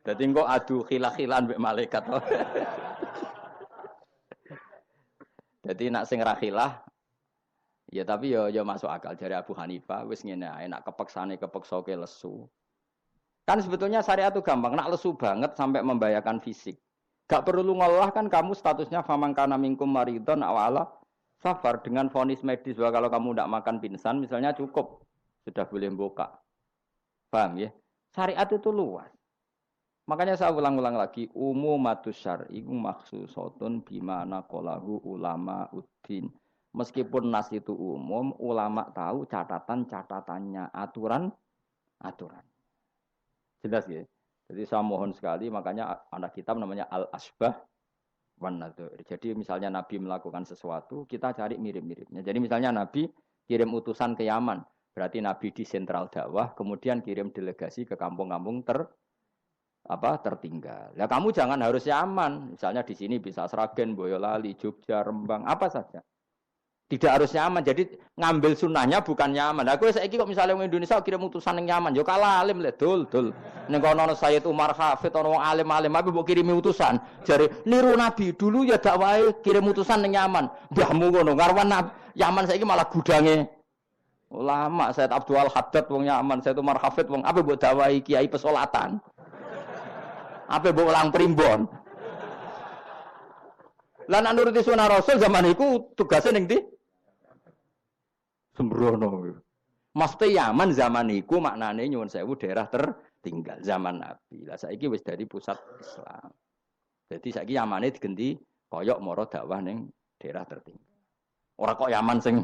Dadi engko adu khilah-khilan mbek malaikat. Dadi nak sing ra khilah ya tapi ya masuk akal dari Abu Hanifah wis ngene ae nak kepeksane kepeksa ke lesu. Kan sebetulnya syariat itu gampang, nak lesu banget sampai membahayakan fisik. Gak perlu ngolah kan kamu statusnya famangkana minkum maridon awala safar dengan vonis medis bahwa kalau kamu tidak makan pingsan misalnya cukup sudah boleh buka. Paham ya? Syariat itu luas. Makanya saya ulang-ulang lagi, umumatus syar'i maksusotun bimana qalahu ulama uddin. Meskipun nas itu umum, ulama tahu catatan-catatannya, aturan-aturan. Jelas ya? Jadi saya mohon sekali, makanya anak kitab namanya Al-Asbah wan Nadzair. Jadi misalnya Nabi melakukan sesuatu, kita cari mirip-miripnya. Jadi misalnya Nabi kirim utusan ke Yaman, berarti Nabi di sentral dakwah, kemudian kirim delegasi ke kampung-kampung tertinggal. Nah kamu jangan harus Yaman. Misalnya di sini bisa Sragen, Boyolali, Jogja, Rembang, apa saja. Tidak harus nyaman. Jadi ngambil sunnahnya bukan nyaman. Aku saiki kok misalnya orang Indonesia kirim utusan yang nyaman, yo kalah alim le dul. Ning kono Sayyid Umar Hafid ono wong alim-alim tapi mbok kirimi utusan. Jare niru Nabi dulu ya dakwahe kirim utusan yang nyaman. Mbahmu ngono ngarwan Yaman saiki malah gudange ulama. Sayyid Abdul Haddad wong Yaman, Sayyid Umar Hafid wong apa mbok dakwahi kiai pesolatan. Apa mbok ulang primbon. Lah nek nuruti sunah Rasul zaman iku tugasnya ning ndi? Sembrono. Maksudnya Yaman zaman iku maknane nyuwun sewu daerah tertinggal zaman Nabi. Lah saiki wis dari pusat Islam. Jadi saiki Yamane digenti koyok moro dakwah ning daerah tertinggal. Ora kok Yaman sing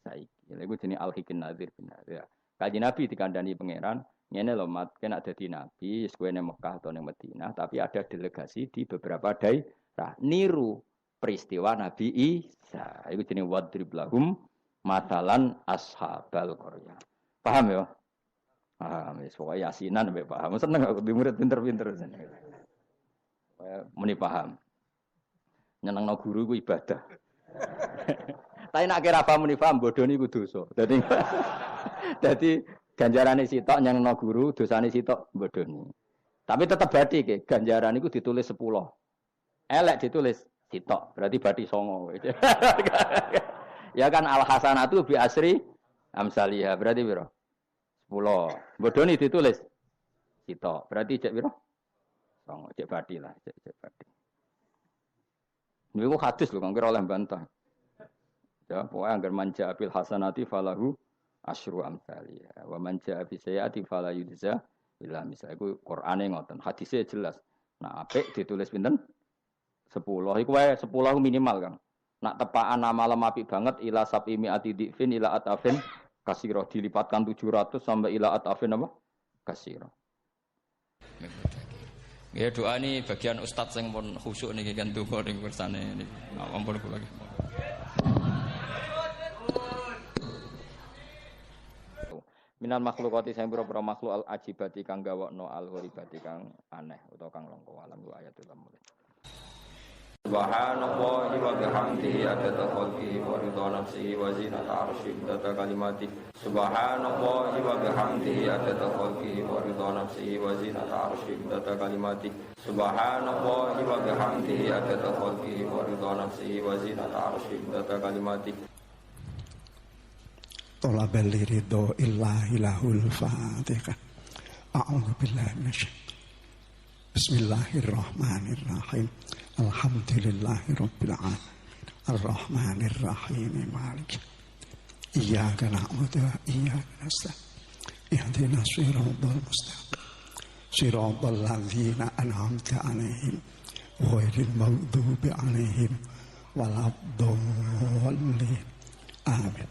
saiki. Lha iku jenenge Al-Hikin Nazir bin Nazir. Kanjeng Nabi dikandani pangeran, ngene lho mat, kena dadi nabi, wis kowe ning Mekah atau ning Madinah, tapi ada delegasi di beberapa daerah niru peristiwa Nabi Isa. Iku jenenge wadrib lahum matalan ashabal qaryah. Paham ya? Paham, wis pokoke yasinan mbek paham. Seneng aku di murid pinter-pinter seneng. Muni paham. Nyenengno guru ku ibadah. Tapi nek kira paham muni paham bodoni ku dosa. Dadi ganjarane sitok nyenengno guru, dosane sitok bodoni. Tapi tetep berarti ke ganjaran iku ditulis 10. Elek ditulis sitok. Berarti bati songo. Ya kan al hasanatu bi asri amsalihha. Berarti piro? 10. Bodoni ditulis sitok. Berarti cek piro? Songo. Cek bati lah, cek bati. Niku hadis lho kang kira oleh bantah. Ya, pokoknya anggar manja bil hasanati falahu asyru amsalihha. Wa manja bi sayyiati fala yujza illa misal. Iku Qur'ane ngoten. Hadisnya jelas. Nah, apik ditulis pinten? 10. Iku wae 10 minimal, Kang. Nak tepaan nama apik banget ila sabimi ati difin ila atafin kasiro dilipatkan 700 sampai ila atafin apa? Kasiro. Ya doa ini bagian ustaz yang pun khusyuk niki kan donga ning kersane niki. Ampun kula lagi. Minal makhlukati sing pira-pira makhluk al ajibati kang gawokno al horibati kang aneh utawa kang langka alam wa ayatul mulk. Subhanallahi wa bihamdihi adada khalqihi wa ridha nafsihi wa zinata arsyihi adada kalimati. Subhanallahi wa bihamdihi adada khalqihi wa ridha nafsihi wa zinata arsyihi adada kalimati. Subhanallahi wa bihamdihi adada khalqihi wa ridha nafsihi wa zinata arsyihi adada kalimati. Talabal ridho illahi lahul fatihah. A'udzu billahi minasyaitonir. Bismillahirrahmanirrahim. Alhamdulillahi rabbil alamin. Arrahmanir rahim. Maliki. Iyyaka na'budu wa iyyaka nasta'in. Ihdinas siratal mustaqim. Siratal ladzina an'amta 'alaihim ghairil maghdubi 'alaihim waladdallin. Amin.